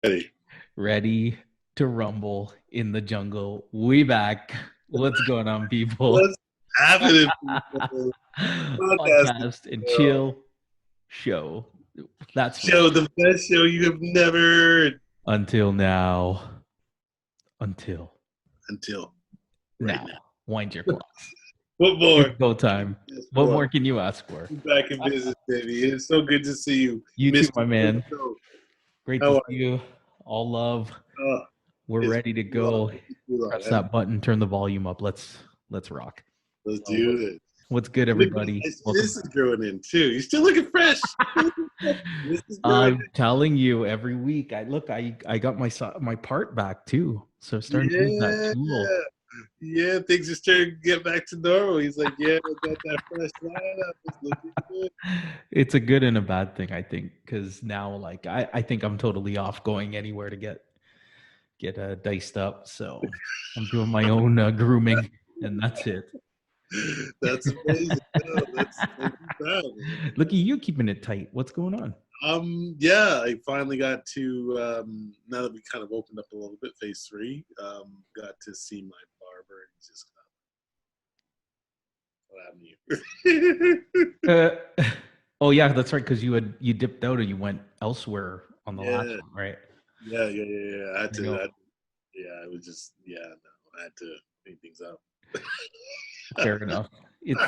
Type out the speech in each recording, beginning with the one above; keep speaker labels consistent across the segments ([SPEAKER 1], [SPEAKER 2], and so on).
[SPEAKER 1] Ready.
[SPEAKER 2] Ready to rumble in the jungle. We back. What's going on, people?
[SPEAKER 1] What's happening, people? Podcasting
[SPEAKER 2] Podcast and
[SPEAKER 1] world.
[SPEAKER 2] chill show. That's right.
[SPEAKER 1] Show the best show you have never heard
[SPEAKER 2] Until now. Until
[SPEAKER 1] until right
[SPEAKER 2] now.
[SPEAKER 1] now.
[SPEAKER 2] Wind your clocks.
[SPEAKER 1] What
[SPEAKER 2] It's
[SPEAKER 1] more?
[SPEAKER 2] go time.
[SPEAKER 1] Yes,
[SPEAKER 2] What
[SPEAKER 1] more.
[SPEAKER 2] more can you ask for?
[SPEAKER 1] We're back in business, baby. It's so good to see you,
[SPEAKER 2] You too,
[SPEAKER 1] Mr.
[SPEAKER 2] my man.
[SPEAKER 1] Show.
[SPEAKER 2] Great to
[SPEAKER 1] How
[SPEAKER 2] see
[SPEAKER 1] are
[SPEAKER 2] you. All love.
[SPEAKER 1] you?
[SPEAKER 2] We're
[SPEAKER 1] It's
[SPEAKER 2] ready
[SPEAKER 1] been
[SPEAKER 2] to
[SPEAKER 1] too long.
[SPEAKER 2] go.
[SPEAKER 1] It's been too long.
[SPEAKER 2] Press that button, turn the volume up. Let's rock.
[SPEAKER 1] Let's
[SPEAKER 2] So
[SPEAKER 1] do this.
[SPEAKER 2] what's good,
[SPEAKER 1] Look at
[SPEAKER 2] everybody?
[SPEAKER 1] this.
[SPEAKER 2] Welcome
[SPEAKER 1] This is growing in too. You're still looking fresh. This is growing
[SPEAKER 2] I'm telling you, every week I got my part back too. So starting to use that
[SPEAKER 1] in.
[SPEAKER 2] tool.
[SPEAKER 1] Yeah. Yeah, things are starting to get back to normal. He's like, yeah, we got that fresh lineup. It's looking good.
[SPEAKER 2] It's a good and a bad thing, I think, because now like I think I'm totally off going anywhere to get diced up. So I'm doing my own grooming, and that's it.
[SPEAKER 1] That's amazing. No, that's so proud, man.
[SPEAKER 2] Look at you keeping it tight. What's going on?
[SPEAKER 1] Yeah, I finally got to now that we kind of opened up a little bit, phase three. Got to see my barber, and he's just what happened to you?
[SPEAKER 2] Uh, oh yeah, that's right. Because you dipped out and you went elsewhere on the last
[SPEAKER 1] Yeah,
[SPEAKER 2] one, right?
[SPEAKER 1] yeah. I had
[SPEAKER 2] I
[SPEAKER 1] to.
[SPEAKER 2] know.
[SPEAKER 1] Yeah, I was just no, I had to clean things up.
[SPEAKER 2] Fair enough.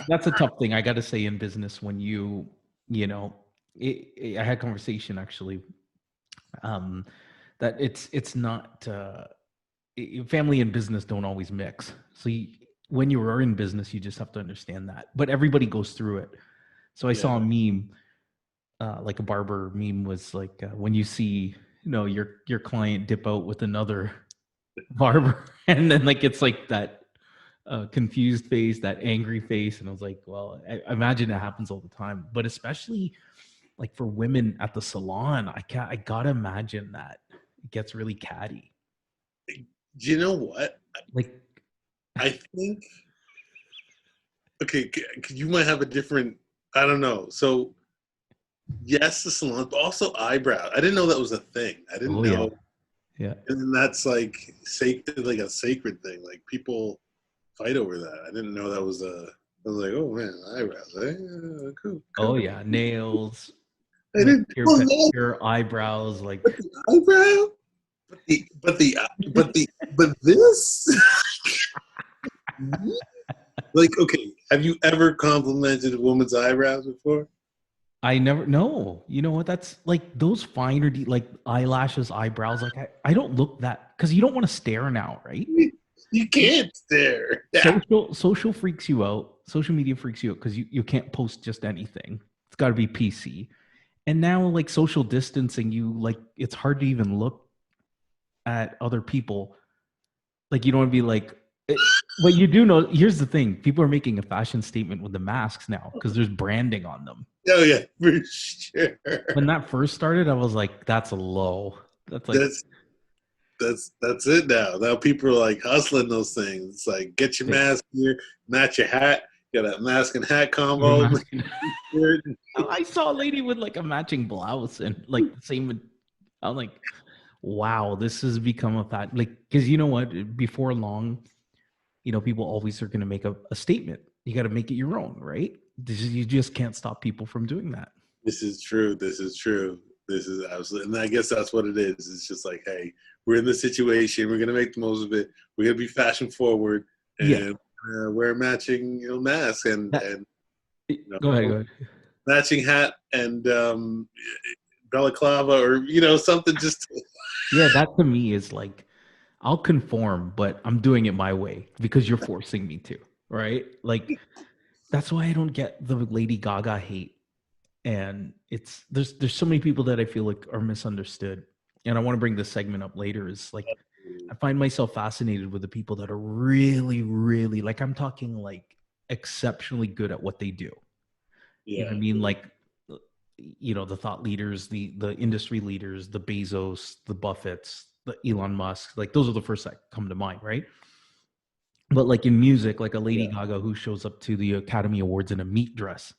[SPEAKER 2] That's a tough thing, I got to say, in business when you know, I had conversation actually, um, that it's not family and business don't always mix. So when you are in business, you just have to understand that. But everybody goes through it. So I
[SPEAKER 1] Yeah,
[SPEAKER 2] saw a meme, like a barber meme was like when you see your client dip out with another barber, and then like it's like that confused face, that angry face. And I was like, well, I imagine it happens all the time, but especially like for women at the salon, I gotta imagine that it gets really catty.
[SPEAKER 1] do you know what?
[SPEAKER 2] Like,
[SPEAKER 1] I think okay, you might have a different. I don't know. So yes, the salon, but also eyebrow. I didn't know that was a thing. I didn't
[SPEAKER 2] oh yeah,
[SPEAKER 1] know,
[SPEAKER 2] yeah.
[SPEAKER 1] and then that's like like a sacred thing. Like people fight over that. I didn't know that was a. I was like, oh man, eyebrows. Yeah, cool,
[SPEAKER 2] Oh
[SPEAKER 1] cool.
[SPEAKER 2] yeah, nails,
[SPEAKER 1] I didn't.
[SPEAKER 2] manicure,
[SPEAKER 1] Oh no,
[SPEAKER 2] pedicure, eyebrows. Like,
[SPEAKER 1] but the eyebrow. But this. Like, okay, have you ever complimented a woman's eyebrows before?
[SPEAKER 2] I never know. You know what? That's like those finer, like eyelashes, eyebrows. Like I don't look that because you don't want to stare now, right?
[SPEAKER 1] You can't stare. Yeah.
[SPEAKER 2] Social freaks you out. Social media freaks you out because you can't post just anything. It's got to be PC. And now like social distancing, you like it's hard to even look at other people. Like you don't want to be like. But you do know. Here's the thing: people are making a fashion statement with the masks now because there's branding on them.
[SPEAKER 1] Oh yeah, for sure.
[SPEAKER 2] When that first started, I was like, "That's a low. That's like,
[SPEAKER 1] That's that's it now. Now people are like hustling those things. It's like get your
[SPEAKER 2] okay,
[SPEAKER 1] mask here, match your hat. Got a mask and hat
[SPEAKER 2] your
[SPEAKER 1] combo.
[SPEAKER 2] mask." I saw a lady with like a matching blouse and like the same. I'm like, wow, this has become a fat like because you know what? Before long, people always are going to make a statement. You got to make it your own, right? You just can't stop people from doing that.
[SPEAKER 1] This is true. This is true. This is absolutely, and I guess that's what it is. It's just like, hey, we're in this situation. We're gonna make the most of it. We're gonna be fashion forward
[SPEAKER 2] Yeah.
[SPEAKER 1] and wear matching, masks
[SPEAKER 2] That,
[SPEAKER 1] and
[SPEAKER 2] go ahead. Go
[SPEAKER 1] know,
[SPEAKER 2] ahead.
[SPEAKER 1] matching hat and balaclava or something just.
[SPEAKER 2] Yeah, that to me is like I'll conform, but I'm doing it my way because you're forcing me to, right? Like that's why I don't get the Lady Gaga hate. And it's there's so many people that I feel like are misunderstood. And I want to bring this segment up later is like I find myself fascinated with the people that are really, really like I'm talking like exceptionally good at what they do. You know what I
[SPEAKER 1] Yeah,
[SPEAKER 2] mean? Like the thought leaders, the industry leaders, the Bezos, the Buffetts, the Elon Musk, like those are the first that come to mind, right? But like in music, like a Lady
[SPEAKER 1] yeah,
[SPEAKER 2] Gaga who shows up to the Academy Awards in a meat dress,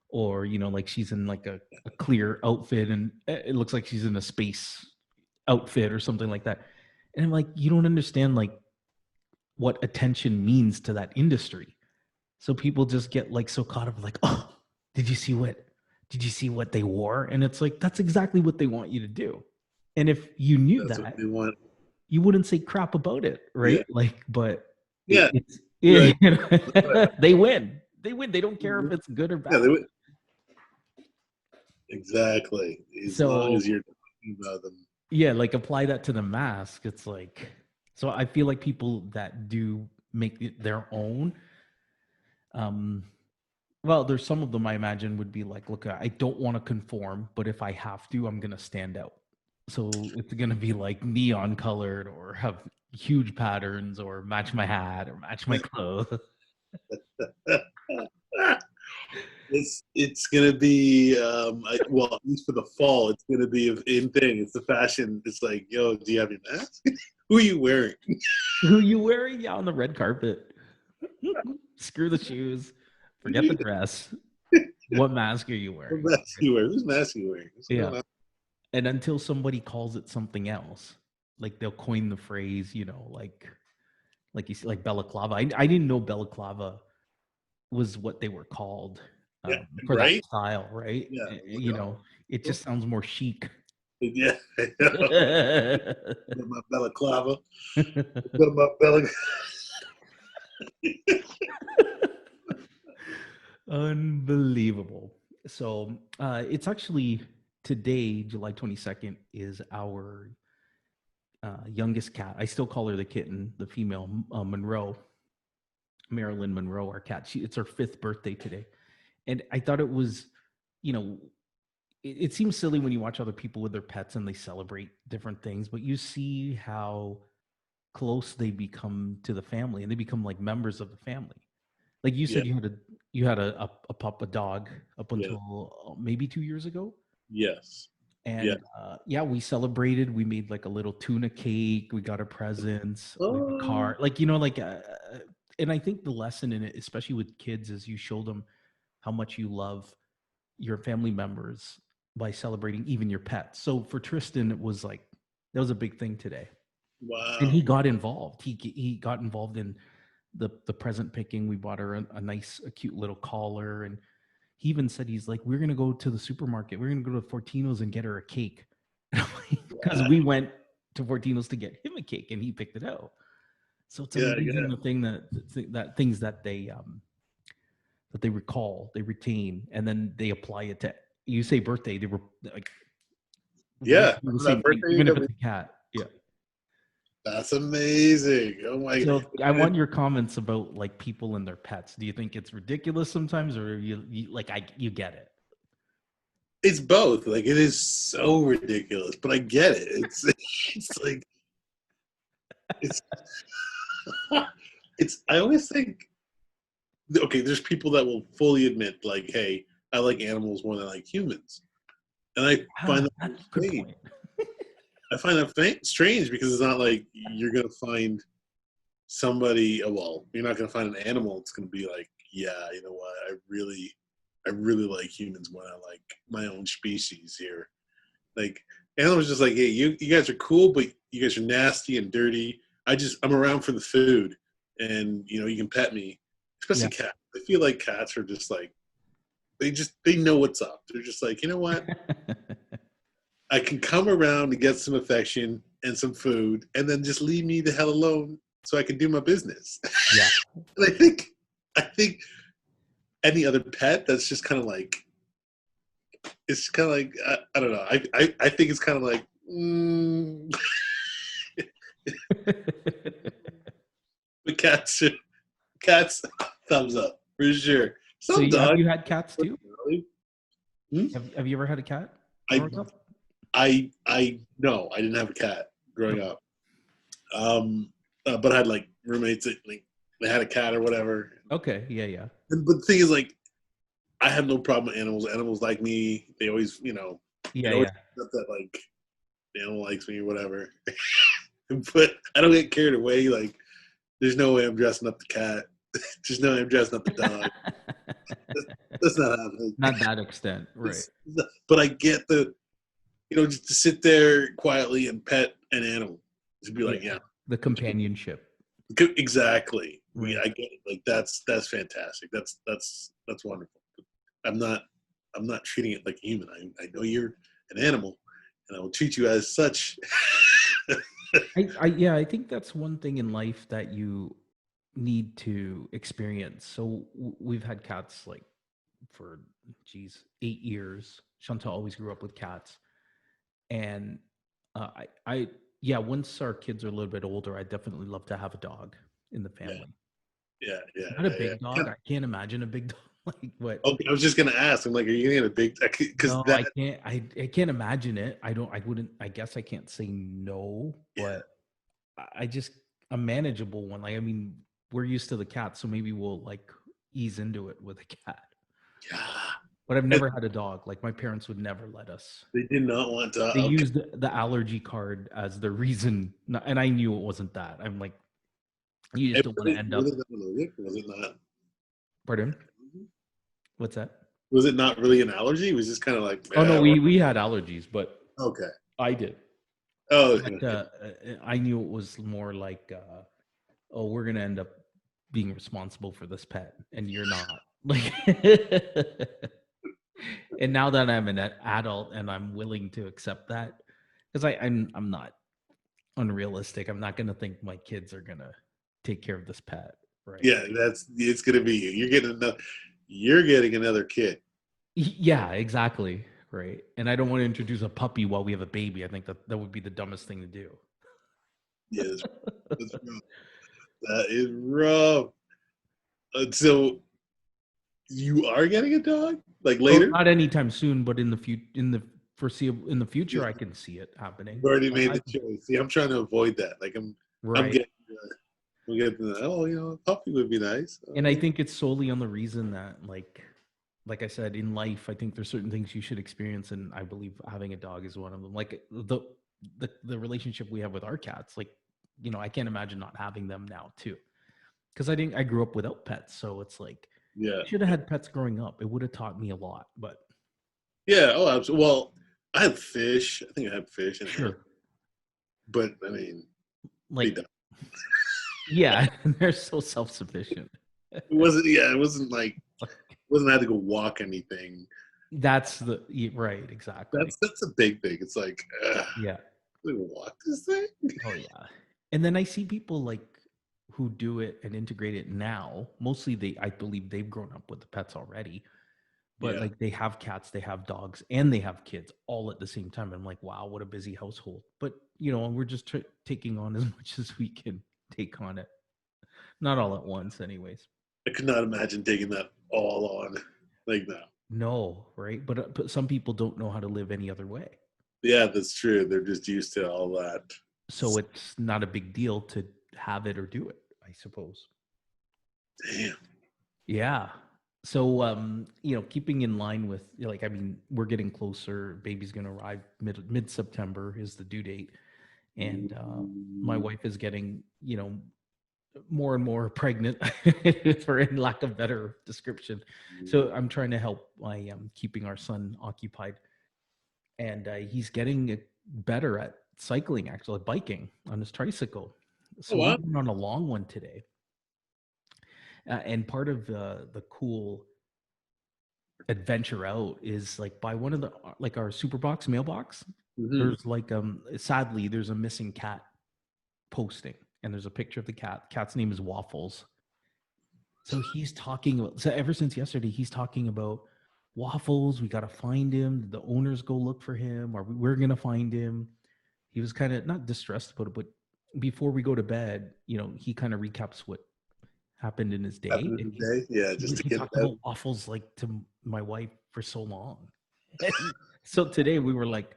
[SPEAKER 2] or like she's in like a clear outfit and it looks like she's in a space outfit or something like that. And I'm like, you don't understand like what attention means to that industry. So people just get like so caught up like, oh, did you see what they wore? And it's like, that's exactly what they want you to do. And if you knew
[SPEAKER 1] That's what
[SPEAKER 2] that,
[SPEAKER 1] they want.
[SPEAKER 2] you wouldn't say crap about it,
[SPEAKER 1] Yeah.
[SPEAKER 2] right? Like, but
[SPEAKER 1] Yeah.
[SPEAKER 2] it's
[SPEAKER 1] Right.
[SPEAKER 2] they win. They win. They don't care if it's good or
[SPEAKER 1] Yeah,
[SPEAKER 2] bad.
[SPEAKER 1] exactly. As long
[SPEAKER 2] So
[SPEAKER 1] as you're talking about them.
[SPEAKER 2] yeah, like apply that to the mask. It's like, so I feel like people that do make it their own, um, well, there's some of them I imagine would be like, look, I don't want to conform, but if I have to, I'm gonna stand out. So it's gonna be like neon colored or have huge patterns or match my hat or match my clothes.
[SPEAKER 1] It's gonna be well, at least for the fall, it's gonna be an in thing. It's the fashion. It's like, yo, do you have your mask? Who are you wearing?
[SPEAKER 2] Who you wearing? Yeah, on the red carpet. Screw the shoes. Forget the dress. What mask are you
[SPEAKER 1] What
[SPEAKER 2] wearing?
[SPEAKER 1] mask you wearing? Whose mask you wearing? What's
[SPEAKER 2] Yeah.
[SPEAKER 1] going on?
[SPEAKER 2] And until somebody calls it something else, like they'll coin the phrase, like you see, like balaclava. I didn't know balaclava was what they were called
[SPEAKER 1] Yeah,
[SPEAKER 2] for that
[SPEAKER 1] right?
[SPEAKER 2] style, right?
[SPEAKER 1] Yeah.
[SPEAKER 2] It just sounds more chic.
[SPEAKER 1] Yeah. I know. With my balaclava. With my balaclava.
[SPEAKER 2] Unbelievable. So it's actually today, July 22nd, is our youngest cat. I still call her the kitten, the female Monroe, Marilyn Monroe, our cat. It's her 5th birthday today. And I thought it was, you know, it seems silly when you watch other people with their pets and they celebrate different things, but you see how close they become to the family and they become like members of the family. Like you
[SPEAKER 1] Yeah.
[SPEAKER 2] said, you had a dog up
[SPEAKER 1] Yeah.
[SPEAKER 2] until maybe 2 years ago.
[SPEAKER 1] Yes. Yeah.
[SPEAKER 2] And yeah, we celebrated. We made like a little tuna cake. We got her presents. We have a
[SPEAKER 1] Oh,
[SPEAKER 2] car. And I think the lesson in it, especially with kids, is you show them how much you love your family members by celebrating even your pets. So for Tristan, it was like that was a big thing today, and he
[SPEAKER 1] wow.
[SPEAKER 2] got involved. He got involved in the present picking. We bought her a cute little collar, and he even said he's like, we're gonna go to the supermarket. We're gonna go to Fortino's and get her a cake, because
[SPEAKER 1] Wow.
[SPEAKER 2] we went to Fortino's to get him a cake, and he picked it out. So it's
[SPEAKER 1] Yeah.
[SPEAKER 2] amazing
[SPEAKER 1] Yeah.
[SPEAKER 2] the thing that things that they recall, they retain, and then they apply it to. You say birthday, they were like they
[SPEAKER 1] Yeah.
[SPEAKER 2] do the
[SPEAKER 1] For that
[SPEAKER 2] same thing,
[SPEAKER 1] birthday you
[SPEAKER 2] even if
[SPEAKER 1] got
[SPEAKER 2] it's
[SPEAKER 1] me.
[SPEAKER 2] a cat. Yeah.
[SPEAKER 1] That's amazing. Oh my.
[SPEAKER 2] So I want your comments about like people and their pets. Do you think it's ridiculous sometimes, or you get it?
[SPEAKER 1] It's both. Like it is so ridiculous, but I get it. It's like it's it's. I always think, okay, there's people that will fully admit, like, hey, I like animals more than I like humans, and I find
[SPEAKER 2] Ah,
[SPEAKER 1] that
[SPEAKER 2] that's a good
[SPEAKER 1] strange.
[SPEAKER 2] point.
[SPEAKER 1] I find that strange because it's not like you're gonna find somebody. Well, you're not gonna find an animal. It's gonna be like, yeah, you know what? I really like humans more than I like my own species here. Like animals, just like, hey, you guys are cool, but you guys are nasty and dirty. I'm around for the food, and you can pet me,
[SPEAKER 2] Yeah.
[SPEAKER 1] especially cats. I feel like cats are just like they know what's up. They're just like, you know what? I can come around to get some affection and some food, and then just leave me the hell alone so I can do my business.
[SPEAKER 2] Yeah.
[SPEAKER 1] And I think any other pet that's just kind of like it's kind of like I don't know. I think it's kind of like the cats thumbs up for sure.
[SPEAKER 2] So
[SPEAKER 1] Some
[SPEAKER 2] have
[SPEAKER 1] dogs.
[SPEAKER 2] you had cats too?
[SPEAKER 1] Hmm?
[SPEAKER 2] Have you ever had a cat
[SPEAKER 1] I
[SPEAKER 2] growing up?
[SPEAKER 1] I no, I didn't have a cat growing
[SPEAKER 2] Okay.
[SPEAKER 1] up. But I had like roommates that like they had a cat or whatever.
[SPEAKER 2] Okay. Yeah. Yeah.
[SPEAKER 1] But the thing is, like, I have no problem with animals. Animals like me. They always,
[SPEAKER 2] Yeah.
[SPEAKER 1] it always
[SPEAKER 2] Yeah.
[SPEAKER 1] comes up that like the animal likes me or whatever. But I don't get carried away. Like, there's no way I'm dressing up the cat. There's no way I'm dressing up the dog. That's not happening.
[SPEAKER 2] Not that extent, right?
[SPEAKER 1] But I get the just to sit there quietly and pet an animal. Just be like, yeah,
[SPEAKER 2] the companionship.
[SPEAKER 1] exactly.
[SPEAKER 2] Right.
[SPEAKER 1] I get it. Like that's fantastic. That's wonderful. I'm not treating it like a human. I know you're an animal, and I will treat you as such.
[SPEAKER 2] I think that's one thing in life that you need to experience. So we've had cats like for 8 years. Chantal always grew up with cats, and I yeah. Once our kids are a little bit older, I definitely love to have a dog in the
[SPEAKER 1] Yeah,
[SPEAKER 2] family.
[SPEAKER 1] yeah, yeah,
[SPEAKER 2] Not a
[SPEAKER 1] yeah.
[SPEAKER 2] big dog. I can't imagine a big dog like what.
[SPEAKER 1] Okay, I was just gonna ask. I'm like, are you gonna get a big? Because
[SPEAKER 2] No, I
[SPEAKER 1] that,
[SPEAKER 2] can't. I can't imagine it. I don't. I wouldn't. I guess I can't say no,
[SPEAKER 1] yeah,
[SPEAKER 2] but I just a manageable one. Like I mean, we're used to the cat, so maybe we'll like ease into it with a cat.
[SPEAKER 1] yeah.
[SPEAKER 2] But I've
[SPEAKER 1] And
[SPEAKER 2] never had a dog. Like my parents would never let us.
[SPEAKER 1] they did not want to.
[SPEAKER 2] They
[SPEAKER 1] Okay,
[SPEAKER 2] used the allergy card as the reason, and I knew it wasn't that. I'm like, you just don't want to end
[SPEAKER 1] was
[SPEAKER 2] up.
[SPEAKER 1] it not allergic? Was it not?
[SPEAKER 2] Pardon? What's that?
[SPEAKER 1] Was it not really an allergy? It was just kind of like,
[SPEAKER 2] Oh no, we had allergies, but
[SPEAKER 1] okay.
[SPEAKER 2] I did.
[SPEAKER 1] Oh,
[SPEAKER 2] But I knew it was more like, oh, we're gonna end up being responsible for this pet, and you're not. Like, and now that I'm an adult and I'm willing to accept that, because I'm not unrealistic. I'm not gonna think my kids are gonna take care of this pet, right?
[SPEAKER 1] yeah. It's gonna be you. You're getting another kid.
[SPEAKER 2] Yeah, exactly. Right. And I don't want to introduce a puppy while we have a baby. I think that would be the dumbest thing to do.
[SPEAKER 1] Yeah, that's rough. That is rough. So you are getting a dog like
[SPEAKER 2] Well,
[SPEAKER 1] later?
[SPEAKER 2] not anytime soon, but in the foreseeable in the
[SPEAKER 1] Yeah,
[SPEAKER 2] future, I can see it happening.
[SPEAKER 1] you've already
[SPEAKER 2] Like
[SPEAKER 1] made
[SPEAKER 2] I
[SPEAKER 1] the choice. See, I'm trying to avoid that. Like I'm
[SPEAKER 2] right.
[SPEAKER 1] getting. I'm getting. Oh, a puppy would be nice.
[SPEAKER 2] And I think it's solely on the reason that like I said, in life, I think there's certain things you should experience, and I believe having a dog is one of them. Like the relationship we have with our cats, like I can't imagine not having them now too. Because I grew up without pets, so it's like
[SPEAKER 1] Yeah,
[SPEAKER 2] I should have had pets growing up. It would have taught me a lot, but
[SPEAKER 1] yeah. Oh, absolutely. Well, I had fish. I think I had fish and
[SPEAKER 2] sure,
[SPEAKER 1] but I mean, they
[SPEAKER 2] like
[SPEAKER 1] died.
[SPEAKER 2] yeah, they're so self-sufficient.
[SPEAKER 1] It wasn't. Yeah, it wasn't like
[SPEAKER 2] Like,
[SPEAKER 1] wasn't I had to go walk anything.
[SPEAKER 2] that's right, exactly.
[SPEAKER 1] That's a big thing. It's like,
[SPEAKER 2] Yeah.
[SPEAKER 1] we walk this thing.
[SPEAKER 2] Oh yeah. And then I see people like who do it and integrate it now. Mostly I believe they've grown up with the pets already, but
[SPEAKER 1] Yeah,
[SPEAKER 2] like they have cats, they have dogs, and they have kids all at the same time. I'm like, wow, what a busy household. But we're just taking on as much as we can take on it. Not all at once, anyways.
[SPEAKER 1] I could not imagine taking that all on like that.
[SPEAKER 2] No, right? But some people don't know how to live any other way.
[SPEAKER 1] Yeah, that's true. They're just used to all that.
[SPEAKER 2] So it's not a big deal to have it or do it, I suppose.
[SPEAKER 1] Damn.
[SPEAKER 2] Yeah. So keeping in line with like I mean, we're getting closer. Baby's gonna arrive mid September is the due date. And my wife is getting, more and more pregnant for in lack of better description. So I'm trying to help by keeping our son occupied. And he's getting better at cycling, actually biking on his tricycle.
[SPEAKER 1] Oh
[SPEAKER 2] So we
[SPEAKER 1] wow.
[SPEAKER 2] went on a long one today. And part of the cool adventure out is like by one of the like our super box mailbox.
[SPEAKER 1] Mm-hmm.
[SPEAKER 2] There's like sadly there's a missing cat posting, and there's a picture of the cat. Cat's name is Waffles. So he's talking about so ever since yesterday he's talking about Waffles. We got to find him. The owners go look for him, or we're gonna find him. He was kind of not distressed about it, but before we go to bed, he kind of recaps what happened in his day,
[SPEAKER 1] Happened
[SPEAKER 2] and
[SPEAKER 1] in the day. Yeah, just to
[SPEAKER 2] he
[SPEAKER 1] get
[SPEAKER 2] talked
[SPEAKER 1] that.
[SPEAKER 2] about Waffles like to my wife for so long. And so today we were like,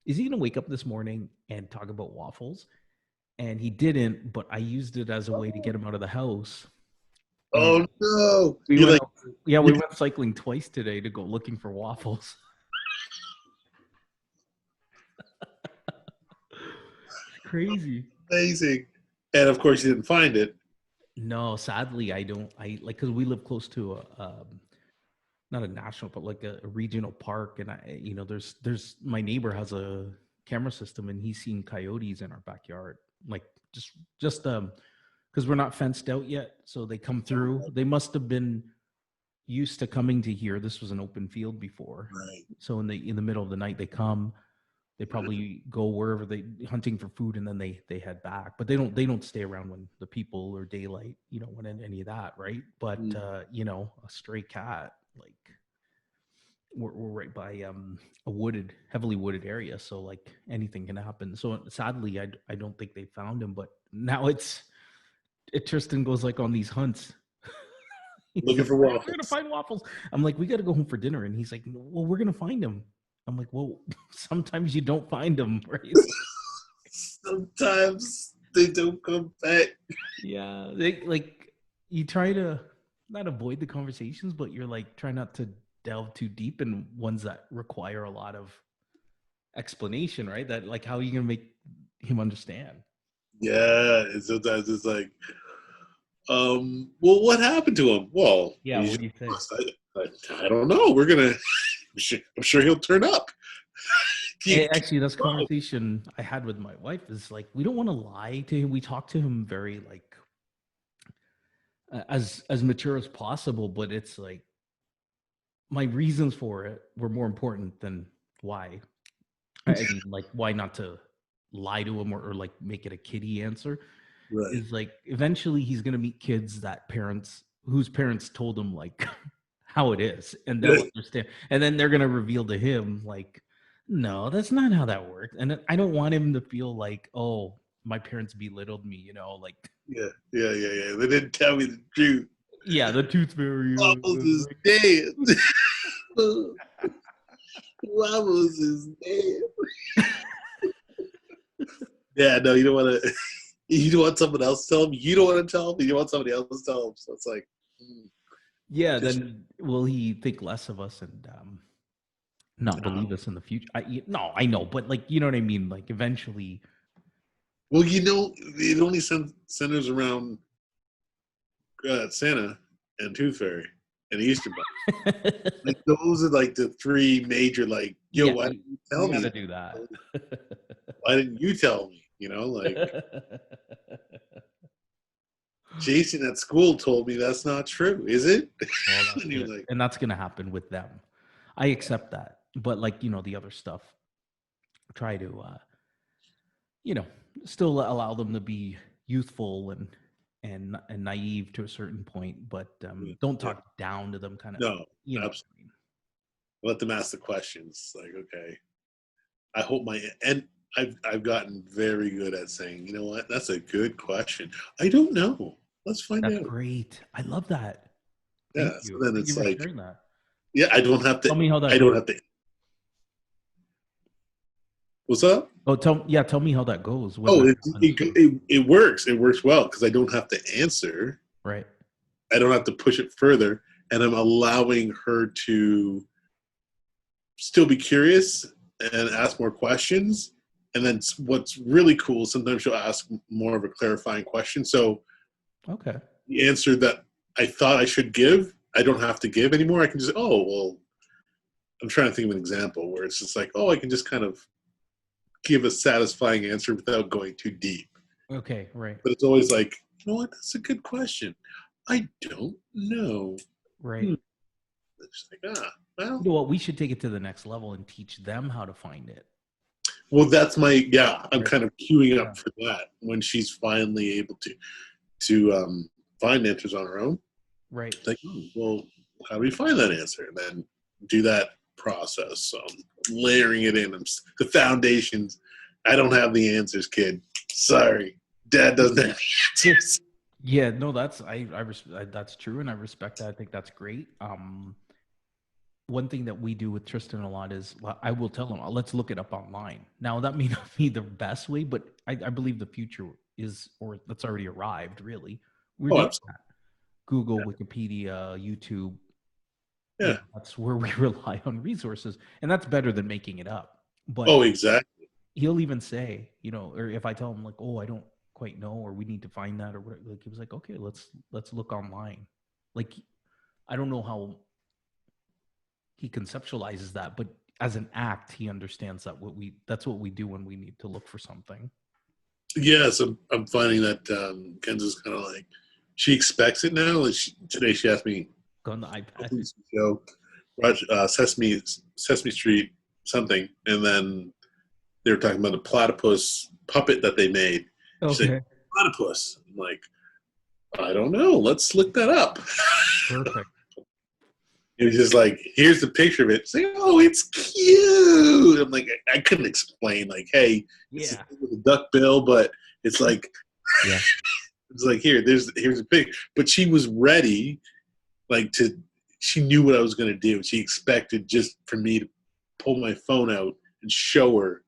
[SPEAKER 2] is he gonna wake up this morning and talk about Waffles? And he didn't, but I used it as a way to get him out of the house. And
[SPEAKER 1] Oh no!
[SPEAKER 2] we
[SPEAKER 1] You're
[SPEAKER 2] went
[SPEAKER 1] like,
[SPEAKER 2] out, yeah, we
[SPEAKER 1] you're
[SPEAKER 2] went cycling twice today to go looking for Waffles. It's crazy.
[SPEAKER 1] amazing. And of course, you didn't find it.
[SPEAKER 2] No, sadly, I don't. I like because we live close to not a national, but like a regional park. And there's my neighbor has a camera system, and he's seen coyotes in our backyard. Like just because we're not fenced out yet, so they come through. They must have been used to coming to here. This was an open field before,
[SPEAKER 1] Right.
[SPEAKER 2] so in the middle of the night they come. They probably go wherever they hunting for food, and then they head back. But they don't stay around when the people or daylight, when any of that, right? But
[SPEAKER 1] Mm.
[SPEAKER 2] a stray cat, like we're right by a heavily wooded area, so like anything can happen. So sadly, I don't think they found him. But now Tristan goes like on these hunts. He's
[SPEAKER 1] Looking
[SPEAKER 2] like,
[SPEAKER 1] for
[SPEAKER 2] we're gonna
[SPEAKER 1] waffles.
[SPEAKER 2] find waffles. I'm like, we got to go home for dinner, and he's like, well, we're gonna find him. I'm like, well, sometimes you don't find them, right?
[SPEAKER 1] Sometimes they don't come back.
[SPEAKER 2] Yeah, they like you try to not avoid the conversations, but you're like try not to delve too deep in ones that require a lot of explanation, right? That like how are you gonna make him understand?
[SPEAKER 1] Yeah, and sometimes it's like, well, what happened to him? Well,
[SPEAKER 2] Yeah,
[SPEAKER 1] he's
[SPEAKER 2] what do you say?
[SPEAKER 1] lost. I don't know. I'm sure he'll turn up.
[SPEAKER 2] Actually, that's a conversation I had with my wife. Is like we don't want to lie to him. We talk to him very like as mature as possible, but it's like my reasons for it were more important than why. I mean, like, why not to lie to him or like make it a kiddie answer?
[SPEAKER 1] Right.
[SPEAKER 2] Is like eventually he's gonna meet kids that whose parents told him like how it is, and they'll understand. And then they're gonna reveal to him like, no, that's not how that works. And I don't want him to feel like, oh, my parents belittled me, like
[SPEAKER 1] Yeah, yeah, yeah, yeah. They didn't tell me the truth.
[SPEAKER 2] yeah, the tooth fairy.
[SPEAKER 1] Waffles is dead. Waffles is dead. Yeah, no, you don't want to. You don't want someone else to tell them. You don't want to tell them. You want somebody else to tell them. So it's like,
[SPEAKER 2] Yeah,
[SPEAKER 1] just
[SPEAKER 2] then will he think less of us and not believe us in the future? No, I know, but like you know what I mean. Like eventually,
[SPEAKER 1] well, it only centers around Santa and Tooth Fairy and Easter Bunny. Like those are like the three major. Like, yo,
[SPEAKER 2] yeah,
[SPEAKER 1] why didn't you
[SPEAKER 2] we
[SPEAKER 1] tell
[SPEAKER 2] got
[SPEAKER 1] me
[SPEAKER 2] to
[SPEAKER 1] that?
[SPEAKER 2] do that.
[SPEAKER 1] Why didn't you tell me? Like Jason at school told me that's not true. Is it?
[SPEAKER 2] Well, that's
[SPEAKER 1] And you're
[SPEAKER 2] good,
[SPEAKER 1] like,
[SPEAKER 2] and that's gonna happen with them. I accept that, but like the other stuff, try to you know still allow them to be youthful and naive to a certain point, but
[SPEAKER 1] yeah,
[SPEAKER 2] don't
[SPEAKER 1] yeah.
[SPEAKER 2] talk down to them. Kind of,
[SPEAKER 1] No,
[SPEAKER 2] what
[SPEAKER 1] absolutely.
[SPEAKER 2] I mean.
[SPEAKER 1] Let them ask the questions. Like, okay, I hope and I've gotten very good at saying, you know what, that's a good question. I don't know. Let's find
[SPEAKER 2] That's
[SPEAKER 1] out.
[SPEAKER 2] great. I love that.
[SPEAKER 1] Yeah.
[SPEAKER 2] Thank
[SPEAKER 1] So
[SPEAKER 2] you.
[SPEAKER 1] then
[SPEAKER 2] Thank you
[SPEAKER 1] it's
[SPEAKER 2] for
[SPEAKER 1] like,
[SPEAKER 2] sharing that.
[SPEAKER 1] yeah, I don't have to.
[SPEAKER 2] Tell me how that
[SPEAKER 1] I don't
[SPEAKER 2] goes.
[SPEAKER 1] have to. What's up?
[SPEAKER 2] Oh, tell me how that goes when
[SPEAKER 1] Oh,
[SPEAKER 2] that happens too.
[SPEAKER 1] it works. It works well because I don't have to answer.
[SPEAKER 2] Right.
[SPEAKER 1] I don't have to push it further, and I'm allowing her to still be curious and ask more questions. And then what's really cool, sometimes she'll ask more of a clarifying question. So
[SPEAKER 2] Okay.
[SPEAKER 1] the answer that I thought I should give, I don't have to give anymore. I can just, oh, well, I'm trying to think of an example where it's just like, oh, I can just kind of give a satisfying answer without going too deep.
[SPEAKER 2] Okay. Right.
[SPEAKER 1] But it's always like, you know what? That's a good question. I don't know.
[SPEAKER 2] Right.
[SPEAKER 1] Hmm. It's like, well,
[SPEAKER 2] You know what? We should take it to the next level and teach them how to find it.
[SPEAKER 1] well, that's I'm
[SPEAKER 2] Right.
[SPEAKER 1] kind of queuing
[SPEAKER 2] Yeah.
[SPEAKER 1] up for that when she's finally able to find answers on her own.
[SPEAKER 2] Right.
[SPEAKER 1] Like, well, how do we find that answer? And then do that process, layering it in. The foundations. I don't have the answers, kid. Sorry, Dad doesn't have the answers.
[SPEAKER 2] Yeah. No, that's true, and I respect that. I think that's great. One thing that we do with Tristan a lot is I will tell him, let's look it up online. Now, that may not be the best way, but I believe the future is, or that's already arrived, really. We're
[SPEAKER 1] Oh,
[SPEAKER 2] doing
[SPEAKER 1] absolutely.
[SPEAKER 2] that. Google, Wikipedia, YouTube,
[SPEAKER 1] Yeah.
[SPEAKER 2] that's where we rely on resources. And that's better than making it up. But
[SPEAKER 1] Oh, exactly.
[SPEAKER 2] he'll even say, or if I tell him like, oh, I don't quite know, or we need to find that, or whatever, like he was like, okay, let's look online. Like, I don't know how he conceptualizes that, but as an act, he understands that that's what we do when we need to look for something.
[SPEAKER 1] Yes, I'm finding that Kenza's kind of like, she expects it now. Like today she asked me,
[SPEAKER 2] Go on the iPad.
[SPEAKER 1] show, Sesame Street something, and then they were talking about a platypus puppet that they made. She's like,
[SPEAKER 2] Okay.
[SPEAKER 1] platypus. I'm like, I don't know. Let's look that up.
[SPEAKER 2] Perfect.
[SPEAKER 1] It was just like, here's the picture of it. It's like, oh, it's cute. I'm like, I couldn't explain, like, hey, it's
[SPEAKER 2] Yeah.
[SPEAKER 1] with a duck bill, but it's like,
[SPEAKER 2] Yeah.
[SPEAKER 1] it's like, here's a picture. But she was ready, like, she knew what I was going to do. She expected just for me to pull my phone out and show her.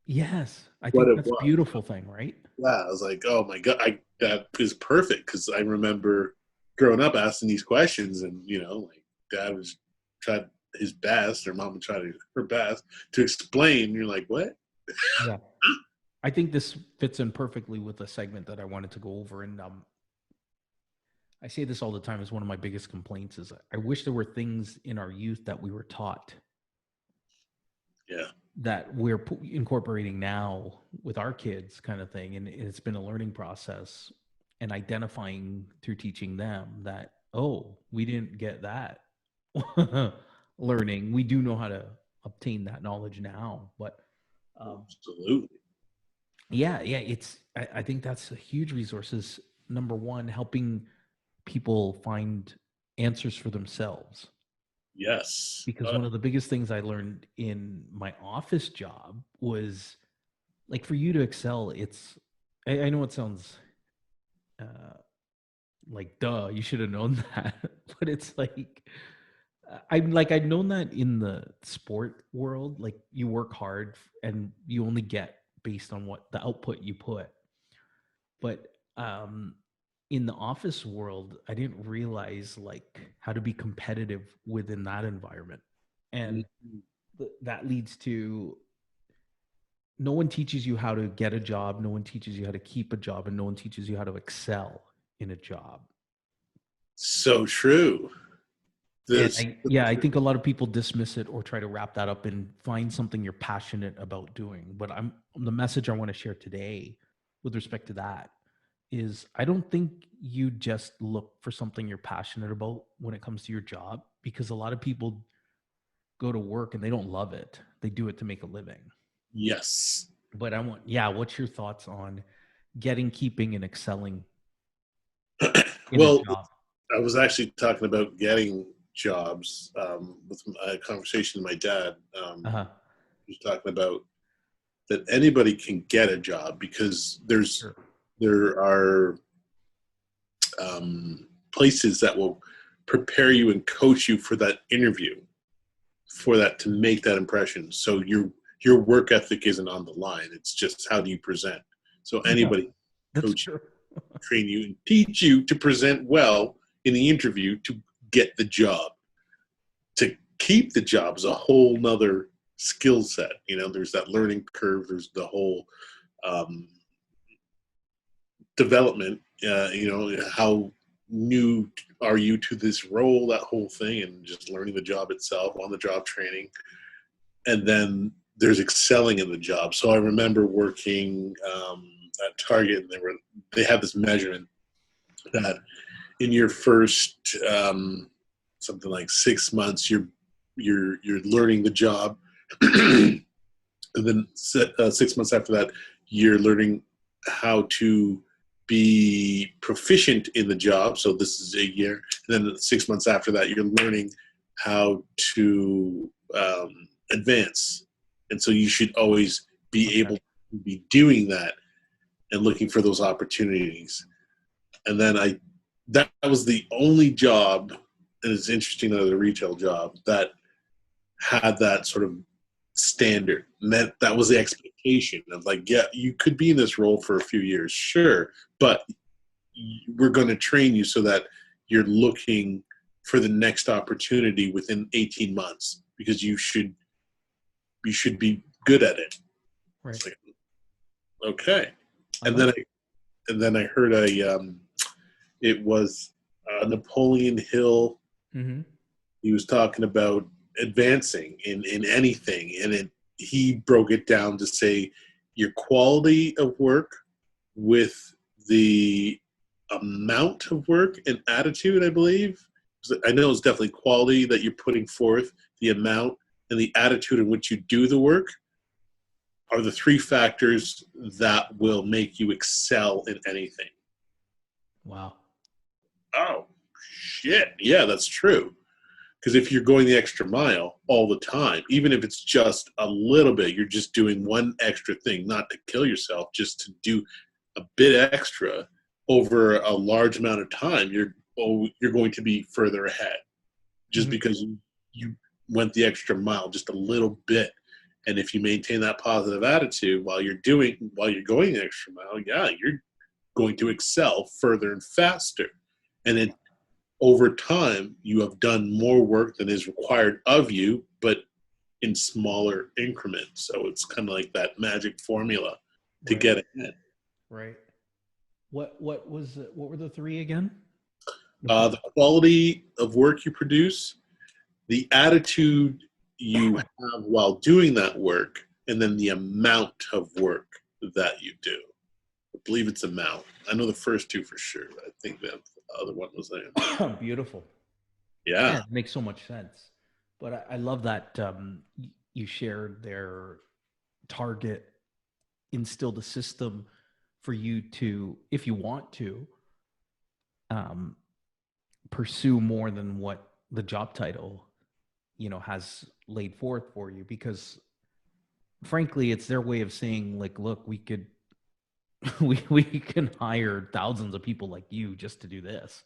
[SPEAKER 2] Yes. I
[SPEAKER 1] What
[SPEAKER 2] think
[SPEAKER 1] it
[SPEAKER 2] that's a
[SPEAKER 1] was.
[SPEAKER 2] beautiful thing, right?
[SPEAKER 1] Yeah, I was like, oh my God, that is perfect. Because I remember growing up asking these questions, and, like, dad was tried his best, or mom would try her best to explain. You're like, what?
[SPEAKER 2] Yeah. I think this fits in perfectly with a segment that I wanted to go over. And I say this all the time as one of my biggest complaints is I wish there were things in our youth that we were taught
[SPEAKER 1] Yeah.
[SPEAKER 2] that we're incorporating now with our kids, kind of thing. And it's been a learning process and identifying through teaching them that, oh, we didn't get that learning. We do know how to obtain that knowledge now, but
[SPEAKER 1] Absolutely.
[SPEAKER 2] yeah, I think that's a huge resource is number one, helping people find answers for themselves.
[SPEAKER 1] Yes.
[SPEAKER 2] Because one of the biggest things I learned in my office job was like for you to excel, I know it sounds like duh, you should have known that. But it's like I'd known that in the sport world, like you work hard and you only get based on what the output you put. But in the office world, I didn't realize like how to be competitive within that environment. And that leads to no one teaches you how to get a job, no one teaches you how to keep a job, and no one teaches you how to excel in a job.
[SPEAKER 1] So true.
[SPEAKER 2] And
[SPEAKER 1] This.
[SPEAKER 2] I think a lot of people dismiss it or try to wrap that up and find something you're passionate about doing. But the message I want to share today with respect to that is I don't think you just look for something you're passionate about when it comes to your job, because a lot of people go to work and they don't love it. They do it to make a living.
[SPEAKER 1] Yes.
[SPEAKER 2] But what's your thoughts on getting, keeping, and excelling in a
[SPEAKER 1] Well,
[SPEAKER 2] job?
[SPEAKER 1] I was actually talking about getting jobs with a conversation with my dad.
[SPEAKER 2] Uh-huh.
[SPEAKER 1] He was talking about that anybody can get a job because
[SPEAKER 2] Sure.
[SPEAKER 1] there are places that will prepare you and coach you for that interview, for that to make that impression. So your work ethic isn't on the line. It's just how do you present. So
[SPEAKER 2] Yeah,
[SPEAKER 1] anybody
[SPEAKER 2] that's
[SPEAKER 1] coach,
[SPEAKER 2] true.
[SPEAKER 1] train you, and teach you to present well in the interview to get the job. To keep the job is a whole nother skill set. There's that learning curve. There's the whole development. How new are you to this role? That whole thing, and just learning the job itself, on the job training, and then there's excelling in the job. So I remember working at Target, and they had this measurement that in your first something like 6 months, you're learning the job, and then 6 months after that, you're learning how to be proficient in the job. So this is a year, and then 6 months after that, you're learning how to advance. And so you should always be able to be doing that and looking for those opportunities. And then that was the only job, and it's interesting that the retail job that had that sort of standard. And that was the expectation of like, yeah, you could be in this role for a few years, sure, but we're going to train you so that you're looking for the next opportunity within 18 months because you should be good at it.
[SPEAKER 2] Right.
[SPEAKER 1] It's like, okay. And then I heard it was Napoleon Hill.
[SPEAKER 2] Mm-hmm.
[SPEAKER 1] He was talking about advancing in anything. And he broke it down to say your quality of work with the amount of work and attitude, I believe. I know it's definitely quality that you're putting forth, the amount, and the attitude in which you do the work are the three factors that will make you excel in anything.
[SPEAKER 2] Wow.
[SPEAKER 1] Oh, shit. Yeah, that's true. Because if you're going the extra mile all the time, even if it's just a little bit, you're just doing one extra thing, not to kill yourself, just to do a bit extra over a large amount of time, you're going to be further ahead just because you went the extra mile just a little bit. And if you maintain that positive attitude while you're going the extra mile, yeah, you're going to excel further and faster. And then over time, you have done more work than is required of you, but in smaller increments. So it's kind of like that magic formula to get ahead.
[SPEAKER 2] Right. What were the three again?
[SPEAKER 1] The quality of work you produce, the attitude you have while doing that work, and then the amount of work that you do. I believe it's amount. I know the first two for sure. I think that the other one was there.
[SPEAKER 2] Beautiful.
[SPEAKER 1] Yeah.
[SPEAKER 2] It makes so much sense. But I love that you shared their Target instilled a system for you to, if you want to, pursue more than what the job title, has laid forth for you. Because frankly, it's their way of saying, like, look, we could, we can hire thousands of people like you just to do this.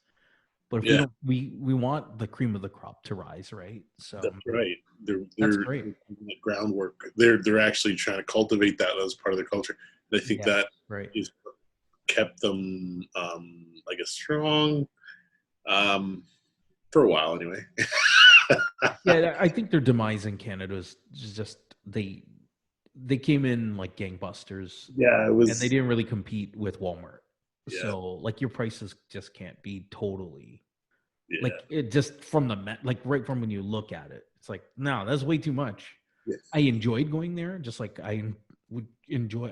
[SPEAKER 2] But if we don't, we want the cream of the crop to rise, right? So
[SPEAKER 1] that's right.
[SPEAKER 2] That's great.
[SPEAKER 1] The groundwork. They're actually trying to cultivate that as part of their culture. And I think that is what kept them, I guess, strong for a while anyway.
[SPEAKER 2] Yeah, I think their demise in Canada is just they came in like gangbusters.
[SPEAKER 1] Yeah, it was,
[SPEAKER 2] and they didn't really compete with Walmart.
[SPEAKER 1] Yeah.
[SPEAKER 2] So like your prices just can't be totally
[SPEAKER 1] Yeah.
[SPEAKER 2] like it just from the like right from when you look at it, it's like, no, that's way too much.
[SPEAKER 1] Yes.
[SPEAKER 2] I enjoyed going there, just like I would enjoy.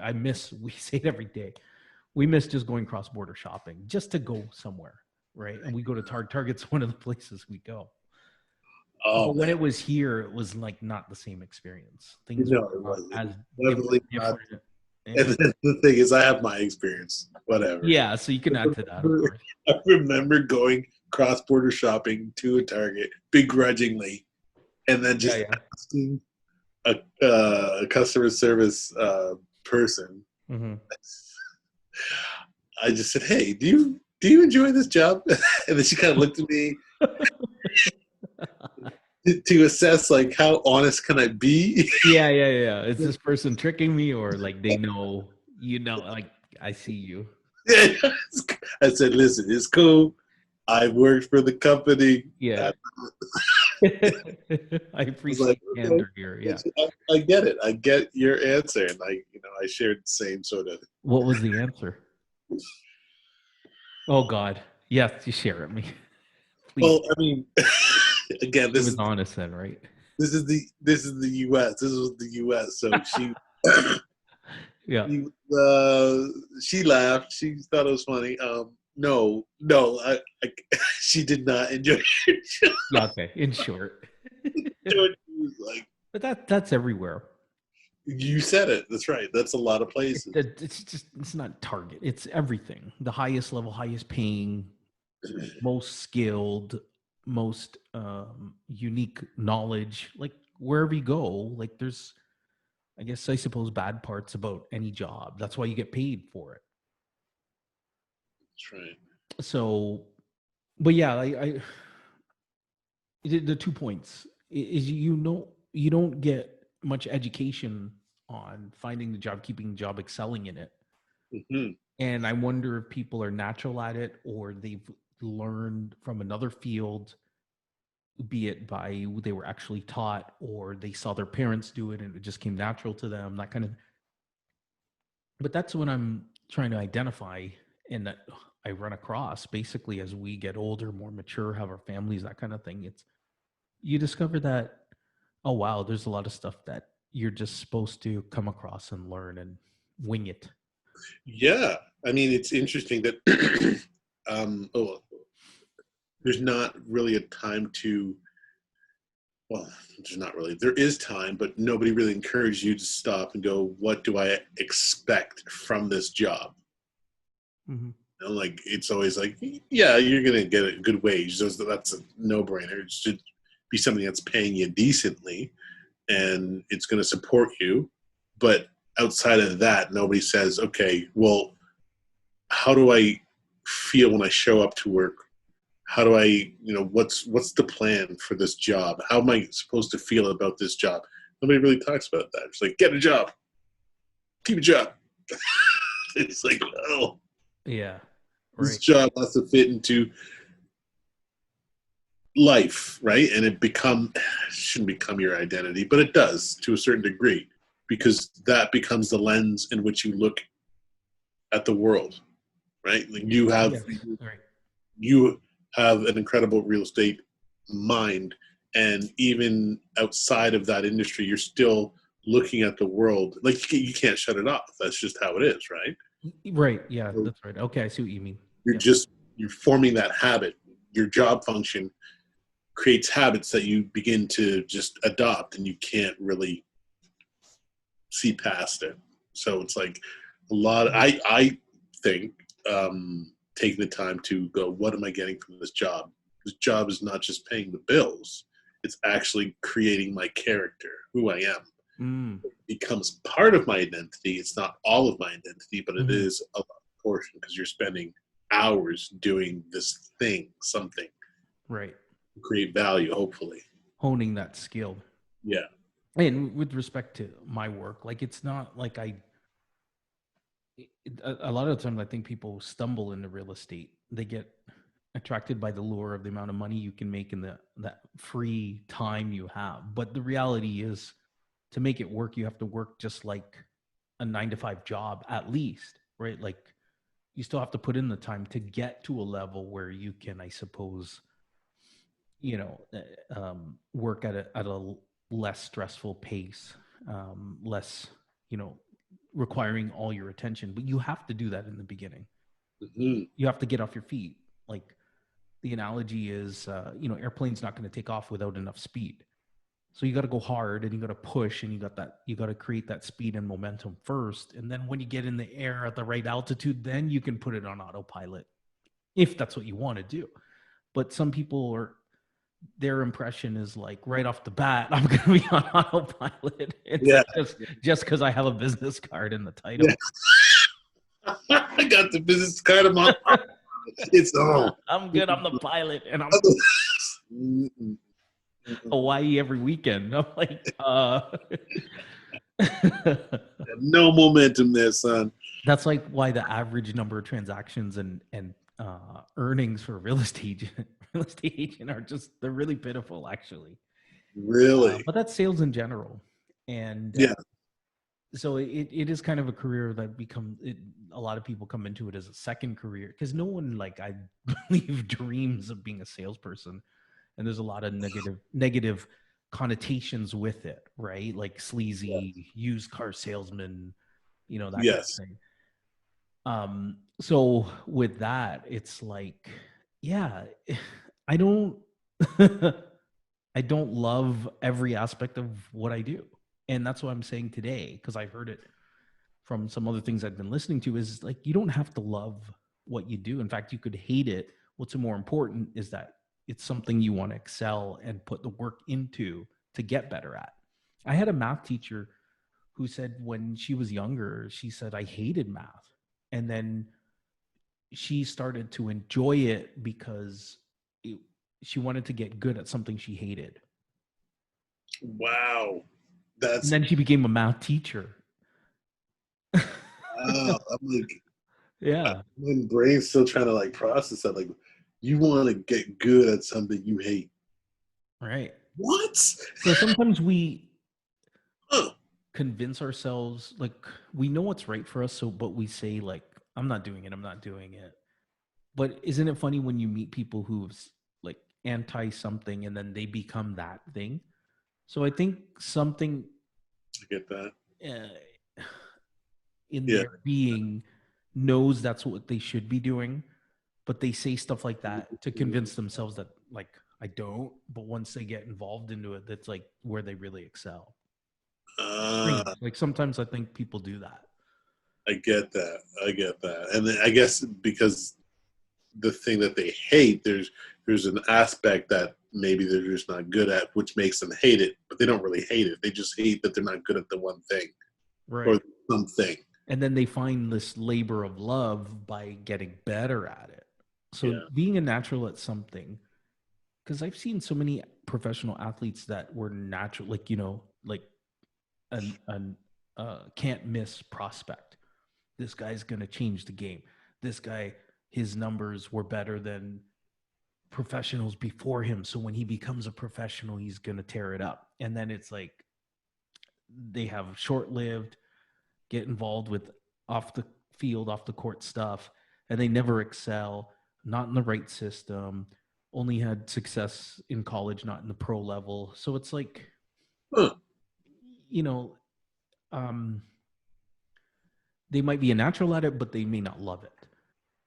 [SPEAKER 2] We say it every day. We miss just going cross border shopping just to go somewhere, right? And we go to Target. Target's one of the places we go.
[SPEAKER 1] Oh,
[SPEAKER 2] but when it was here, it was like not the same experience. Things
[SPEAKER 1] it
[SPEAKER 2] were
[SPEAKER 1] wasn't.
[SPEAKER 2] as
[SPEAKER 1] Definitely not.
[SPEAKER 2] different.
[SPEAKER 1] And the thing is, I have my experience. Whatever.
[SPEAKER 2] Yeah, so you can add to that, of course.
[SPEAKER 1] I remember going cross-border shopping to a Target begrudgingly, and then just asking a customer service person.
[SPEAKER 2] Mm-hmm.
[SPEAKER 1] I just said, "Hey, do you enjoy this job?" And then she kind of looked at me to assess, like, how honest can I be?
[SPEAKER 2] Yeah. Is this person tricking me, or like they know, like I see you?
[SPEAKER 1] I said, "Listen, it's cool. I worked for the company."
[SPEAKER 2] Yeah. I appreciate candor here. Yeah.
[SPEAKER 1] I get it. I get your answer, and I shared the same sort of.
[SPEAKER 2] What was the answer? Oh God, yes, you share it with me. Please.
[SPEAKER 1] Well, I mean, again, this
[SPEAKER 2] was honest then, right?
[SPEAKER 1] This is the U.S. This was the U.S. So she,
[SPEAKER 2] yeah,
[SPEAKER 1] she laughed. She thought it was funny. No, she did not enjoy it.
[SPEAKER 2] Okay, in short.
[SPEAKER 1] Like,
[SPEAKER 2] but that's everywhere.
[SPEAKER 1] You said it. That's right. That's a lot of places.
[SPEAKER 2] It's not Target. It's everything. The highest level, highest paying, most skilled, most unique knowledge. Like wherever you go, like there's, I suppose, bad parts about any job. That's why you get paid for it.
[SPEAKER 1] That's right.
[SPEAKER 2] So, but yeah, I the 2 points is you don't get much education on finding the job, keeping the job, excelling in it.
[SPEAKER 1] Mm-hmm.
[SPEAKER 2] And I wonder if people are natural at it or they've learned from another field, be it by they were actually taught or they saw their parents do it and it just came natural to them, that kind of. But that's what I'm trying to identify and that I run across basically as we get older, more mature, have our families, that kind of thing. It's you discover that Oh wow, there's a lot of stuff that you're just supposed to come across and learn and wing it.
[SPEAKER 1] Yeah, I mean, it's interesting that oh, there's not really a time to. Well, there's not really. There is time, but nobody really encourages you to stop and go, "What do I expect from this job?"
[SPEAKER 2] Hmm.
[SPEAKER 1] You know, like it's always like, yeah, you're gonna get a good wage. That's a no-brainer. It should be something that's paying you decently, and it's going to support you. But outside of that, nobody says, okay, well, how do I feel when I show up to work? How do I, what's the plan for this job? How am I supposed to feel about this job? Nobody really talks about that. It's like, get a job, keep a job. It's like, oh,
[SPEAKER 2] Yeah.
[SPEAKER 1] this
[SPEAKER 2] Right.
[SPEAKER 1] job has to fit into life, right? And shouldn't become your identity, but it does to a certain degree because that becomes the lens in which you look at the world, right? Like
[SPEAKER 2] Yes. Right.
[SPEAKER 1] you have an incredible real estate mind, and even outside of that industry, you're still looking at the world like you can't shut it off. That's just how it is, right?
[SPEAKER 2] Right. Yeah,
[SPEAKER 1] So
[SPEAKER 2] that's right. Okay, I see what you mean.
[SPEAKER 1] you're
[SPEAKER 2] Yeah.
[SPEAKER 1] just you're forming that habit. Your job function creates habits that you begin to just adopt, and you can't really see past it. So it's like a lot. I think taking the time to go, what am I getting from this job? This job is not just paying the bills; it's actually creating my character, who I am.
[SPEAKER 2] Mm.
[SPEAKER 1] It becomes part of my identity. It's not all of my identity, but it
[SPEAKER 2] Hmm.
[SPEAKER 1] is a portion because you're spending hours doing this thing, something
[SPEAKER 2] Right.
[SPEAKER 1] to create value. Hopefully,
[SPEAKER 2] Honing that skill.
[SPEAKER 1] yeah,
[SPEAKER 2] And with respect to my work, like it's not like a lot of the times I think people stumble into real estate. They get attracted by the lure of the amount of money you can make in that free time you have. But the reality is to make it work, you have to work just like a 9 to 5 job at least, right? Like you still have to put in the time to get to a level where you can, I suppose, work at a less stressful pace, less, you know, requiring all your attention. But you have to do that in the beginning.
[SPEAKER 1] mm-hmm.
[SPEAKER 2] You have to get off your feet. Like the analogy is, airplane's not going to take off without enough speed. So you got to go hard and you got to push and you got to create that speed and momentum first. And then when you get in the air at the right altitude, then you can put it on autopilot if that's what you want to do. But some people are, their impression is like right off the bat, I'm going to be on autopilot. It's
[SPEAKER 1] Yeah,
[SPEAKER 2] like just because I have a business card in the
[SPEAKER 1] yeah.
[SPEAKER 2] title.
[SPEAKER 1] I got the business card of my. It's on.
[SPEAKER 2] I'm good. I'm the pilot, and I'm Hawaii every weekend. I'm like,
[SPEAKER 1] No momentum there, son.
[SPEAKER 2] that's like why the average number of transactions and earnings for a real estate agent, real estate agent are just they're really pitiful, actually.
[SPEAKER 1] Really?
[SPEAKER 2] But that's sales in general, and
[SPEAKER 1] Yeah.
[SPEAKER 2] so it is kind of a career that a lot of people come into it as a second career because no one, like, I believe, dreams of being a salesperson, and there's a lot of negative connotations with it, right? Like sleazy used car salesman, that kind of
[SPEAKER 1] Yes.
[SPEAKER 2] thing. So with that, it's like, yeah, I don't I don't love every aspect of what I do. And that's what I'm saying today, because I heard it from some other things I've been listening to, is like you don't have to love what you do. In fact, you could hate it. What's more important is that it's something you want to excel and put the work into to get better at. I had a math teacher who said when she was younger, she said, I hated math. And then she started to enjoy it because it, she wanted to get good at something she hated.
[SPEAKER 1] Wow.
[SPEAKER 2] And
[SPEAKER 1] That's
[SPEAKER 2] then she became a math teacher.
[SPEAKER 1] wow. I'm like,
[SPEAKER 2] Yeah,
[SPEAKER 1] my brain's still trying to like process that. Like, you want to get good at something you hate.
[SPEAKER 2] right.
[SPEAKER 1] What?
[SPEAKER 2] So sometimes we
[SPEAKER 1] Huh.
[SPEAKER 2] convince ourselves like we know what's right for us, so but we say like, I'm not doing it, I'm not doing it. But isn't it funny when you meet people who's like anti something and then they become that thing? So I think something
[SPEAKER 1] I get that.
[SPEAKER 2] uh, in
[SPEAKER 1] Yeah.
[SPEAKER 2] their being knows that's what they should be doing, but they say stuff like that to convince themselves that like I don't. But once they get involved into it, that's like where they really excel. Strange.
[SPEAKER 1] Uh,
[SPEAKER 2] Like sometimes I think people do that.
[SPEAKER 1] I get that. I get that. And then I guess because the thing that they hate, there's an aspect that maybe they're just not good at, which makes them hate it. But they don't really hate it. They just hate that they're not good at the one thing or
[SPEAKER 2] Right.
[SPEAKER 1] something.
[SPEAKER 2] And then they find this labor of love by getting better at it. So
[SPEAKER 1] Yeah.
[SPEAKER 2] being a natural at something, because I've seen so many professional athletes that were natural, like, like an can't miss prospect. This guy's going to change the game. This guy, his numbers were better than professionals before him. So when he becomes a professional, he's going to tear it up. And then it's like they have short lived, get involved with off the field, off the court stuff, and they never excel, not in the right system, only had success in college, not in the pro level. So it's like,
[SPEAKER 1] Huh.
[SPEAKER 2] you know, um, they might be a natural at it, but they may not love it.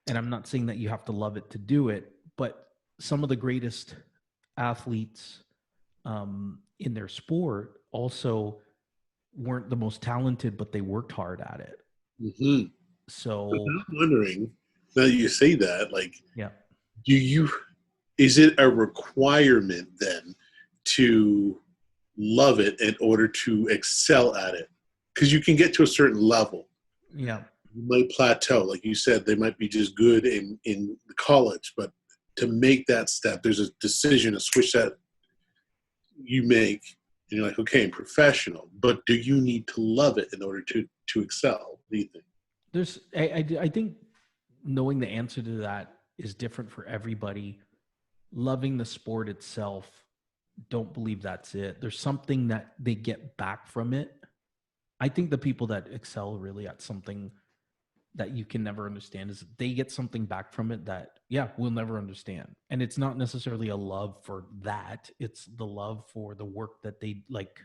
[SPEAKER 2] And I'm not saying that you have to love it to do it, but some of the greatest athletes in their sport also weren't the most talented, but they worked hard at it.
[SPEAKER 1] Mm-hmm. But
[SPEAKER 2] So,
[SPEAKER 1] I'm wondering, now that you say that, like,
[SPEAKER 2] yeah.
[SPEAKER 1] do you, is it a requirement then to love it in order to excel at it? Because you can get to a certain level.
[SPEAKER 2] Yeah.
[SPEAKER 1] You might plateau. Like you said, they might be just good in college, but to make that step, there's a decision, a switch that you make, and you're like, okay, I'm professional, but do you need to love it in order to excel? What do you think?
[SPEAKER 2] I think knowing the answer to that is different for everybody. Loving the sport itself, don't believe that's it. There's something that they get back from it. I think the people that excel really at something that you can never understand is they get something back from it that, yeah, we'll never understand. And it's not necessarily a love for that, it's the love for the work that they like.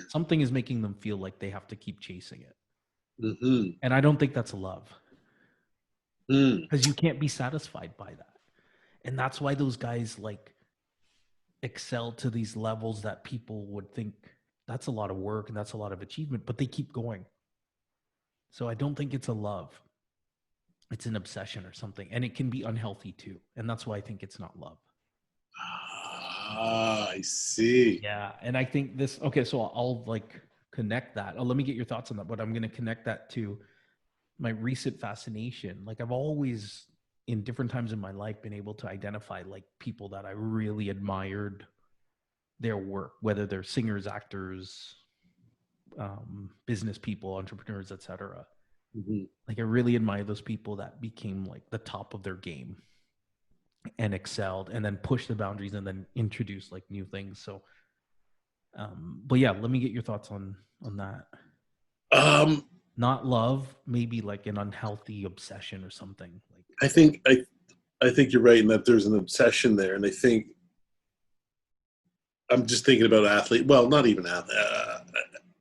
[SPEAKER 2] Something is making them feel like they have to keep chasing it.
[SPEAKER 1] Mm-hmm.
[SPEAKER 2] And I don't think that's love,
[SPEAKER 1] Mm.
[SPEAKER 2] because you can't be satisfied by that. And that's why those guys like excel to these levels that people would think that's a lot of work and that's a lot of achievement, but they keep going. So I don't think it's a love. It's an obsession or something. And it can be unhealthy too. And that's why I think it's not love.
[SPEAKER 1] Ah, I see.
[SPEAKER 2] Yeah. And I think this, okay, so I'll like connect that. Oh, let me get your thoughts on that, but I'm going to connect that to my recent fascination. Like I've always, in different times in my life, been able to identify like people that I really admired their work, whether they're singers, actors, business people, entrepreneurs, etc.
[SPEAKER 1] Mm-hmm.
[SPEAKER 2] Like I really admire those people that became like the top of their game and excelled and then pushed the boundaries and then introduced like new things. So but yeah, let me get your thoughts on that.
[SPEAKER 1] Um,
[SPEAKER 2] Not love, maybe like an unhealthy obsession or something. Like
[SPEAKER 1] I think I think you're right in that there's an obsession there, and I think I'm just thinking about athlete. Well, not even athlete.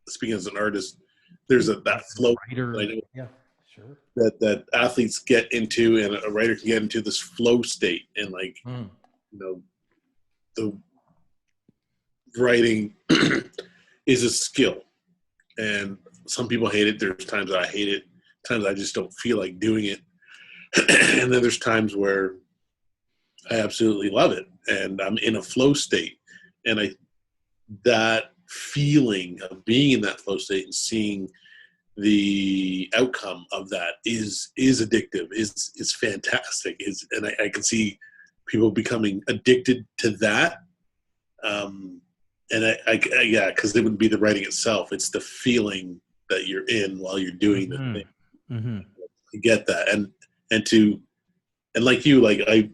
[SPEAKER 1] Speaking as an artist, there's that flow. I
[SPEAKER 2] writer.
[SPEAKER 1] know
[SPEAKER 2] Yeah, sure.
[SPEAKER 1] that athletes get into, and a writer can get into this flow state, and like
[SPEAKER 2] Mm.
[SPEAKER 1] you know, the writing is a skill, and some people hate it. There's times I hate it. Times I just don't feel like doing it, and then there's times where I absolutely love it, and I'm in a flow state, and I that feeling of being in that flow state and seeing the outcome of that is addictive, is fantastic, is and I can see people becoming addicted to that. um and I yeah, because it wouldn't be the writing itself, it's the feeling that you're in while you're doing the
[SPEAKER 2] Mm-hmm.
[SPEAKER 1] thing.
[SPEAKER 2] Mm-hmm.
[SPEAKER 1] I get that. And to and like you, like I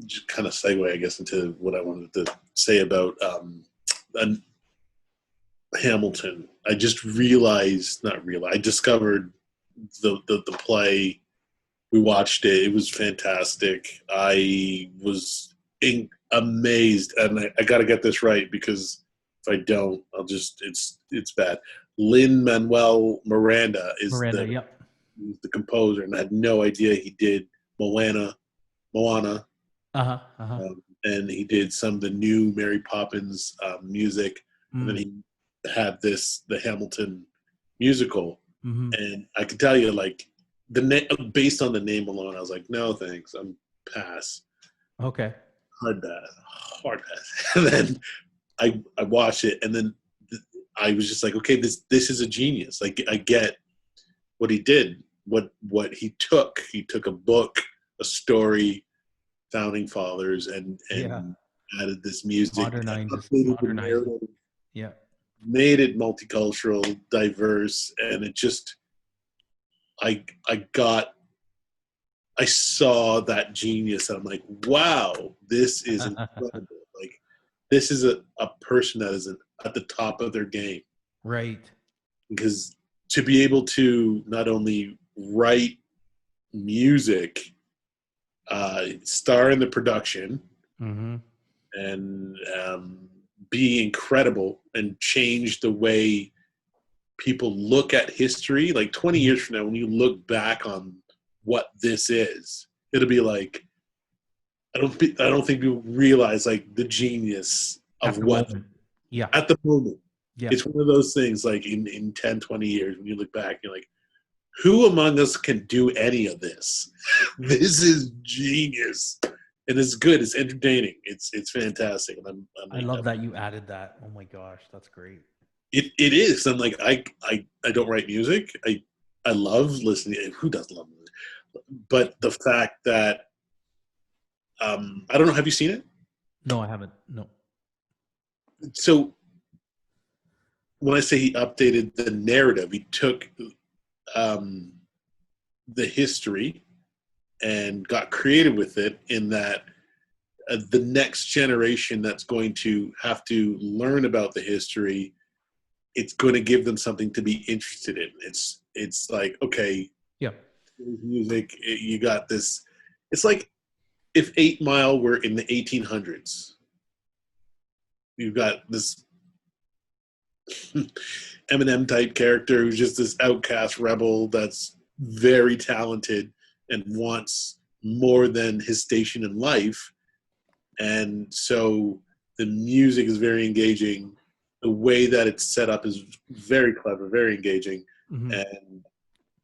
[SPEAKER 1] just kind of segue, I guess, into what I wanted to say about Hamilton. I just realized, not realized, I discovered the play. We watched it. It was fantastic. I was amazed, and I got to get this right because if I don't, I'll just it's bad. Lin Manuel Miranda is
[SPEAKER 2] Miranda, yep.
[SPEAKER 1] the composer, and I had no idea he did Moana,
[SPEAKER 2] Uh-huh. Uh-huh.
[SPEAKER 1] and he did some of the new Mary Poppins music, and then
[SPEAKER 2] Mm.
[SPEAKER 1] he had the Hamilton musical,
[SPEAKER 2] Mm-hmm.
[SPEAKER 1] and I could tell you like based on the name alone, I was like, no thanks, I'm pass.
[SPEAKER 2] Okay.
[SPEAKER 1] Hard pass. And then I watched it, and then I was just like, okay, this is a genius. Like I get what he did, what he took. He took a book, a story, founding fathers, and
[SPEAKER 2] Yeah.
[SPEAKER 1] added this music, updated the
[SPEAKER 2] Modernized it.
[SPEAKER 1] narrative,
[SPEAKER 2] Yeah.
[SPEAKER 1] made it multicultural, diverse, and it just I got I saw that genius, and I'm like, wow, this is incredible. Like this is a person that is at the top of their game,
[SPEAKER 2] Right.
[SPEAKER 1] because to be able to not only write music, star in the production,
[SPEAKER 2] Mm-hmm.
[SPEAKER 1] and be incredible and change the way people look at history. Like 20 years from now, when you look back on what this is, it'll be like I don't think people realize like the genius of
[SPEAKER 2] At the
[SPEAKER 1] what
[SPEAKER 2] moment. Yeah.
[SPEAKER 1] at the moment.
[SPEAKER 2] Yeah.
[SPEAKER 1] It's one of those things like in 10, 20 years when you look back, you're like, who among us can do any of this? This is genius. And it's good. It's entertaining. It's fantastic. And
[SPEAKER 2] I love that you added that. Oh my gosh, that's great.
[SPEAKER 1] it is. I'm like I don't write music. I love listening. Who does love music? But the fact that I don't know. Have you seen it?
[SPEAKER 2] No, I haven't. No.
[SPEAKER 1] So when I say he updated the narrative, he took um, the history and got creative with it. In that the next generation that's going to have to learn about the history, it's going to give them something to be interested in. It's like, okay,
[SPEAKER 2] Yeah.
[SPEAKER 1] music, you got this. It's like if 8 Mile were in the 1800s. You've got this Eminem type character who's just this outcast rebel that's very talented and wants more than his station in life. And so the music is very engaging. The way that it's set up is very clever, very engaging.
[SPEAKER 2] Mm-hmm.
[SPEAKER 1] And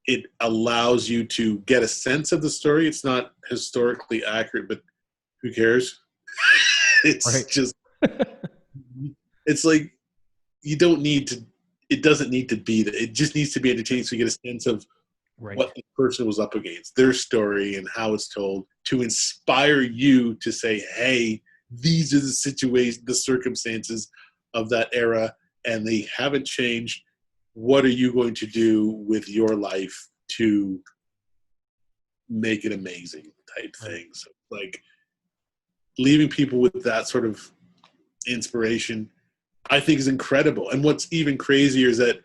[SPEAKER 1] it allows you to get a sense of the story. It's not historically accurate, but who cares? It's
[SPEAKER 2] Right.
[SPEAKER 1] just, it's like, you don't need to, it doesn't need to be that. It just needs to be entertaining so you get a sense of
[SPEAKER 2] Right.
[SPEAKER 1] what the person was up against, their story, and how it's told to inspire you to say, hey, these are the situations, the circumstances of that era, and they haven't changed. What are you going to do with your life to make it amazing type thing? So, like, leaving people with that sort of inspiration, I think, is incredible. And what's even crazier is that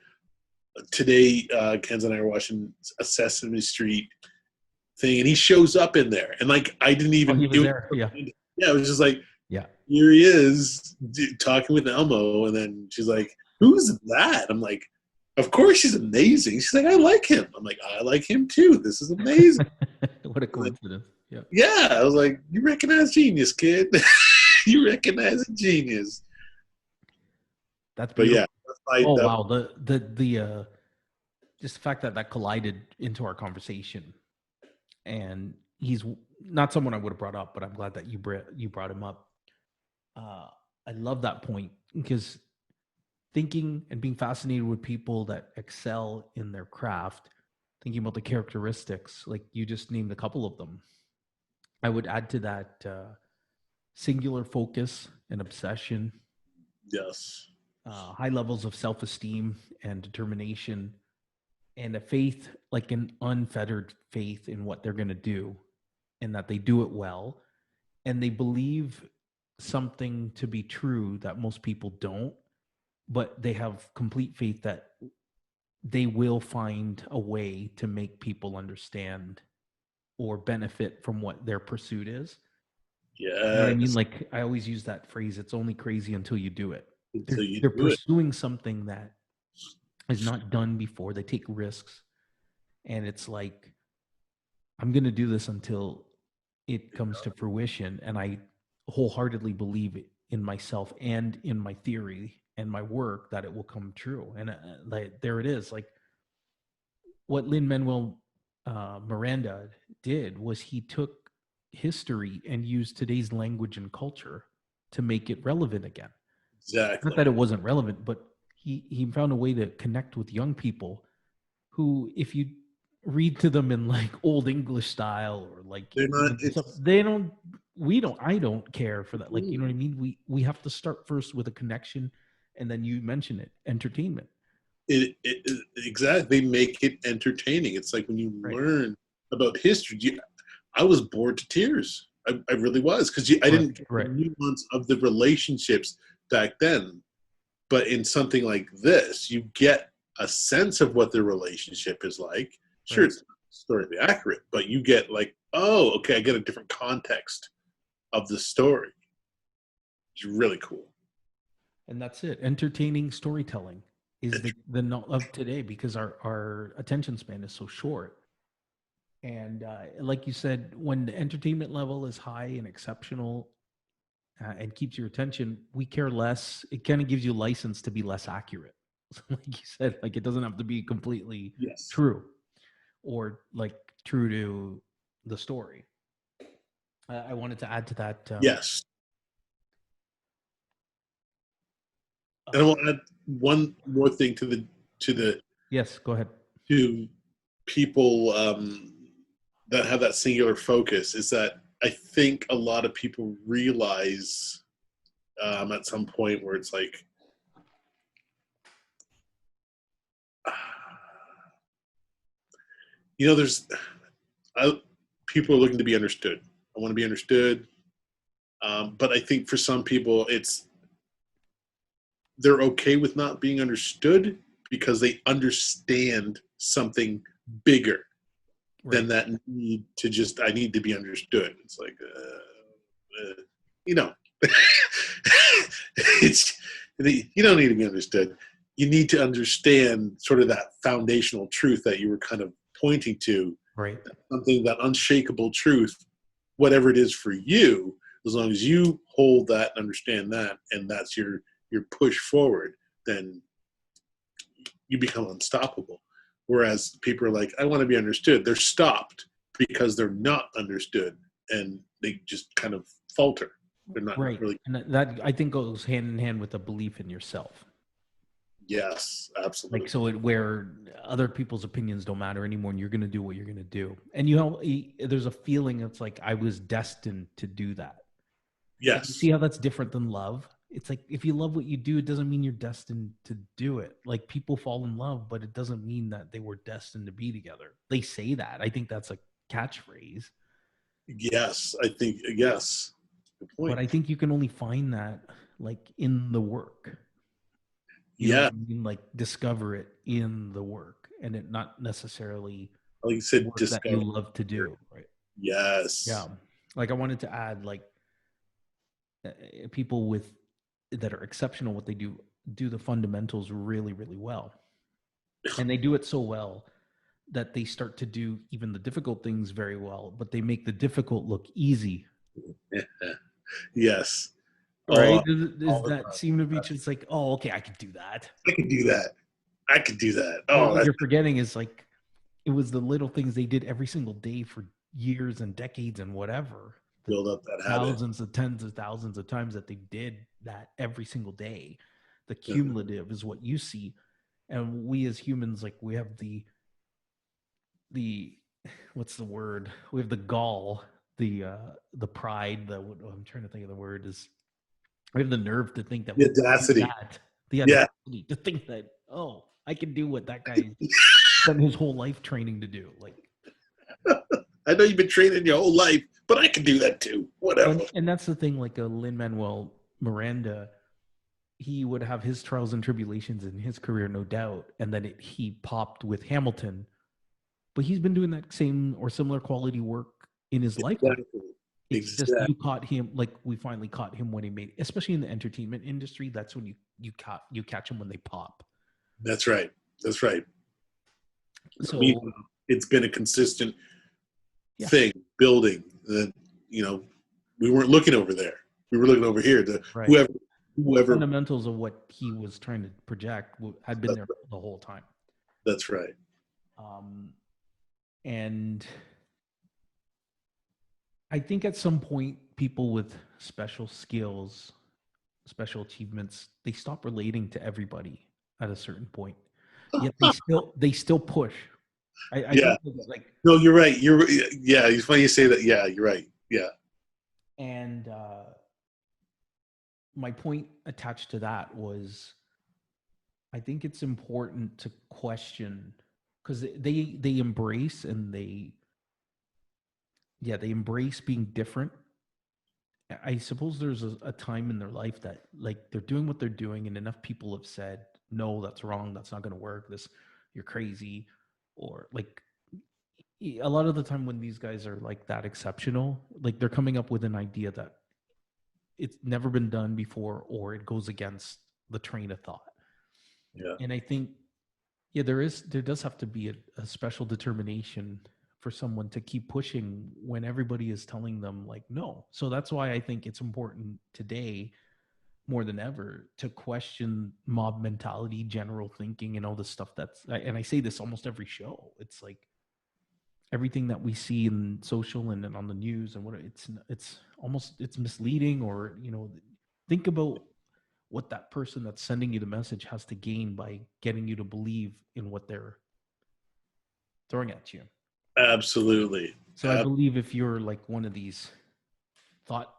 [SPEAKER 1] today, Ken's and I are watching a Sesame Street thing, and he shows up in there, and like I didn't even.
[SPEAKER 2] He was there. Yeah.
[SPEAKER 1] Yeah, it was just like,
[SPEAKER 2] Yeah.
[SPEAKER 1] here he is talking with Elmo, and then she's like, "Who's that?" I'm like, "Of course she's amazing." She's like, "I like him." I'm like, "I like him too. This is amazing."
[SPEAKER 2] What a coincidence. Yeah.
[SPEAKER 1] Yeah, I was like, "You recognize genius, kid. You recognize a genius."
[SPEAKER 2] That's
[SPEAKER 1] But
[SPEAKER 2] beautiful.
[SPEAKER 1] yeah,
[SPEAKER 2] Oh wow. The just the fact that that collided into our conversation, and he's not someone I would have brought up, but I'm glad that you brought him up. I love that point because thinking and being fascinated with people that excel in their craft, thinking about the characteristics, like you just named a couple of them. I would add to that singular focus and obsession,
[SPEAKER 1] yes,
[SPEAKER 2] high levels of self-esteem and determination, and a faith, like an unfettered faith in what they're going to do, and that they do it well, and they believe something to be true that most people don't, but they have complete faith that they will find a way to make people understand or benefit from what their pursuit is. You know what I mean?
[SPEAKER 1] Yes.
[SPEAKER 2] Like I always use that phrase, it's only crazy until you do it.
[SPEAKER 1] Until you
[SPEAKER 2] They're
[SPEAKER 1] do it.
[SPEAKER 2] pursuing something that is not done before. They take risks. And it's like, I'm going to do this until it comes to fruition. And I wholeheartedly believe in myself and in my theory and my work that it will come true. And like, there it is. Like what Lin-Manuel Miranda did was he took history and used today's language and culture to make it relevant again. Not
[SPEAKER 1] Exactly.
[SPEAKER 2] that it wasn't relevant, but he found a way to connect with young people who, if you read to them in like old English style or like
[SPEAKER 1] They're not.
[SPEAKER 2] stuff,
[SPEAKER 1] It's
[SPEAKER 2] they don't. We don't. I don't care for that. Like, you know what I mean? We have to start first with a connection, and then you mention it, entertainment.
[SPEAKER 1] exactly. They make it entertaining. It's like when you
[SPEAKER 2] Right.
[SPEAKER 1] learn about history. I was bored to tears. I really was, because I
[SPEAKER 2] Right.
[SPEAKER 1] didn't get the
[SPEAKER 2] Right.
[SPEAKER 1] nuance of the relationships back then. But in something like this, you get a sense of what the relationship is like. Sure,
[SPEAKER 2] Right.
[SPEAKER 1] it's not historically accurate, but you get like, oh, okay, I get a different context of the story. It's really cool.
[SPEAKER 2] And that's it. Entertaining storytelling is the of today, because our attention span is so short. And like you said, when the entertainment level is high and exceptional and keeps your attention, we care less. It kind of gives you license to be less accurate. Like you said, like it doesn't have to be completely
[SPEAKER 1] Yes.
[SPEAKER 2] true or like true to the story. I wanted to add to that.
[SPEAKER 1] Yes. And I
[SPEAKER 2] Uh,
[SPEAKER 1] want to add one more thing to the
[SPEAKER 2] yes, go ahead.
[SPEAKER 1] to people that have that singular focus, is that I think a lot of people realize at some point where it's like, there's people are looking to be understood. I want to be understood, but I think for some people, they're okay with not being understood because they understand something bigger than
[SPEAKER 2] Right.
[SPEAKER 1] that need to just, I need to be understood. It's like, you know, it's, you don't need to be understood. You need to understand sort of that foundational truth that you were kind of pointing to,
[SPEAKER 2] Right.
[SPEAKER 1] something, that unshakable truth, whatever it is for you. As long as you hold that and understand that, and that's your push forward, then you become unstoppable. Whereas people are like, I want to be understood. They're stopped because they're not understood, and they just kind of falter. They're not
[SPEAKER 2] Right.
[SPEAKER 1] really.
[SPEAKER 2] And that I think goes hand in hand with a belief in yourself.
[SPEAKER 1] Yes,
[SPEAKER 2] Like,
[SPEAKER 1] absolutely.
[SPEAKER 2] so where other people's opinions don't matter anymore, and you're going to do what you're going to do. And you know, there's a feeling it's like I was destined to do that. And you see
[SPEAKER 1] Yes.
[SPEAKER 2] how that's different than love? It's like if you love what you do, it doesn't mean you're destined to do it. Like people fall in love, but it doesn't mean that they were destined to be together. They say that. I think that's a catchphrase.
[SPEAKER 1] Yes, I think yes. Good
[SPEAKER 2] But
[SPEAKER 1] point.
[SPEAKER 2] I think you can only find that like in the work. You know what
[SPEAKER 1] Yeah,
[SPEAKER 2] I mean? Like discover it in the work and it not necessarily
[SPEAKER 1] like you said,
[SPEAKER 2] work that you
[SPEAKER 1] discover.
[SPEAKER 2] love to do. Right. Yeah.
[SPEAKER 1] Yes.
[SPEAKER 2] Like I wanted to add like people with that are exceptional what they do the fundamentals really really well, and they do it so well that they start to do even the difficult things very well, but they make the difficult look easy.
[SPEAKER 1] Yes.
[SPEAKER 2] Right.
[SPEAKER 1] Oh,
[SPEAKER 2] Does
[SPEAKER 1] all the
[SPEAKER 2] that
[SPEAKER 1] time.
[SPEAKER 2] seem to be just like, oh, okay, I could do that?
[SPEAKER 1] I could do that. I could do that.
[SPEAKER 2] But
[SPEAKER 1] Oh,
[SPEAKER 2] what
[SPEAKER 1] that's
[SPEAKER 2] you're forgetting is like it was the little things they did every single day for years and decades and whatever, the
[SPEAKER 1] build up that habit.
[SPEAKER 2] thousands of tens of thousands of times that they did that every single day. The
[SPEAKER 1] Mhm.
[SPEAKER 2] cumulative is what you see. And we as humans, like we have the what's the word, we have the gall, the pride, I'm trying to think of the word, is we have the nerve to think that
[SPEAKER 1] The
[SPEAKER 2] we can do
[SPEAKER 1] audacity.
[SPEAKER 2] that, the
[SPEAKER 1] Yeah.
[SPEAKER 2] audacity to think that, oh, I can do what that guy spent his whole life training to do. Like,
[SPEAKER 1] I know you've been training your whole life, but I can do that too. Whatever.
[SPEAKER 2] and that's the thing, like a Lin Manuel Miranda, he would have his trials and tribulations in his career, no doubt, and then he popped with Hamilton, but he's been doing that same or similar quality work in his lifetime.
[SPEAKER 1] Exactly.
[SPEAKER 2] It's just
[SPEAKER 1] Exactly.
[SPEAKER 2] you caught him, like we finally caught him when he made, especially in the entertainment industry. That's when you catch them when they pop.
[SPEAKER 1] That's right. That's right.
[SPEAKER 2] So
[SPEAKER 1] Meanwhile, it's been a consistent
[SPEAKER 2] yeah,
[SPEAKER 1] thing building that, you know, we weren't looking over there. We were looking over here to
[SPEAKER 2] right. The
[SPEAKER 1] whoever.
[SPEAKER 2] fundamentals of what he was trying to project had been
[SPEAKER 1] That's,
[SPEAKER 2] there the whole time.
[SPEAKER 1] that's right.
[SPEAKER 2] And I think at some point, people with special skills, special achievements, they stop relating to everybody at a certain point. Yet they still push. I
[SPEAKER 1] Yeah.
[SPEAKER 2] don't like.
[SPEAKER 1] No, you're right. Yeah. It's funny you say that. Yeah, you're right. Yeah.
[SPEAKER 2] And my point attached to that was, I think it's important to question, because they embrace and they embrace being different. I suppose there's a time in their life that like they're doing what they're doing, and enough people have said, no, that's wrong, that's not going to work, this, you're crazy, or like a lot of the time when these guys are like that exceptional, like they're coming up with an idea that it's never been done before, or it goes against the train of thought.
[SPEAKER 1] Yeah.
[SPEAKER 2] And I think, yeah, there does have to be a special determination for someone to keep pushing when everybody is telling them like no. So that's why I think it's important today more than ever to question mob mentality, general thinking, and all this stuff. And I say this almost every show. It's like everything that we see in social and on the news and what it's almost, it's misleading, or think about what that person that's sending you the message has to gain by getting you to believe in what they're throwing at you.
[SPEAKER 1] Absolutely.
[SPEAKER 2] So I believe if you're like one of these thought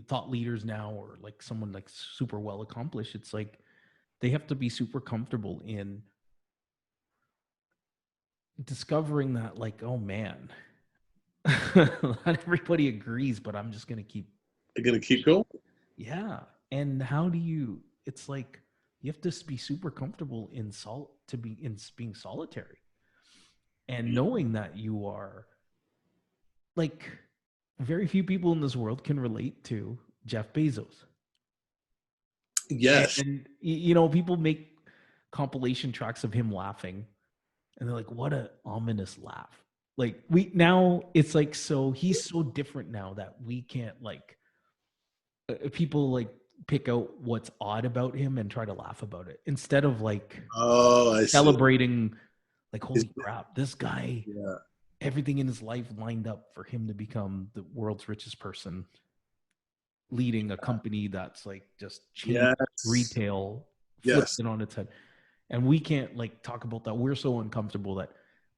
[SPEAKER 2] thought leaders now, or like someone like super well accomplished, it's like they have to be super comfortable in discovering that, like, oh man, not everybody agrees, but I'm just gonna keep
[SPEAKER 1] I'm gonna keep going.
[SPEAKER 2] yeah. And how do you, it's like you have to be super comfortable in being solitary, and knowing that you are like, very few people in this world can relate to Jeff Bezos.
[SPEAKER 1] Yes.
[SPEAKER 2] And people make compilation tracks of him laughing, and they're like, what a ominous laugh. Like, we now it's like, so he's so different now that we can't like people like pick out what's odd about him and try to laugh about it, instead of like
[SPEAKER 1] Oh, I see.
[SPEAKER 2] celebrating, like, holy crap, this guy,
[SPEAKER 1] Yeah.
[SPEAKER 2] everything in his life lined up for him to become the world's richest person, leading a company that's like just changed
[SPEAKER 1] Yes.
[SPEAKER 2] retail, flipped
[SPEAKER 1] Yes.
[SPEAKER 2] it on its head. And we can't like talk about that. We're so uncomfortable that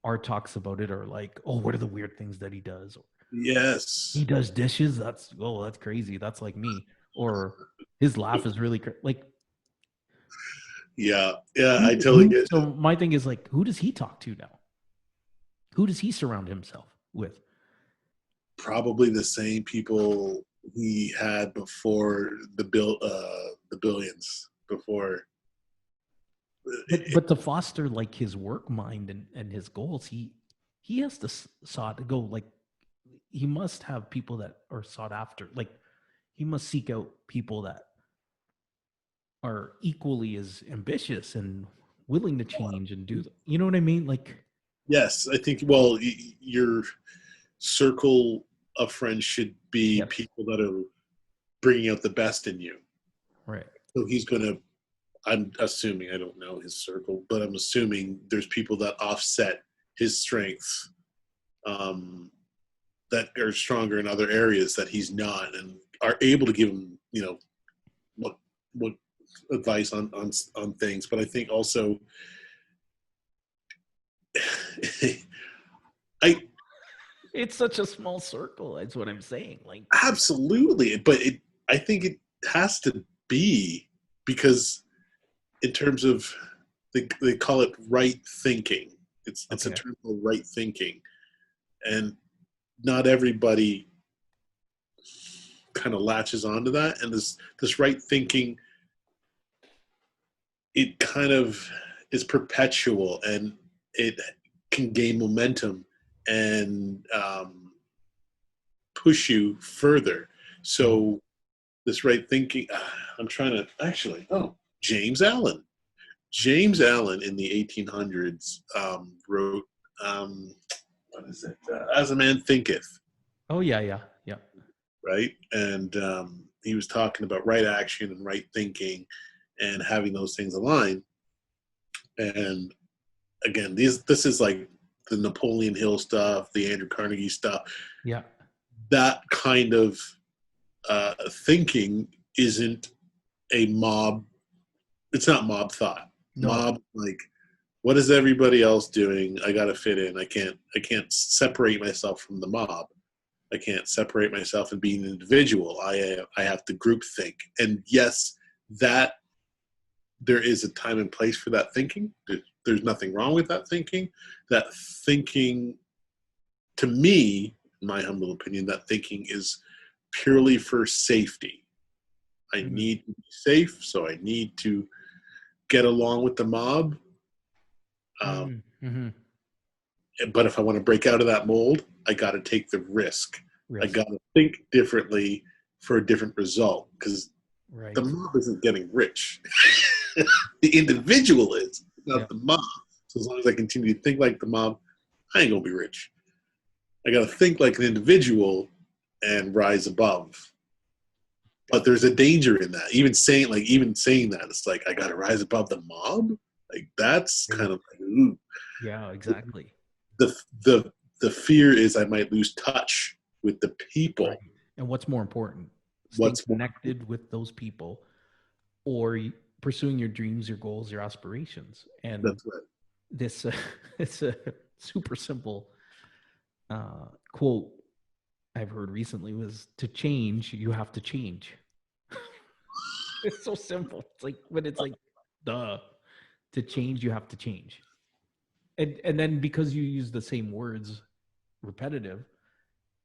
[SPEAKER 2] our talks about it are like, oh, what are the weird things that he does? Or he
[SPEAKER 1] Yes.
[SPEAKER 2] does dishes. That's crazy. That's like me. Or his laugh is really like
[SPEAKER 1] Yeah. Yeah. I totally get
[SPEAKER 2] so my thing is like, who does he talk to now? Who does he surround himself with?
[SPEAKER 1] probably the same people he had before the billions before.
[SPEAKER 2] But to foster like his work mind and his goals, he has to sought to go like, he must have people that are sought after. Like, he must seek out people that are equally as ambitious and willing to change and do. You know what I mean? Like,
[SPEAKER 1] Yes, I think. Well, your circle of friends should be
[SPEAKER 2] yes,
[SPEAKER 1] people that are bringing out the best in you.
[SPEAKER 2] right.
[SPEAKER 1] So he's going to. I'm assuming, I don't know his circle, but I'm assuming there's people that offset his strengths, um, that are stronger in other areas that he's not, and are able to give him, what advice on things. But I think also, I
[SPEAKER 2] It's such a small circle. That's what I'm saying. Like,
[SPEAKER 1] absolutely, but I think it has to be, because in terms of, they call it right thinking. It's a
[SPEAKER 2] okay,
[SPEAKER 1] term called right thinking, and not everybody kind of latches onto that. And this right thinking, it kind of is perpetual, and it can gain momentum, and push you further. So this right thinking, I'm trying to actually, James Allen. James Allen in the 1800s wrote, what is it? As a Man Thinketh,
[SPEAKER 2] Oh yeah, yeah, yeah.
[SPEAKER 1] right? And he was talking about right action and right thinking and having those things align. And again, this is like the Napoleon Hill stuff, the Andrew Carnegie stuff.
[SPEAKER 2] Yeah.
[SPEAKER 1] That kind of thinking isn't a mob. It's not mob thought.
[SPEAKER 2] No.
[SPEAKER 1] Mob, like, what is everybody else doing? I got to fit in. I can't separate myself from the mob. I can't separate myself and be an individual. I have to group think. And yes, that there is a time and place for that thinking. There's nothing wrong with that thinking. That thinking, to me, in my humble opinion, that thinking is purely for safety. I need to be safe, so I need to get along with the mob. But if I want to break out of that mold, I got to take the risk. I got to think differently for a different result, because the mob isn't getting rich. The individual is, not the mob. So as long as I continue to think like the mob, I ain't gonna be rich. I got to think like an individual and rise above. But there's a danger in that. Even saying that, it's like I got to rise above the mob. Like that's kind of like, ooh.
[SPEAKER 2] Yeah, exactly.
[SPEAKER 1] The fear is I might lose touch with the people.
[SPEAKER 2] Right. And what's more important? Staying connected with those people, or pursuing your dreams, your goals, your aspirations. And
[SPEAKER 1] that's right.
[SPEAKER 2] This it's a super simple quote I've heard recently was, to change, you have to change. It's so simple. It's like, but it's like, duh. To change, you have to change. And then because you use the same words repetitive,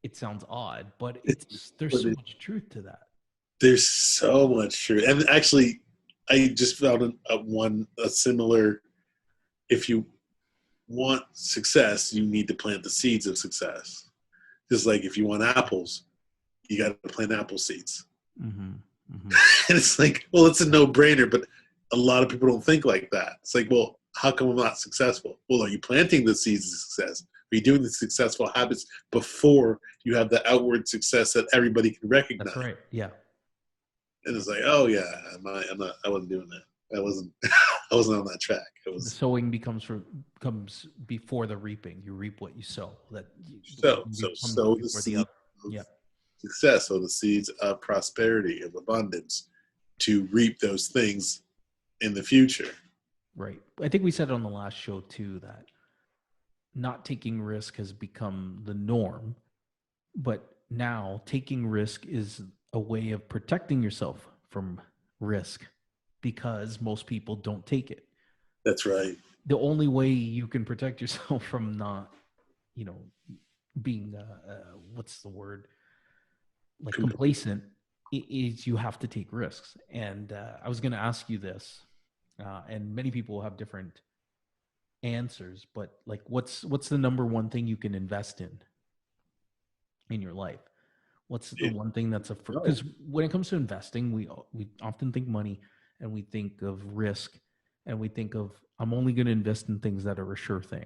[SPEAKER 2] it sounds odd, but there's so much truth to that.
[SPEAKER 1] There's so much truth. And actually, I just found a similar, if you want success, you need to plant the seeds of success. Just like if you want apples, you got to plant apple seeds. And it's like, well, it's a no-brainer, but a lot of people don't think like that. It's like, well, how come I'm not successful? Well, are you planting the seeds of success? Are you doing the successful habits before you have the outward success that everybody can recognize?
[SPEAKER 2] That's right. Yeah.
[SPEAKER 1] And it's like, oh yeah, I wasn't doing that. I wasn't on that track. It was
[SPEAKER 2] the sowing comes before the reaping. You reap what you sow.
[SPEAKER 1] Sow the seed of success, sow the seeds of prosperity, of abundance, to reap those things in the future.
[SPEAKER 2] Right. I think we said on the last show too that not taking risk has become the norm, but now taking risk is a way of protecting yourself from risk, because most people don't take it.
[SPEAKER 1] That's right.
[SPEAKER 2] The only way you can protect yourself from not, being what's the word? Like complacent, is you have to take risks. And I was going to ask you this, and many people have different answers, but like, what's the number one thing you can invest in your life? What's the one thing that's because when it comes to investing, we often think money, and we think of risk, and we think of, I'm only going to invest in things that are a sure thing.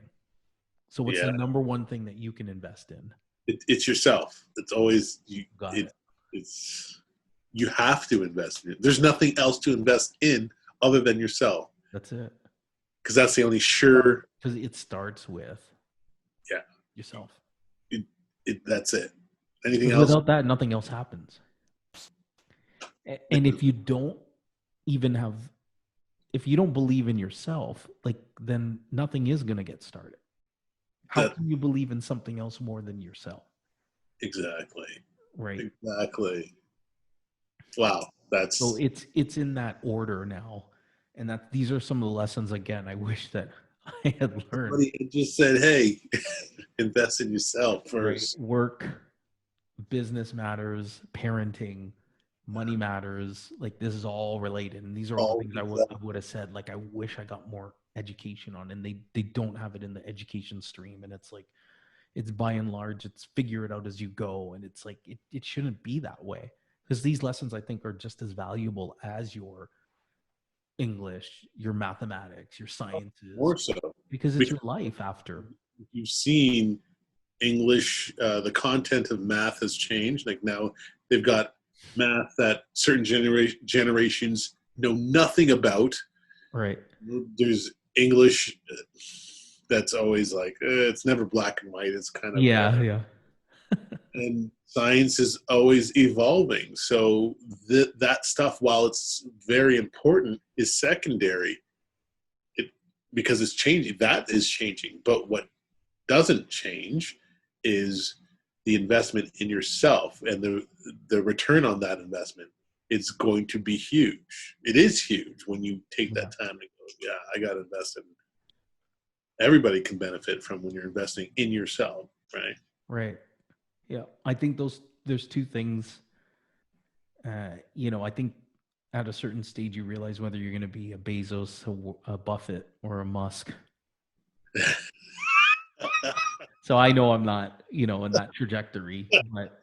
[SPEAKER 2] So what's the number one thing that you can invest in?
[SPEAKER 1] It's yourself. It's always you. It's you have to invest in it. There's nothing else to invest in other than yourself.
[SPEAKER 2] That's it.
[SPEAKER 1] Because that's the only sure.
[SPEAKER 2] Because it starts with yourself.
[SPEAKER 1] That's it. Anything else?
[SPEAKER 2] Without that, nothing else happens. And if you don't believe in yourself, like, then nothing is going to get started. How can you believe in something else more than yourself?
[SPEAKER 1] Exactly.
[SPEAKER 2] Right.
[SPEAKER 1] Exactly. Wow.
[SPEAKER 2] So it's in that order now. And that these are some of the lessons, again, I wish that I had learned.
[SPEAKER 1] Somebody just said, hey, invest in yourself first.
[SPEAKER 2] Right. Work, business matters, parenting, money matters. Like, this is all related. And these are all the things I would have said, like, I wish I got more education on, and they don't have it in the education stream. And it's like, It's by and large, it's figure it out as you go. And it's like, it shouldn't be that way, because these lessons, I think, are just as valuable as your English, your mathematics, your sciences,
[SPEAKER 1] More so
[SPEAKER 2] because it's
[SPEAKER 1] because
[SPEAKER 2] your life after.
[SPEAKER 1] you've seen English, the content of math has changed. Like now they've got math that certain generations know nothing about.
[SPEAKER 2] Right.
[SPEAKER 1] There's English that's always like, it's never black and white. It's kind of,
[SPEAKER 2] Yeah. Yeah.
[SPEAKER 1] and science is always evolving. So that stuff, while it's very important, is secondary. It because it's changing. That is changing. But what doesn't change is the investment in yourself and the return on that investment. It's going to be huge. It is huge when you take
[SPEAKER 2] Yeah.
[SPEAKER 1] that time to go, yeah, I got to invest in. Everybody can benefit from when you're investing in yourself, right?
[SPEAKER 2] Right. Yeah. I think there's two things. I think at a certain stage you realize whether you're going to be a Bezos, a Buffett, or a Musk. So I know I'm not, in that trajectory, but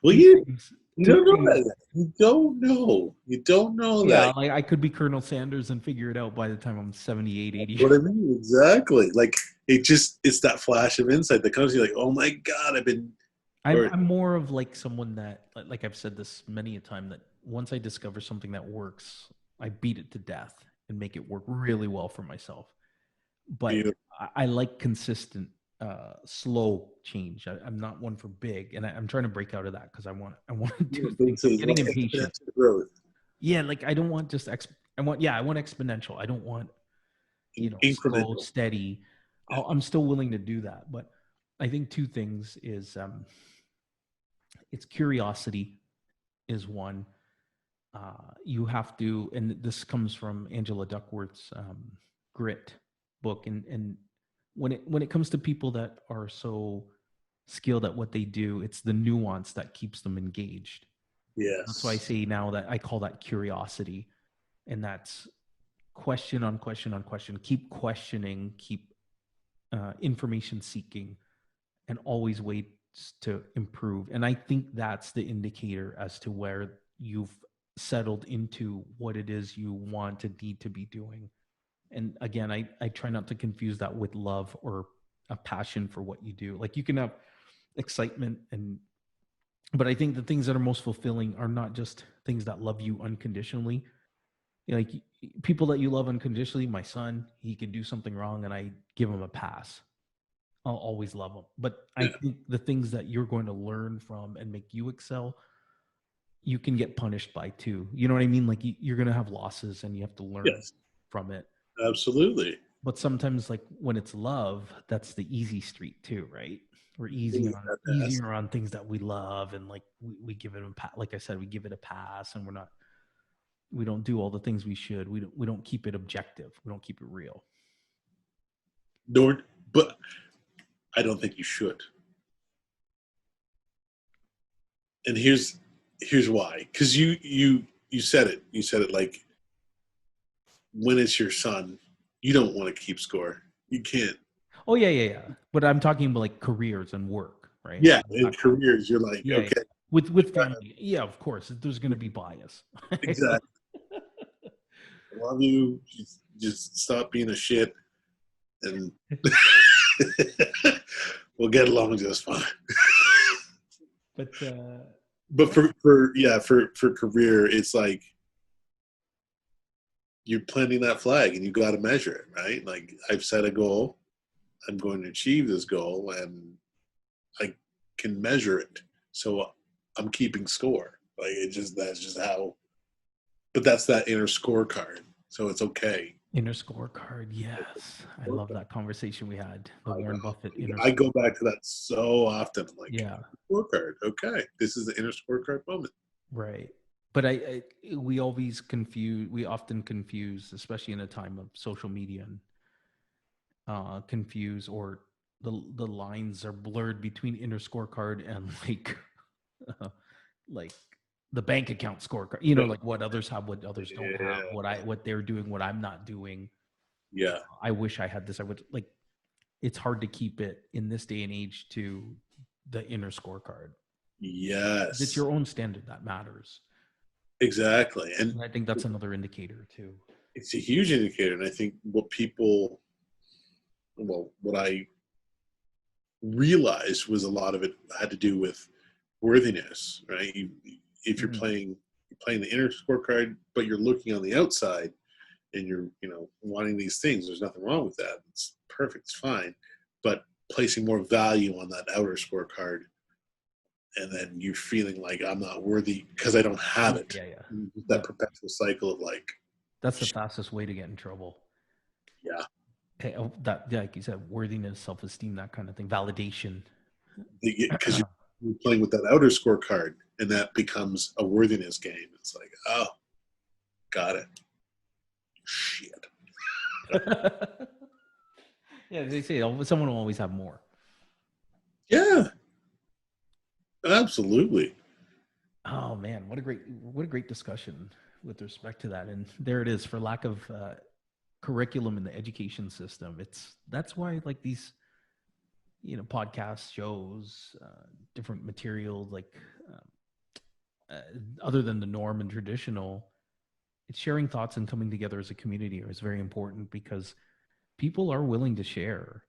[SPEAKER 1] Well,
[SPEAKER 2] two
[SPEAKER 1] you
[SPEAKER 2] things,
[SPEAKER 1] you
[SPEAKER 2] two
[SPEAKER 1] don't know
[SPEAKER 2] things.
[SPEAKER 1] that yet. You don't know. You don't know
[SPEAKER 2] Yeah,
[SPEAKER 1] that.
[SPEAKER 2] like I could be Colonel Sanders and figure it out by the time I'm 78, 80.
[SPEAKER 1] What I mean, exactly. Like it's that flash of insight that comes to you, like, oh my god, I've been,
[SPEAKER 2] I'm
[SPEAKER 1] or
[SPEAKER 2] I'm more of like someone that, like I've said this many a time, that once I discover something that works, I beat it to death and make it work really well for myself. But
[SPEAKER 1] you
[SPEAKER 2] I like consistent, slow change. I'm not one for big, and I'm trying to break out of that because I want to do things. I'm
[SPEAKER 1] say
[SPEAKER 2] getting
[SPEAKER 1] like
[SPEAKER 2] impatient.
[SPEAKER 1] exponential growth,
[SPEAKER 2] Yeah, like I don't want just I want exponential. I don't want slow,
[SPEAKER 1] incremental.
[SPEAKER 2] steady.
[SPEAKER 1] Yeah.
[SPEAKER 2] I'm still willing to do that, but I think two things is it's curiosity is one. You have to, and this comes from Angela Duckworth's Grit book, and when it comes to people that are so skilled at what they do, it's the nuance that keeps them engaged. That's why I
[SPEAKER 1] Yes.
[SPEAKER 2] say now that I call that curiosity, and that's question on question on question. Keep questioning, keep information seeking, and always ways to improve. And I think that's the indicator as to where you've settled into what it is you want to need to be doing. And again, I try not to confuse that with love or a passion for what you do. Like you can have excitement, but I think the things that are most fulfilling are not just things that love you unconditionally. Like people that you love unconditionally, my son, he can do something wrong and I give him a pass. I'll always love him. But I
[SPEAKER 1] Yeah.
[SPEAKER 2] think the things that you're going to learn from and make you excel, you can get punished by too. You know what I mean? Like you're going to have losses and you have to learn
[SPEAKER 1] Yes.
[SPEAKER 2] from it.
[SPEAKER 1] Absolutely.
[SPEAKER 2] But sometimes, like when it's love, that's the easy street too, right? We're
[SPEAKER 1] Leave that past.
[SPEAKER 2] easier on things that we love, and like we give it like I said, we give it a pass, and we don't do all the things we should. We don't keep it objective. We don't keep it real.
[SPEAKER 1] Nor, but I don't think you should. And here's why. Because you said it. You said it like when it's your son, you don't want to keep score. You can't.
[SPEAKER 2] Oh yeah, yeah, yeah. But I'm talking about like careers and work, right?
[SPEAKER 1] Yeah, in careers, you're like,
[SPEAKER 2] Yeah, yeah.
[SPEAKER 1] okay,
[SPEAKER 2] With family, yeah, of course, there's going to be bias.
[SPEAKER 1] exactly. I love you. Just stop being a shit, and we'll get along just fine.
[SPEAKER 2] But
[SPEAKER 1] But for career, it's like you're planting that flag, and you got to measure it, right? Like I've set a goal, I'm going to achieve this goal, and I can measure it, so I'm keeping score. Like that's just how. But that's that inner scorecard, so it's okay.
[SPEAKER 2] inner scorecard, yes, I love that conversation we had. The Warren Buffett inner.
[SPEAKER 1] I go back to that so often. I'm like,
[SPEAKER 2] Yeah,
[SPEAKER 1] scorecard. Okay, this is the inner scorecard moment.
[SPEAKER 2] right. But we often confuse, especially in a time of social media, and confuse, or the lines are blurred between inner scorecard and like the bank account scorecard. Like what others have, what others don't have,
[SPEAKER 1] Yeah,
[SPEAKER 2] what they're doing, what I'm not doing.
[SPEAKER 1] yeah.
[SPEAKER 2] I wish I had this. I would like. it's hard to keep it in this day and age to the inner scorecard.
[SPEAKER 1] Yes.
[SPEAKER 2] It's your own standard that matters.
[SPEAKER 1] Exactly.
[SPEAKER 2] And I think that's another indicator too.
[SPEAKER 1] It's a huge indicator. And I think what I realized was a lot of it had to do with worthiness, right? If you're playing the inner scorecard, but you're looking on the outside and you're, wanting these things, there's nothing wrong with that. It's perfect. It's fine. But placing more value on that outer scorecard, and then you're feeling like I'm not worthy because I don't have it.
[SPEAKER 2] Yeah.
[SPEAKER 1] That perpetual cycle of like.
[SPEAKER 2] That's the fastest way to get in trouble.
[SPEAKER 1] Yeah.
[SPEAKER 2] Okay, like you said, worthiness, self-esteem, that kind of thing, validation.
[SPEAKER 1] Because you're playing with that outer scorecard, and that becomes a worthiness game. It's like, oh, got it. Shit.
[SPEAKER 2] Yeah, they say someone will always have more.
[SPEAKER 1] Yeah. Absolutely.
[SPEAKER 2] Oh man, what a great discussion with respect to that. And there it is. For lack of curriculum in the education system, that's why like these podcast shows, different material, like other than the norm and traditional, it's sharing thoughts and coming together as a community is very important, because people are willing to share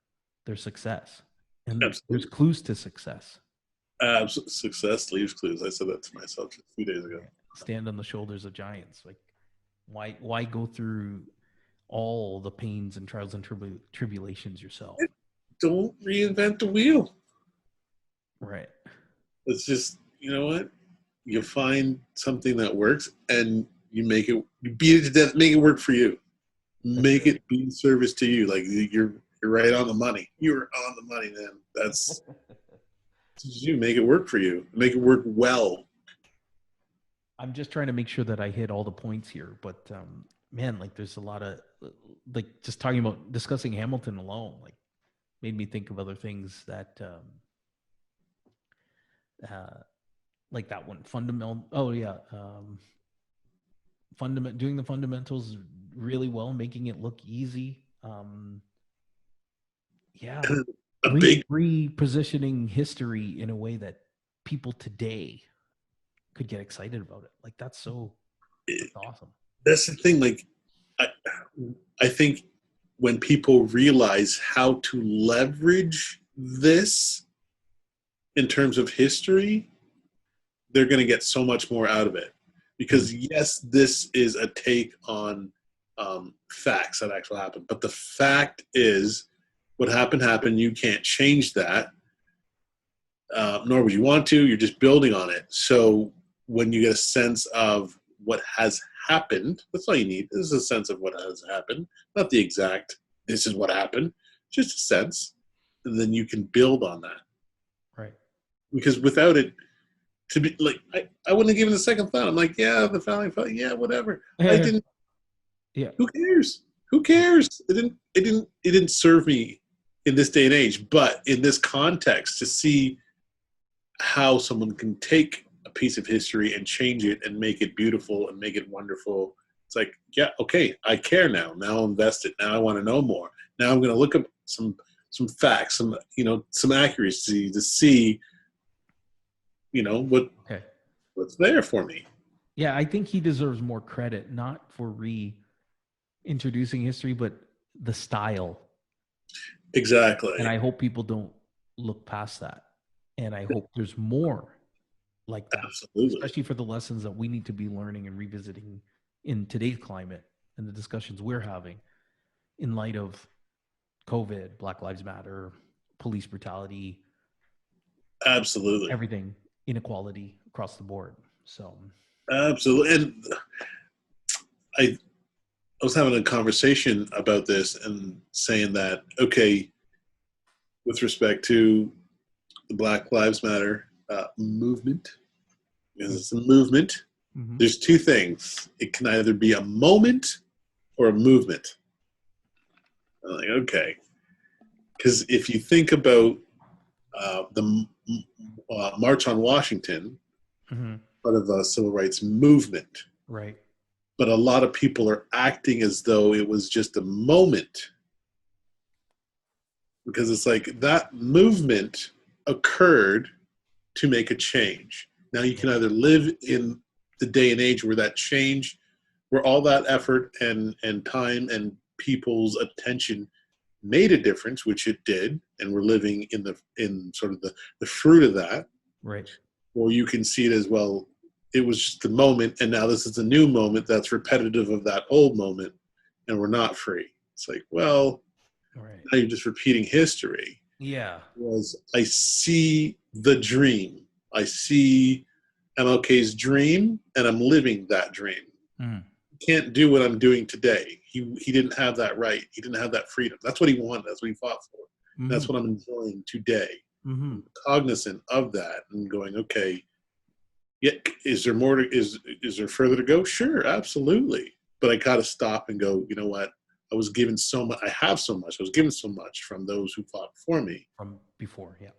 [SPEAKER 2] their success, and there's clues to success.
[SPEAKER 1] Success leaves clues. I said that to myself a few days ago.
[SPEAKER 2] Stand on the shoulders of giants. Like, why go through all the pains and trials and tribulations yourself?
[SPEAKER 1] Don't reinvent the wheel.
[SPEAKER 2] Right.
[SPEAKER 1] It's just, you know what? You find something that works and you beat it to death, make it work for you. Make it be in service to you. Like you're right on the money. You're on the money, man. That's you make it work for you. Make it work well.
[SPEAKER 2] I'm just trying to make sure that I hit all the points here, but man, like there's a lot of like just discussing Hamilton alone, like made me think of other things that like that one fundamental. Oh yeah. Doing the fundamentals really well, making it look easy. Yeah. Repositioning history in a way that people today could get excited about it. Like that's awesome.
[SPEAKER 1] That's the thing. Like I think when people realize how to leverage this in terms of history, they're going to get so much more out of it. Because yes, this is a take on facts that actually happened. But the fact is, what happened. You can't change that, nor would you want to. You're just building on it. So when you get a sense of what has happened, that's all you need. This is a sense of what has happened, not the exact, this is what happened, just a sense. And then you can build on that.
[SPEAKER 2] Right. Because
[SPEAKER 1] without it, to be like, I wouldn't have given it a second thought. I'm like, yeah, the founding, yeah, whatever. I didn't.
[SPEAKER 2] Yeah.
[SPEAKER 1] Who cares? It didn't serve me in this day and age. But in this context, to see how someone can take a piece of history and change it and make it beautiful and make it wonderful, it's like, yeah, okay, I care now. Now I'm invested. Now I want to know more. Now I'm going to look up some facts, some accuracy to see. What's there for me.
[SPEAKER 2] Yeah, I think he deserves more credit, not for reintroducing history, but the style.
[SPEAKER 1] Exactly.
[SPEAKER 2] And I hope people don't look past that. And I hope there's more like that.
[SPEAKER 1] Absolutely.
[SPEAKER 2] Especially for the lessons that we need to be learning and revisiting in today's climate and the discussions we're having in light of COVID, Black Lives Matter, police brutality.
[SPEAKER 1] Absolutely.
[SPEAKER 2] Everything. Inequality across the board. So
[SPEAKER 1] absolutely. And I was having a conversation about this and saying that, okay, with respect to the Black Lives Matter movement, because it's a movement, there's two things. It can either be a moment or a movement. I'm like, okay. Because if you think about the March on Washington, part of the civil rights movement.
[SPEAKER 2] Right.
[SPEAKER 1] But a lot of people are acting as though it was just a moment because it's like that movement occurred to make a change. Now you can either live in the day and age where that change, where all that effort and time and people's attention made a difference, which it did, and we're living in sort of the fruit of that.
[SPEAKER 2] Right.
[SPEAKER 1] Or you can see it as, well, it was just the moment, and now this is a new moment that's repetitive of that old moment, and we're not free. It's like, well,
[SPEAKER 2] Right.
[SPEAKER 1] now you're just repeating history.
[SPEAKER 2] Yeah.
[SPEAKER 1] Was I see the dream. I see MLK's dream, and I'm living that dream.
[SPEAKER 2] Mm.
[SPEAKER 1] Can't do what I'm doing today. He didn't have that right. He didn't have that freedom. That's what he wanted. That's what he fought for.
[SPEAKER 2] Mm-hmm.
[SPEAKER 1] That's what I'm enjoying today.
[SPEAKER 2] Mm-hmm.
[SPEAKER 1] I'm cognizant of that and going, okay, yeah, is there more to, is there further to go? Sure, absolutely. But I got to stop and go, you know what? I was given so much. I have so much. I was given so much from those who fought before me.
[SPEAKER 2] From before, yeah.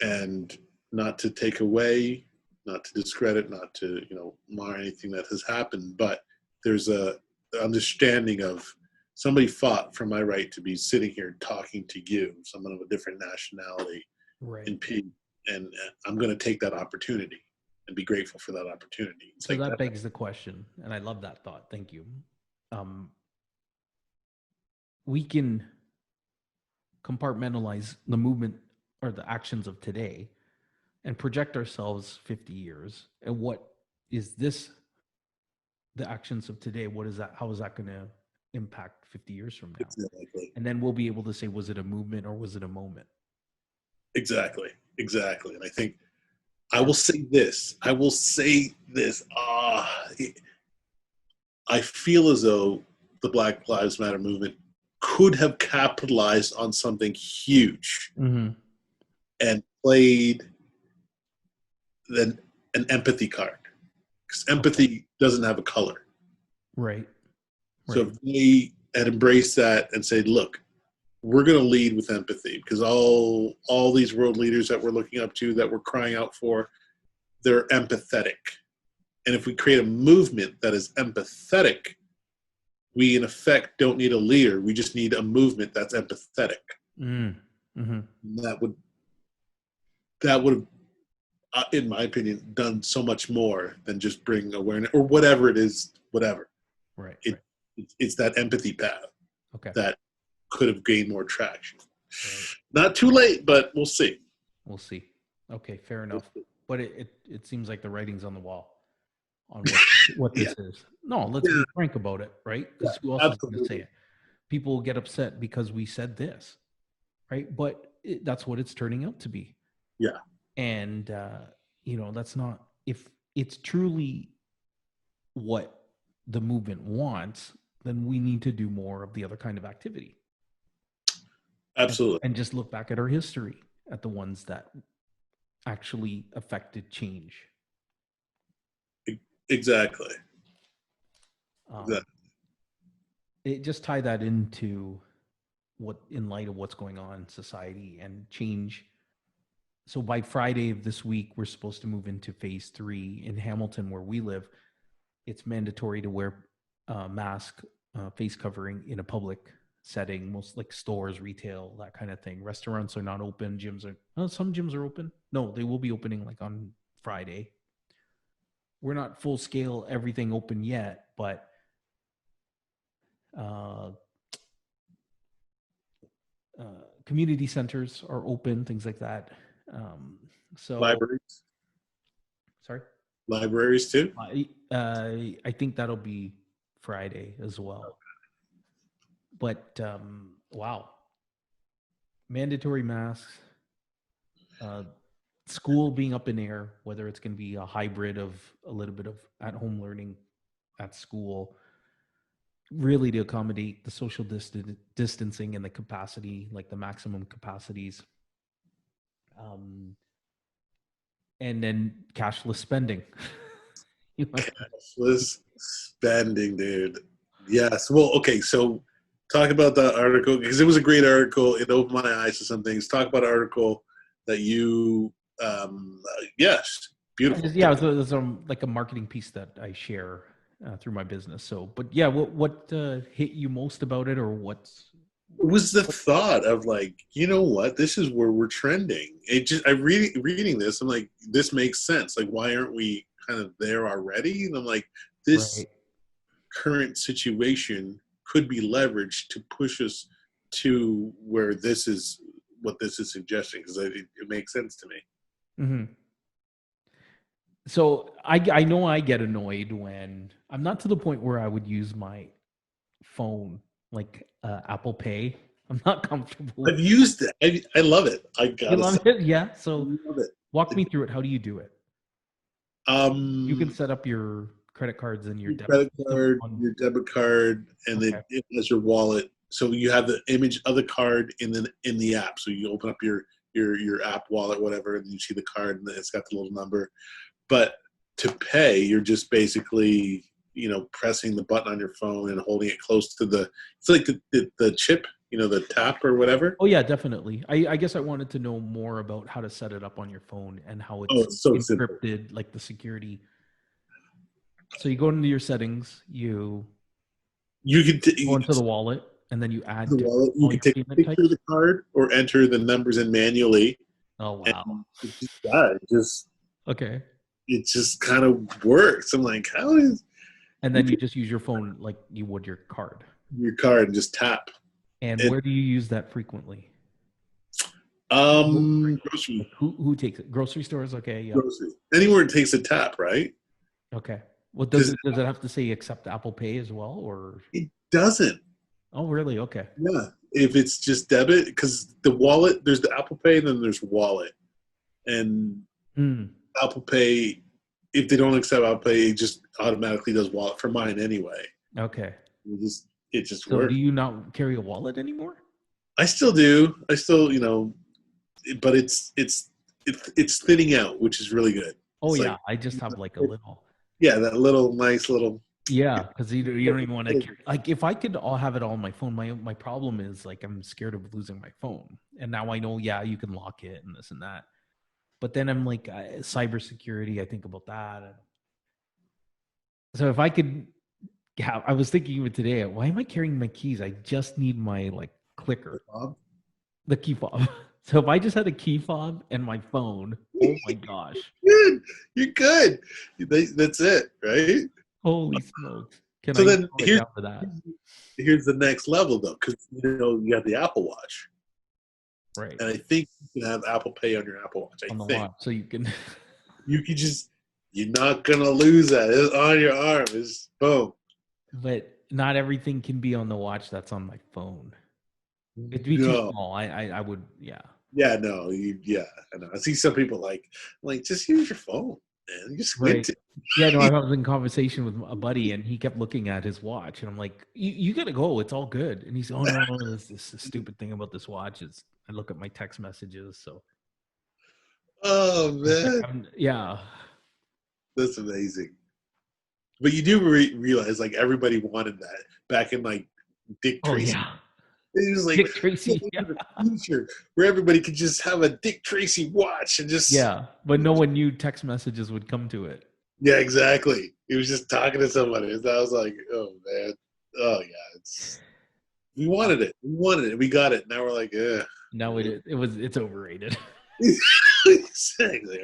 [SPEAKER 1] And not to take away, not to discredit, not to, mar anything that has happened, but there's a understanding of somebody fought for my right to be sitting here talking to you, someone of a different nationality,
[SPEAKER 2] right,
[SPEAKER 1] in peace, and I'm going to take that opportunity and be grateful for that opportunity.
[SPEAKER 2] So that begs the question, and I love that thought. Thank you. We can compartmentalize the movement or the actions of today and project ourselves 50 years. And what is this, the actions of today? What is that? How is that going to impact 50 years from now?
[SPEAKER 1] Exactly.
[SPEAKER 2] And then we'll be able to say, was it a movement or was it a moment?
[SPEAKER 1] Exactly. And I think I will say this. I feel as though the Black Lives Matter movement could have capitalized on something huge,
[SPEAKER 2] mm-hmm.
[SPEAKER 1] and played an empathy card. Because empathy doesn't have a color.
[SPEAKER 2] Right.
[SPEAKER 1] So if they had embraced that and said, look, we're going to lead with empathy, because all these world leaders that we're looking up to, that we're crying out for, they're empathetic. And if we create a movement that is empathetic, we in effect don't need a leader. We just need a movement that's empathetic.
[SPEAKER 2] Mm-hmm.
[SPEAKER 1] That would have, in my opinion, done so much more than just bring awareness or whatever it is, whatever.
[SPEAKER 2] Right.
[SPEAKER 1] It's that empathy path that could have gained more traction.
[SPEAKER 2] Right.
[SPEAKER 1] Not too late, but we'll see.
[SPEAKER 2] We'll see. Okay, fair enough. But it seems like the writing's on the wall on what this is. No, let's be frank about it, right? Because who else is going to say it? People will get upset because we said this, right? But that's what it's turning out to be.
[SPEAKER 1] Yeah.
[SPEAKER 2] And, that's not, if it's truly what the movement wants, then we need to do more of the other kind of activity.
[SPEAKER 1] Absolutely.
[SPEAKER 2] And just look back at our history, at the ones that actually affected change.
[SPEAKER 1] Exactly.
[SPEAKER 2] It just tie that into in light of what's going on in society and change. So by Friday of this week, we're supposed to move into phase 3 in Hamilton, where we live. It's mandatory to wear mask, face covering in a public setting, most like stores, retail, that kind of thing. Restaurants are not open. Some gyms are open. No, they will be opening like on Friday. We're not full scale, everything open yet, but community centers are open, things like that. So
[SPEAKER 1] libraries.
[SPEAKER 2] Sorry?
[SPEAKER 1] Libraries too?
[SPEAKER 2] I think that'll be Friday as well. But wow. Mandatory masks, school being up in air, whether it's going to be a hybrid of a little bit of at-home learning at school, really to accommodate the social distancing and the capacity, like the maximum capacities. And then cashless spending.
[SPEAKER 1] Cashless spending, dude. Yes. Well, okay, so talk about that article, because it was a great article. It opened my eyes to some things. Talk about an article that you, yes, beautiful.
[SPEAKER 2] Yeah, it was like a marketing piece that I share through my business. So, but yeah, what hit you most about it, or
[SPEAKER 1] It was the thought of like, you know what, this is where we're trending. It just I reading this, I'm like, this makes sense. Like, why aren't we kind of there already? And I'm like, this
[SPEAKER 2] Right.
[SPEAKER 1] current situation could be leveraged to push us to where this is what this is suggesting because it makes sense to me.
[SPEAKER 2] Hmm. So I know I get annoyed when I'm not to the point where I would use my phone like Apple Pay. I'm not comfortable.
[SPEAKER 1] I've used it. I love it. I
[SPEAKER 2] You
[SPEAKER 1] gotta
[SPEAKER 2] love
[SPEAKER 1] say,
[SPEAKER 2] it? Yeah.
[SPEAKER 1] I
[SPEAKER 2] So
[SPEAKER 1] love it.
[SPEAKER 2] walk me through it. How do you do it? You can
[SPEAKER 1] Um,
[SPEAKER 2] set up your credit cards and your
[SPEAKER 1] your
[SPEAKER 2] debit
[SPEAKER 1] credit
[SPEAKER 2] system
[SPEAKER 1] card,
[SPEAKER 2] on.
[SPEAKER 1] your debit card, and then
[SPEAKER 2] Okay.
[SPEAKER 1] it has your wallet. So you have the image of the card in the app. So you open up your app wallet, whatever, and you see the card, and it's got the little number. But to pay, you're just basically pressing the button on your phone and holding it close to the. It's like the chip, the tap or whatever.
[SPEAKER 2] Oh yeah, definitely. I guess I wanted to know more about how to set it up on your phone and how
[SPEAKER 1] Oh,
[SPEAKER 2] it's
[SPEAKER 1] it's so simple.
[SPEAKER 2] encrypted, like the security. So you go into your settings, you
[SPEAKER 1] You can
[SPEAKER 2] go into the wallet, and then you
[SPEAKER 1] the
[SPEAKER 2] add
[SPEAKER 1] wallet. You
[SPEAKER 2] all
[SPEAKER 1] can
[SPEAKER 2] your
[SPEAKER 1] take a
[SPEAKER 2] payment
[SPEAKER 1] picture of
[SPEAKER 2] types.
[SPEAKER 1] the card or enter the numbers in manually,
[SPEAKER 2] Oh
[SPEAKER 1] and
[SPEAKER 2] wow. Okay.
[SPEAKER 1] it just kind of works. I'm like, how is
[SPEAKER 2] And
[SPEAKER 1] you
[SPEAKER 2] then you
[SPEAKER 1] can
[SPEAKER 2] just use your phone like you would your card.
[SPEAKER 1] your card and just tap
[SPEAKER 2] And
[SPEAKER 1] and
[SPEAKER 2] where do you use that frequently? Who-
[SPEAKER 1] grocery
[SPEAKER 2] Like who takes it? Grocery stores? Okay, yep.
[SPEAKER 1] grocery anywhere it takes a tap, right?
[SPEAKER 2] Okay. Well,
[SPEAKER 1] Because
[SPEAKER 2] does it have to say accept Apple Pay as well, or?
[SPEAKER 1] it doesn't.
[SPEAKER 2] Oh, really? Okay.
[SPEAKER 1] Yeah, if it's just debit, because the wallet, there's the Apple Pay, and then there's wallet, and
[SPEAKER 2] Hmm.
[SPEAKER 1] Apple Pay. If they don't accept Apple Pay, it just automatically does wallet for mine anyway.
[SPEAKER 2] Okay.
[SPEAKER 1] It just
[SPEAKER 2] So do
[SPEAKER 1] works.
[SPEAKER 2] you not carry a wallet anymore?
[SPEAKER 1] I still do. I still, but it's thinning out, which is really good.
[SPEAKER 2] Oh
[SPEAKER 1] It's
[SPEAKER 2] yeah,
[SPEAKER 1] like,
[SPEAKER 2] I just have like a little.
[SPEAKER 1] yeah, that little nice little.
[SPEAKER 2] Yeah, because you don't even want to like if I could all have it all on my phone. My problem is like I'm scared of losing my phone, and now I know. Yeah, you can lock it and this and that, but then I'm like cybersecurity. I think about that. So if I could, yeah, I was thinking even today. Why am I carrying my keys? I just need my like clicker, the key fob. So if I just had a key fob and my phone, oh my gosh,
[SPEAKER 1] Good, you're good. That's it, right?
[SPEAKER 2] holy smokes! Can
[SPEAKER 1] So
[SPEAKER 2] I
[SPEAKER 1] then
[SPEAKER 2] narrow it down to that?
[SPEAKER 1] here's the next level though, because you have the Apple Watch,
[SPEAKER 2] Right
[SPEAKER 1] and I think you can have Apple Pay on your Apple Watch. I
[SPEAKER 2] on the
[SPEAKER 1] think
[SPEAKER 2] watch, so you can.
[SPEAKER 1] you can just you're not gonna lose that. It's on your arm. It's boom.
[SPEAKER 2] But not everything can be on the watch that's on my phone. It'd be too
[SPEAKER 1] No,
[SPEAKER 2] small. I would, yeah.
[SPEAKER 1] yeah, no, yeah. I know. I see some people like just use your phone, man. You
[SPEAKER 2] Right.
[SPEAKER 1] squint it.
[SPEAKER 2] Yeah, no, I was in conversation with a buddy and he kept looking at his watch and I'm like, you gotta go, it's all good. And he's, oh no, this stupid thing about this watch is I look at my text messages. So
[SPEAKER 1] Oh man,
[SPEAKER 2] yeah.
[SPEAKER 1] that's amazing. But you do realize like everybody wanted that back in like Dick
[SPEAKER 2] Oh
[SPEAKER 1] Tracy.
[SPEAKER 2] yeah.
[SPEAKER 1] It was like
[SPEAKER 2] Dick Tracy. Yeah.
[SPEAKER 1] the future where everybody could just have a Dick Tracy watch and just
[SPEAKER 2] Yeah. But no one knew text messages would come to it.
[SPEAKER 1] yeah, exactly. He was just talking to somebody. And I was like, oh man, oh yeah, we wanted it, we got it. Now we're like, yeah,
[SPEAKER 2] No, it's overrated.
[SPEAKER 1] exactly.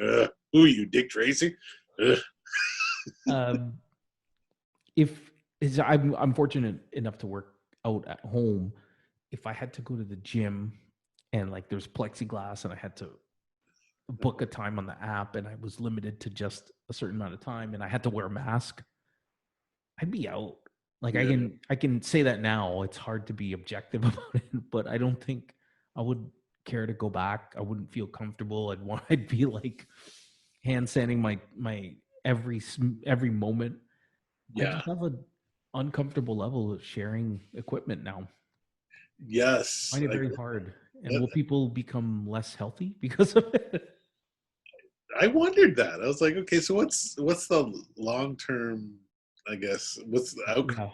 [SPEAKER 1] Who are you, Dick Tracy? Ugh.
[SPEAKER 2] um if I'm fortunate enough to work out at home, if I had to go to the gym and like there's plexiglass and I had to book a time on the app and I was limited to just a certain amount of time and I had to wear a mask, I'd be out. Like
[SPEAKER 1] Yeah,
[SPEAKER 2] I can say that now. It's hard to be objective about it, but I don't think I would care to go back. I wouldn't feel comfortable. I'd be like hand sanding my every moment. I
[SPEAKER 1] yeah,
[SPEAKER 2] just have an uncomfortable level of sharing equipment now. I
[SPEAKER 1] yes.
[SPEAKER 2] find it very hard. And will people become less healthy because of it?
[SPEAKER 1] I wondered that. I was like, okay, so what's the long term? I guess what's the outcome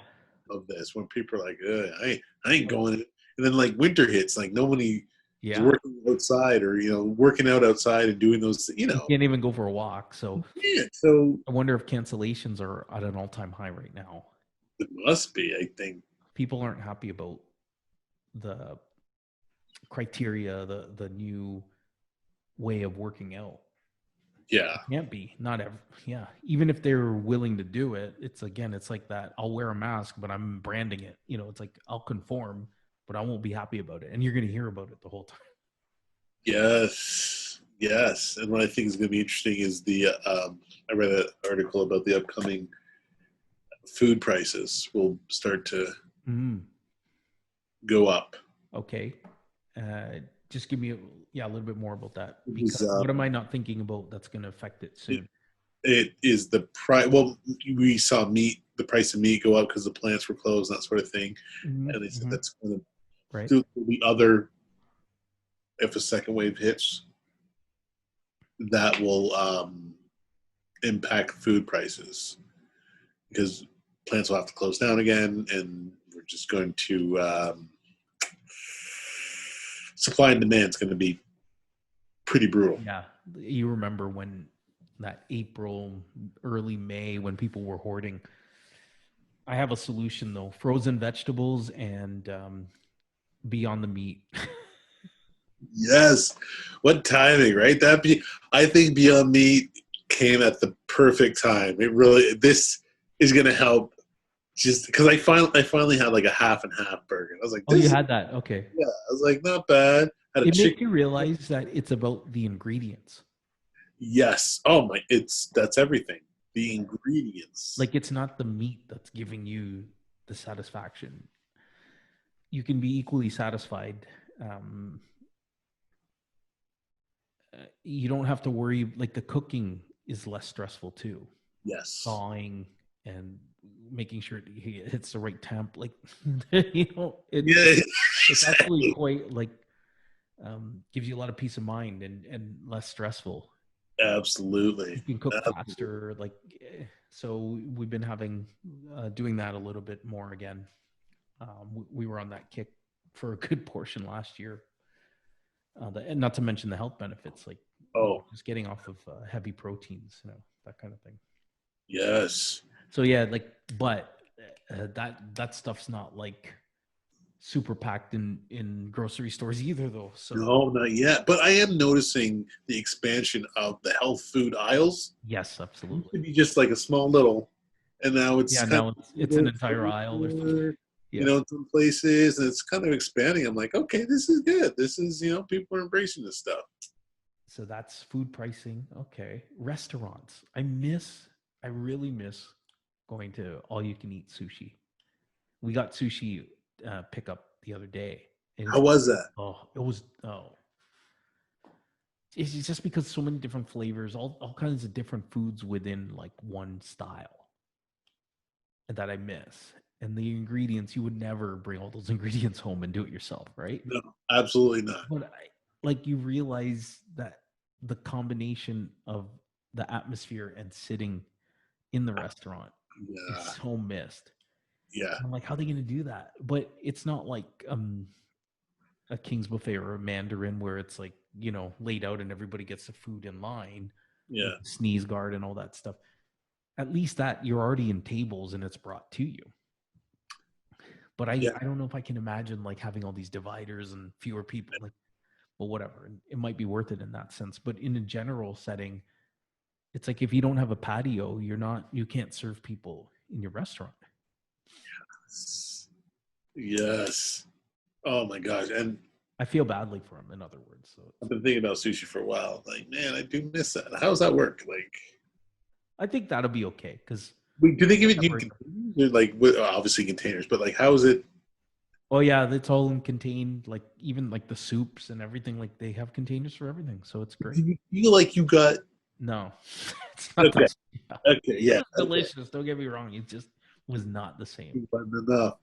[SPEAKER 2] Yeah.
[SPEAKER 1] of this when people are like, I ain't going. And then like winter hits, like nobody is
[SPEAKER 2] Yeah.
[SPEAKER 1] working outside or working out outside and doing those.
[SPEAKER 2] You can't even go for a walk. So
[SPEAKER 1] Yeah. So
[SPEAKER 2] I wonder if cancellations are at an all-time high right now.
[SPEAKER 1] it must be. I think.
[SPEAKER 2] People aren't happy about the criteria, the new way of working out.
[SPEAKER 1] Yeah.
[SPEAKER 2] It can't be. Not ever. Yeah. Even if they're willing to do it, it's like that. I'll wear a mask, but I'm branding it. It's like I'll conform, but I won't be happy about it. And you're going to hear about it the whole time.
[SPEAKER 1] Yes. Yes. And what I think is going to be interesting is I read an article about the upcoming food prices will start to go up.
[SPEAKER 2] Okay. Just give me a little bit more about that. Because
[SPEAKER 1] Because,
[SPEAKER 2] what am I not thinking about that's going to affect it soon?
[SPEAKER 1] It is the price. Well, we saw the price of meat go up because the plants were closed and that sort of thing.
[SPEAKER 2] Mm-hmm.
[SPEAKER 1] And they said that's going to
[SPEAKER 2] right.
[SPEAKER 1] do the other, if a second wave hits, that will impact food prices because plants will have to close down again, and we're just going to supply and demand is going to be pretty brutal.
[SPEAKER 2] Yeah, you remember when that April, early May, when people were hoarding. I have a solution though: frozen vegetables and Beyond the Meat.
[SPEAKER 1] Yes, what timing, right? I think Beyond Meat came at the perfect time. This is going to help. Just because I finally had like a half and half burger. I was like,
[SPEAKER 2] oh, you had that? Okay.
[SPEAKER 1] Yeah, I was like, not bad.
[SPEAKER 2] It makes you realize that it's about the ingredients.
[SPEAKER 1] Yes. Oh my, that's everything. The ingredients.
[SPEAKER 2] Like it's not the meat that's giving you the satisfaction. You can be equally satisfied. You don't have to worry. Like the cooking is less stressful too.
[SPEAKER 1] Yes.
[SPEAKER 2] Thawing and making sure it hits the right temp. Like it's actually quite like gives you a lot of peace of mind and less stressful.
[SPEAKER 1] Absolutely.
[SPEAKER 2] You can cook faster. Like so, we've been doing that a little bit more again. We were on that kick for a good portion last year. And not to mention the health benefits, like just getting off of heavy proteins, that kind of thing.
[SPEAKER 1] Yes.
[SPEAKER 2] So yeah, but that stuff's not like super packed in grocery stores either, though. So
[SPEAKER 1] no, not yet. But I am noticing the expansion of the health food aisles.
[SPEAKER 2] Yes, absolutely.
[SPEAKER 1] It could be just like a small little, and now it's
[SPEAKER 2] it's an entire aisle or something.
[SPEAKER 1] Yeah. In some places, and it's kind of expanding. I'm like, okay, this is good. This is, people are embracing this stuff.
[SPEAKER 2] So that's food pricing. Okay. Restaurants. I really miss going to all-you-can-eat sushi. We got sushi pickup the other day.
[SPEAKER 1] How was that?
[SPEAKER 2] It's just because so many different flavors, all kinds of different foods within like one style that I miss. And the ingredients, you would never bring all those ingredients home and do it yourself, right?
[SPEAKER 1] No, absolutely not.
[SPEAKER 2] But you realize that the combination of the atmosphere and sitting in the restaurant is so missed.
[SPEAKER 1] Yeah.
[SPEAKER 2] I'm like, how are they going to do that? But it's not like a King's Buffet or a Mandarin where it's like, laid out and everybody gets the food in line.
[SPEAKER 1] Yeah.
[SPEAKER 2] Sneeze guard and all that stuff. At least that you're already in tables and it's brought to you. But I don't know if I can imagine like having all these dividers and fewer people. Like, well, whatever. It might be worth it in that sense. But in a general setting, it's like if you don't have a patio, you can't serve people in your restaurant.
[SPEAKER 1] Yes. Oh my gosh. And
[SPEAKER 2] I feel badly for him, in other words. So
[SPEAKER 1] I've been thinking about sushi for a while. Like, man, I do miss that. How does that work? Like,
[SPEAKER 2] I think that'll be okay because.
[SPEAKER 1] Do they give it in containers? Like, obviously containers, but like, how is it?
[SPEAKER 2] Oh yeah, it's all in contained. Like even like the soups and everything. Like they have containers for everything, so it's great.
[SPEAKER 1] Do you feel like you got?
[SPEAKER 2] No, it's not.
[SPEAKER 1] Okay. Okay. Yeah.
[SPEAKER 2] It was delicious. Don't get me wrong. It just was not the same.
[SPEAKER 1] Enough.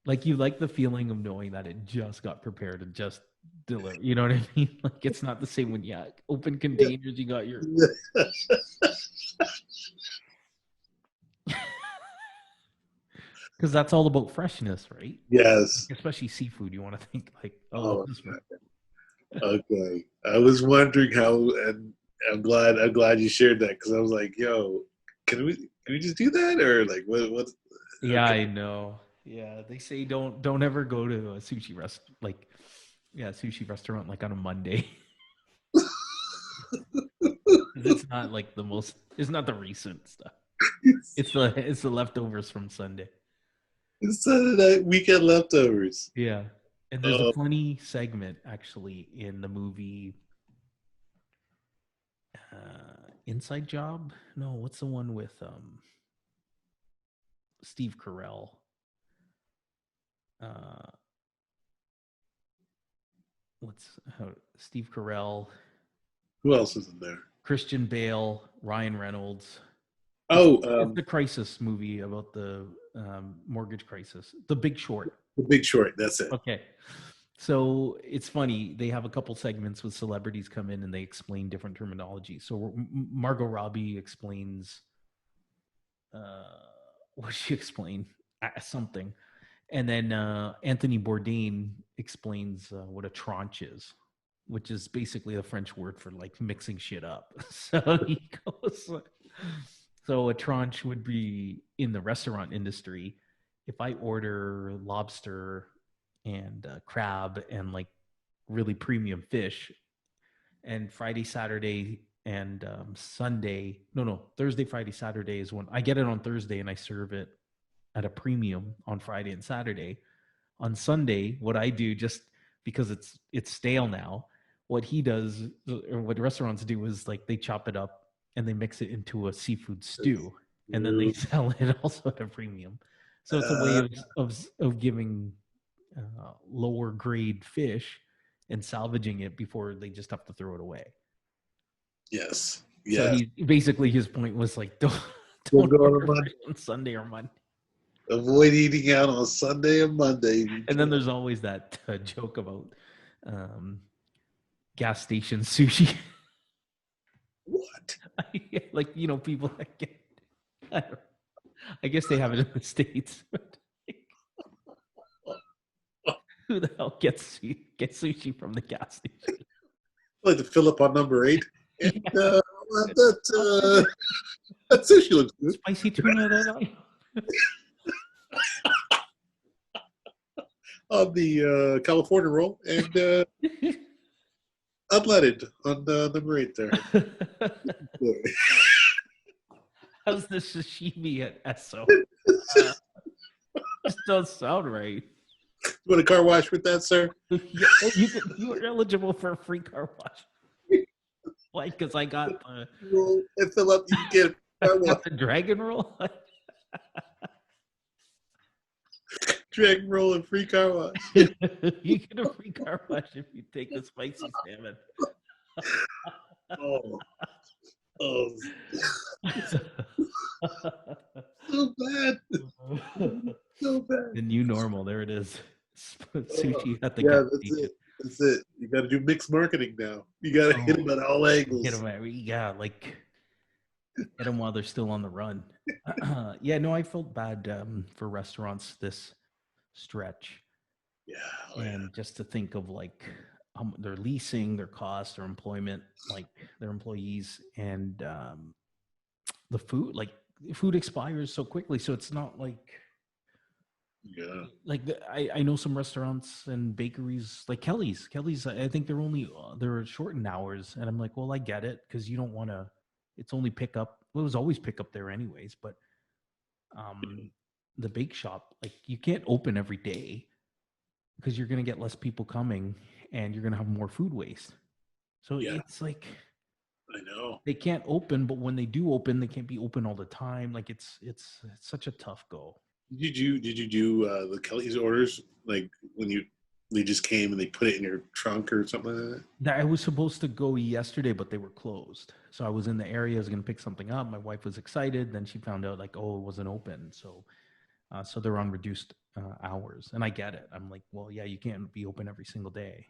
[SPEAKER 2] Like you like the feeling of knowing that it just got prepared and just delivered. You know what I mean? Like it's not the same when open containers. You got your. Because that's all about freshness, right?
[SPEAKER 1] Yes.
[SPEAKER 2] Especially seafood. You want to think like, this one.
[SPEAKER 1] Okay. I was wondering how, and I'm glad you shared that because I was like, yo, can we just do that or like what?
[SPEAKER 2] Yeah, I know. Yeah, they say don't ever go to a sushi restaurant like on a Monday. 'Cause it's not like it's not the recent stuff. It's the leftovers from Sunday.
[SPEAKER 1] It's Saturday night weekend leftovers.
[SPEAKER 2] Yeah. And there's a funny segment actually in the movie Inside Job. No, what's the one with Steve Carell? Uh Steve Carell,
[SPEAKER 1] Who else is in there?
[SPEAKER 2] Christian Bale, Ryan Reynolds. It's the crisis movie about the mortgage crisis. The Big Short.
[SPEAKER 1] The Big Short. That's it.
[SPEAKER 2] Okay. So it's funny. They have a couple segments with celebrities come in and they explain different terminology. So Margot Robbie explains, what she explained? Something. And then Anthony Bourdain explains what a tranche is, which is basically the French word for like mixing shit up. So he goes, so a tranche would be in the restaurant industry. If I order lobster and crab and like really premium fish, and Friday, Saturday, and Sunday, Thursday, Friday, Saturday is when I get it on Thursday and I serve it at a premium on Friday and Saturday. On Sunday, what I do, just because it's stale now, what he does, or what restaurants do, is like they chop it up and they mix it into a seafood stew, and then they sell it also at a premium. So it's a way of giving lower grade fish and salvaging it before they just have to throw it away.
[SPEAKER 1] Yes.
[SPEAKER 2] Yeah. So basically his point was like, don't go on Sunday or Monday.
[SPEAKER 1] Avoid eating out on Sunday and Monday.
[SPEAKER 2] And then there's always that joke about gas station sushi.
[SPEAKER 1] What?
[SPEAKER 2] Like, people that get, I guess they have it in the States. Who the hell gets sushi from the gas station?
[SPEAKER 1] Like to fill up on number 8. And, that sushi looks good.
[SPEAKER 2] Spicy tuna that
[SPEAKER 1] on the California roll and unleaded on number 8 there.
[SPEAKER 2] How's the sashimi at Esso? This does sound right.
[SPEAKER 1] You want a car wash with that, sir?
[SPEAKER 2] You are eligible for a free car wash. Why? Because I got the
[SPEAKER 1] roll and fill up. You get car wash.
[SPEAKER 2] The dragon roll.
[SPEAKER 1] Dragon roll and free car wash.
[SPEAKER 2] You get a free car wash if you take the spicy salmon.
[SPEAKER 1] Oh, so bad. So bad.
[SPEAKER 2] The new normal. There it is. Sushi at the
[SPEAKER 1] that's it. You got to do mixed marketing now. You got to hit them at all angles.
[SPEAKER 2] Hit them while they're still on the run. I felt bad for restaurants this stretch. And just to think of like their leasing, their costs, their employment, like their employees, and the food. Like food expires so quickly, so it's not like.
[SPEAKER 1] Yeah.
[SPEAKER 2] Like I know some restaurants and bakeries like Kelly's. I think they're shortened hours, and I'm like, well, I get it because you don't want to. It's only pickup. Well, it was always pickup there anyways, but the bake shop, like you can't open every day because you're gonna get less people coming, and you're gonna have more food waste. So it's like.
[SPEAKER 1] I know
[SPEAKER 2] they can't open, but when they do open, they can't be open all the time. Like it's such a tough go.
[SPEAKER 1] Did you do the Kelly's orders like when they just came and they put it in your trunk or something like that?
[SPEAKER 2] I was supposed to go yesterday, but they were closed. So I was in the area. I was going to pick something up. My wife was excited. Then she found out like, oh, it wasn't open. So they're on reduced hours, and I get it. I'm like, well, yeah, you can't be open every single day.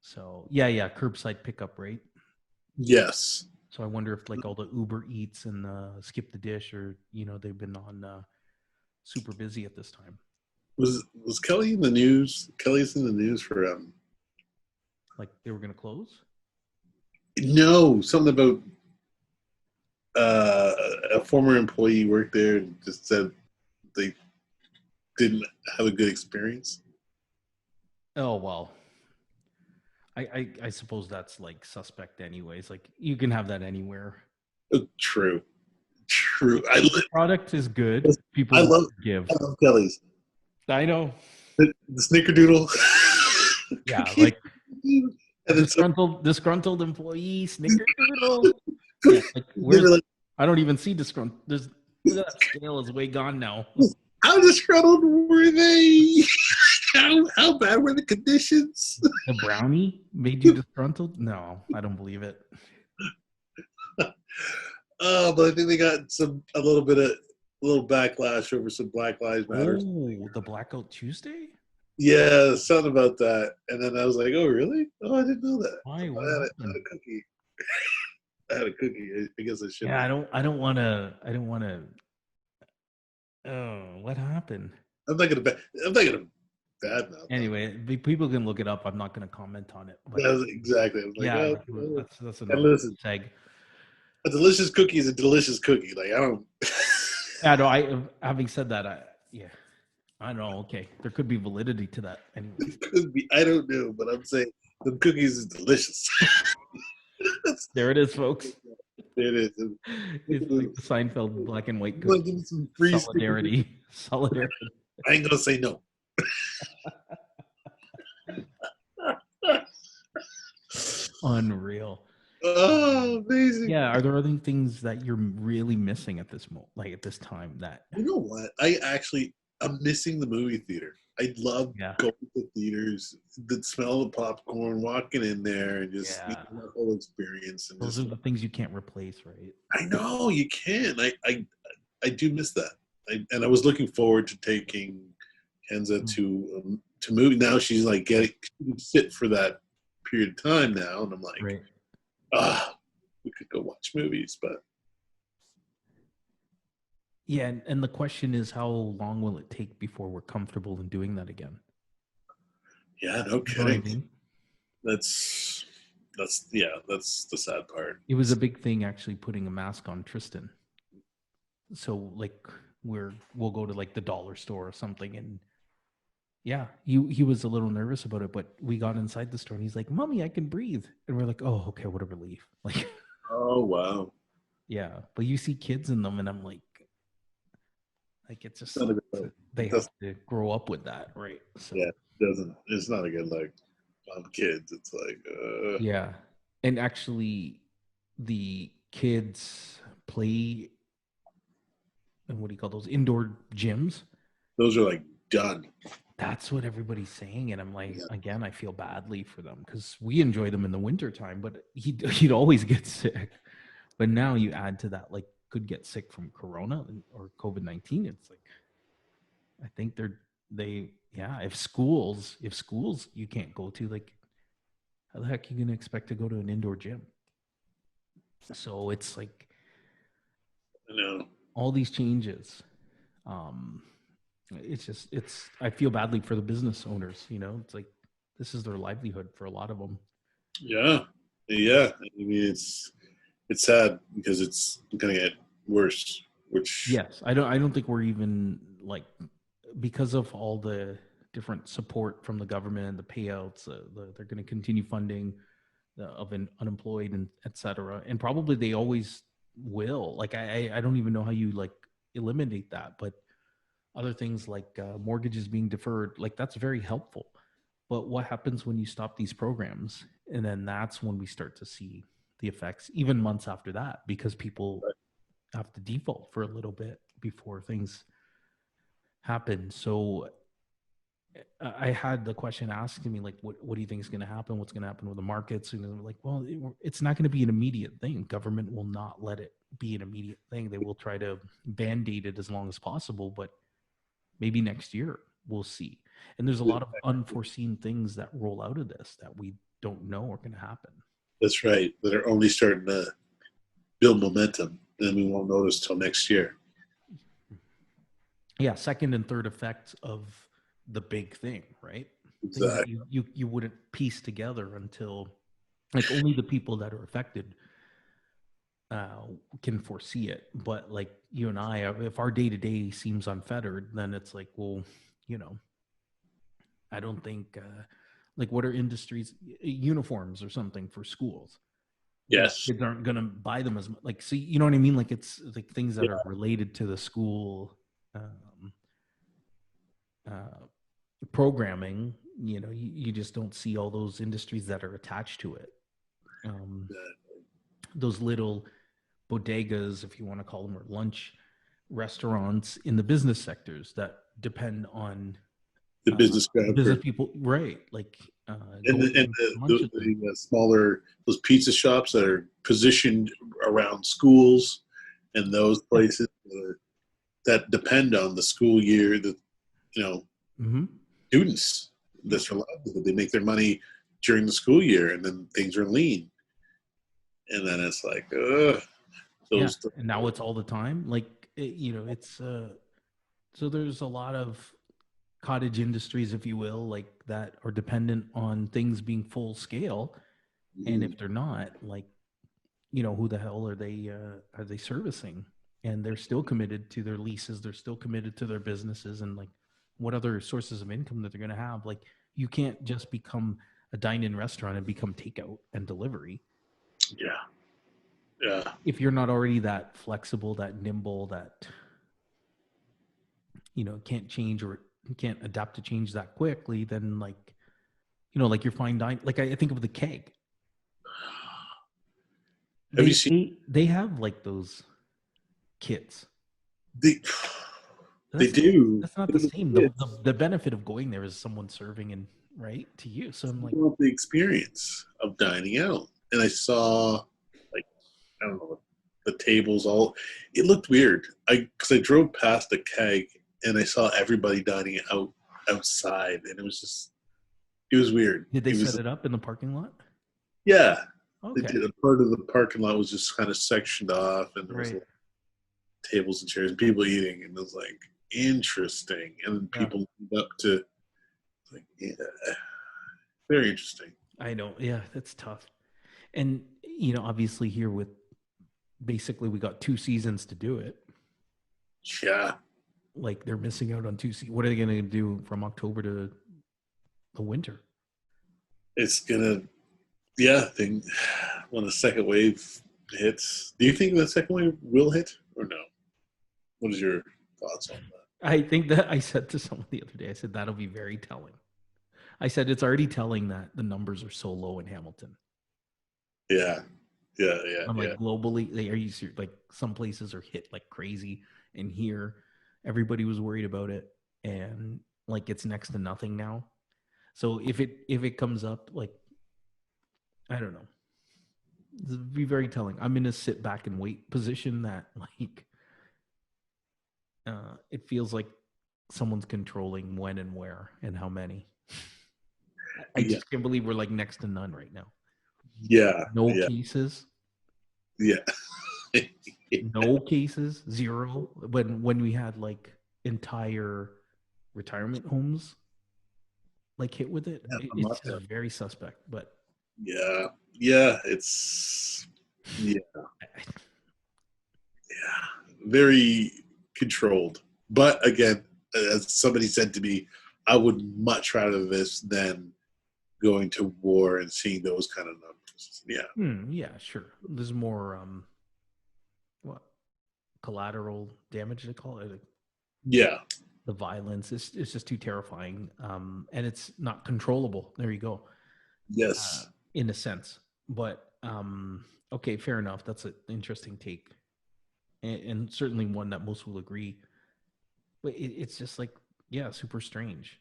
[SPEAKER 2] So curbside pickup, right?
[SPEAKER 1] Yes.
[SPEAKER 2] So I wonder if like all the Uber Eats and Skip the Dish, or they've been on super busy at this time.
[SPEAKER 1] Was Kelly in the news? Kelly's in the news for
[SPEAKER 2] like they were going to close?
[SPEAKER 1] No, something about a former employee worked there and just said they didn't have a good experience.
[SPEAKER 2] Oh well, I suppose that's like suspect anyways. Like you can have that anywhere.
[SPEAKER 1] True.
[SPEAKER 2] If the product is good, people
[SPEAKER 1] I
[SPEAKER 2] will
[SPEAKER 1] love
[SPEAKER 2] forgive.
[SPEAKER 1] I love Kelly's.
[SPEAKER 2] I know.
[SPEAKER 1] The snickerdoodle.
[SPEAKER 2] Yeah,
[SPEAKER 1] Cookie.
[SPEAKER 2] like
[SPEAKER 1] And then some,
[SPEAKER 2] disgruntled employee, snickerdoodle. Yeah, like
[SPEAKER 1] they
[SPEAKER 2] where's
[SPEAKER 1] were like,
[SPEAKER 2] I don't even see disgruntled. There's look at that scale is way gone now.
[SPEAKER 1] how disgruntled were they? How bad were the conditions?
[SPEAKER 2] The brownie made you disgruntled? No, I don't believe it.
[SPEAKER 1] But I think they got a little backlash over some Black Lives Matter.
[SPEAKER 2] Oh, the Blackout Tuesday?
[SPEAKER 1] Yeah, something about that. And then I was like, oh, really? Oh, I didn't know that.
[SPEAKER 2] Why?
[SPEAKER 1] So
[SPEAKER 2] What
[SPEAKER 1] I had
[SPEAKER 2] happened?
[SPEAKER 1] a cookie. I had a cookie. I guess I should.
[SPEAKER 2] Yeah, I don't want to. I don't want to. Oh, what happened?
[SPEAKER 1] I'm not gonna bad mouth.
[SPEAKER 2] Anyway, people can look it up. I'm not going to comment on it. But
[SPEAKER 1] Exactly. I was like,
[SPEAKER 2] yeah,
[SPEAKER 1] oh,
[SPEAKER 2] that's
[SPEAKER 1] and
[SPEAKER 2] enough.
[SPEAKER 1] listen,
[SPEAKER 2] Seg.
[SPEAKER 1] a delicious cookie is a delicious cookie. Like I don't.
[SPEAKER 2] Yeah, no. Having said that, I don't know. Okay, there could be validity to that. Anyway,
[SPEAKER 1] It could be. I don't know, but I'm saying the cookies is delicious.
[SPEAKER 2] there it is, folks.
[SPEAKER 1] It is.
[SPEAKER 2] It's like the Seinfeld black and white
[SPEAKER 1] You want to
[SPEAKER 2] cookie.
[SPEAKER 1] give me some free
[SPEAKER 2] Solidarity. Solidarity.
[SPEAKER 1] I ain't gonna say no.
[SPEAKER 2] Unreal.
[SPEAKER 1] Oh, amazing.
[SPEAKER 2] Yeah. Are there other things that you're really missing at this moment, like at this time? That
[SPEAKER 1] You know what? I'm missing the movie theater. I love going to theaters, the smell of popcorn, walking in there, and just that whole experience. And
[SPEAKER 2] those are the things you can't replace, right?
[SPEAKER 1] I know you can. I do miss that. And I was looking forward to taking Kenza to movie. Now she's like getting fit for that period of time now, and I'm like, we could go watch movies, but
[SPEAKER 2] yeah. And the question is, how long will it take before we're comfortable in doing that again?
[SPEAKER 1] Yeah, no kidding.
[SPEAKER 2] You know what I mean?
[SPEAKER 1] That's the sad part.
[SPEAKER 2] It was a big thing actually putting a mask on Tristan. So like we'll go to like the dollar store or something, and yeah, he was a little nervous about it, but we got inside the store and he's like, "Mommy, I can breathe," and we're like, "Oh, okay, what a relief!" Like,
[SPEAKER 1] oh wow,
[SPEAKER 2] yeah. But you see kids in them, and I'm like it's just they have to grow up with that, right? So
[SPEAKER 1] yeah, it's not a good look on kids. It's like
[SPEAKER 2] yeah, and actually, the kids play. And what do you call those indoor gyms?
[SPEAKER 1] Those are like done.
[SPEAKER 2] That's what everybody's saying, and I'm like, again, I feel badly for them because we enjoy them in the wintertime, but he'd always get sick. But now you add to that, like, could get sick from Corona or COVID-19. It's like, I think if schools you can't go to, like, how the heck are you gonna expect to go to an indoor gym? So it's like,
[SPEAKER 1] I know
[SPEAKER 2] all these changes. I feel badly for the business owners, it's like this is their livelihood for a lot of them.
[SPEAKER 1] Yeah. I mean, it's sad because it's going to get worse.
[SPEAKER 2] Yes, I don't think we're even like, because of all the different support from the government and the payouts, they're going to continue funding of an unemployed and etc. And probably they always will. Like I don't even know how you like eliminate that, but other things like mortgages being deferred, like that's very helpful. But what happens when you stop these programs? And then that's when we start to see the effects, even months after that, because people have to default for a little bit before things happen. So I had the question asked to me, like, what do you think is going to happen? What's going to happen with the markets? And I'm like, well, it's not going to be an immediate thing. Government will not let it be an immediate thing. They will try to band-aid it as long as possible, but maybe next year we'll see. And there's a lot of unforeseen things that roll out of this that we don't know are going to happen.
[SPEAKER 1] That's right. That are only starting to build momentum, and we won't notice till next year.
[SPEAKER 2] Yeah, second and third effects of the big thing, right?
[SPEAKER 1] Exactly.
[SPEAKER 2] You wouldn't piece together until, like, only the people that are affected can foresee it. But like you and I, if our day to day seems unfettered, then it's like, well, you know, I don't think like what are industries, uniforms or something for schools.
[SPEAKER 1] Yes.
[SPEAKER 2] Kids aren't gonna buy them as much. Like, see, you know what I mean? Like it's like things that
[SPEAKER 1] Yeah.
[SPEAKER 2] are related to the school um, uh, programming. You know, you just don't see all those industries that are attached to it. Um, those little bodegas, if you want to call them, or lunch restaurants in the business sectors that depend on
[SPEAKER 1] The business crowd
[SPEAKER 2] business
[SPEAKER 1] for
[SPEAKER 2] people, right? Like
[SPEAKER 1] and
[SPEAKER 2] going
[SPEAKER 1] and
[SPEAKER 2] to lunch with them.
[SPEAKER 1] the smaller those pizza shops that are positioned around schools and those
[SPEAKER 2] Yeah.
[SPEAKER 1] places that depend on the school year that you know
[SPEAKER 2] Mm-hmm.
[SPEAKER 1] students
[SPEAKER 2] Yeah.
[SPEAKER 1] that's reliable that they make their money during the school year and then things are lean and then it's like
[SPEAKER 2] Yeah.
[SPEAKER 1] those
[SPEAKER 2] And now it's all the time. Like, you know, it's so there's a lot of cottage industries, if you will, like that are dependent on things being full scale. And if they're not, like, you know, who the hell are they servicing? And they're still committed to their leases, they're still committed to their businesses, and like what other sources of income that they're going to have. Like you can't just become a dine-in restaurant and become takeout and delivery
[SPEAKER 1] yeah yeah
[SPEAKER 2] if you're not already that flexible, that nimble, that you know can't change or can't adapt to change that quickly. Then like you know, like your fine dine, like I think of the keg.
[SPEAKER 1] have you
[SPEAKER 2] they
[SPEAKER 1] seen
[SPEAKER 2] they they have like those kits.
[SPEAKER 1] the they
[SPEAKER 2] That's
[SPEAKER 1] do
[SPEAKER 2] that's not the same. The benefit of going there is someone serving and right to you. So I'm like,
[SPEAKER 1] want the experience of dining out. And I saw, like, I don't know, the tables all. It looked weird. Because I drove past the keg and I saw everybody dining out outside, and it was just, it was weird.
[SPEAKER 2] did they
[SPEAKER 1] It
[SPEAKER 2] set
[SPEAKER 1] was,
[SPEAKER 2] it up in the parking lot?
[SPEAKER 1] yeah, they
[SPEAKER 2] Okay,
[SPEAKER 1] did. A part of the parking lot was just kind of sectioned off, and there was
[SPEAKER 2] right.
[SPEAKER 1] like, tables and chairs and people eating, and it was like interesting. And then
[SPEAKER 2] Yeah,
[SPEAKER 1] people moved up to like, yeah, very interesting.
[SPEAKER 2] I know. Yeah, that's tough. And you know, obviously here with basically we got 2 seasons to do it.
[SPEAKER 1] Yeah,
[SPEAKER 2] Like they're missing out on 2 seasons. What are they going to do from October to the winter?
[SPEAKER 1] it's gonna yeah, thing when the second wave hits. Do you think the second wave will hit or no? What is your thoughts on
[SPEAKER 2] I think that I said to someone the other day, I said that'll be very telling. I said it's already telling that the numbers are so low in Hamilton.
[SPEAKER 1] that? Yeah, yeah, yeah,
[SPEAKER 2] I'm
[SPEAKER 1] yeah,
[SPEAKER 2] like globally, they are you like some places are hit like crazy, and here everybody was worried about it, and like it's next to nothing now. So if it comes up, like I don't know, it'd be very telling. I'm in a sit back and wait position that like it feels like someone's controlling when and where and how many. I
[SPEAKER 1] yeah,
[SPEAKER 2] just can't believe we're like next to none right now.
[SPEAKER 1] yeah,
[SPEAKER 2] No
[SPEAKER 1] yeah,
[SPEAKER 2] cases,
[SPEAKER 1] yeah.
[SPEAKER 2] no cases, zero. When we had like entire retirement homes like hit with it, it's just very suspect. But
[SPEAKER 1] Yeah, yeah. It's yeah, yeah, very controlled. But again, as somebody said to me, I would much rather this than going to war and seeing those kind of numbers. Yeah,
[SPEAKER 2] yeah, sure. There's more what collateral damage they call it. Like,
[SPEAKER 1] yeah,
[SPEAKER 2] the violence is it's just too terrifying, and it's not controllable. There you go,
[SPEAKER 1] yes,
[SPEAKER 2] in a sense. But okay, fair enough. That's an interesting take, and certainly one that most will agree. But it's just like, yeah, super strange.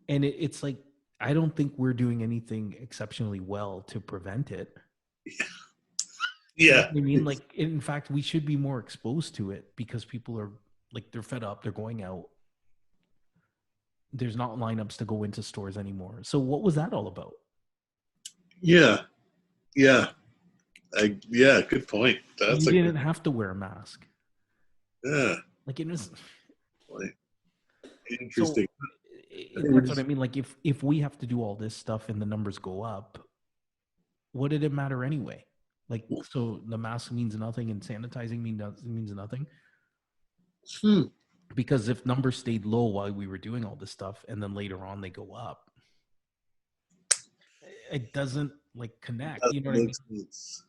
[SPEAKER 2] And it's like, I don't think we're doing anything exceptionally well to prevent it. You know
[SPEAKER 1] yeah.
[SPEAKER 2] what I mean? Like, in fact, we should be more exposed to it because people are like, they're fed up, they're going out. There's not lineups to go into stores anymore. So, what was that all about?
[SPEAKER 1] Yeah, yeah, yeah. Good point.
[SPEAKER 2] You
[SPEAKER 1] That's a good.
[SPEAKER 2] didn't have to wear a mask.
[SPEAKER 1] Yeah,
[SPEAKER 2] Like, it was
[SPEAKER 1] point.
[SPEAKER 2] so
[SPEAKER 1] Interesting. I think we're
[SPEAKER 2] that's what I
[SPEAKER 1] just
[SPEAKER 2] mean. Like, if we have to do all this stuff and the numbers go up, what did it matter anyway? Like, so the mask means nothing and sanitizing means nothing.
[SPEAKER 1] Hmm.
[SPEAKER 2] Because if numbers stayed low while we were doing all this stuff and then later on they go up, it doesn't like connect. You know what I mean?
[SPEAKER 1] Makes sense.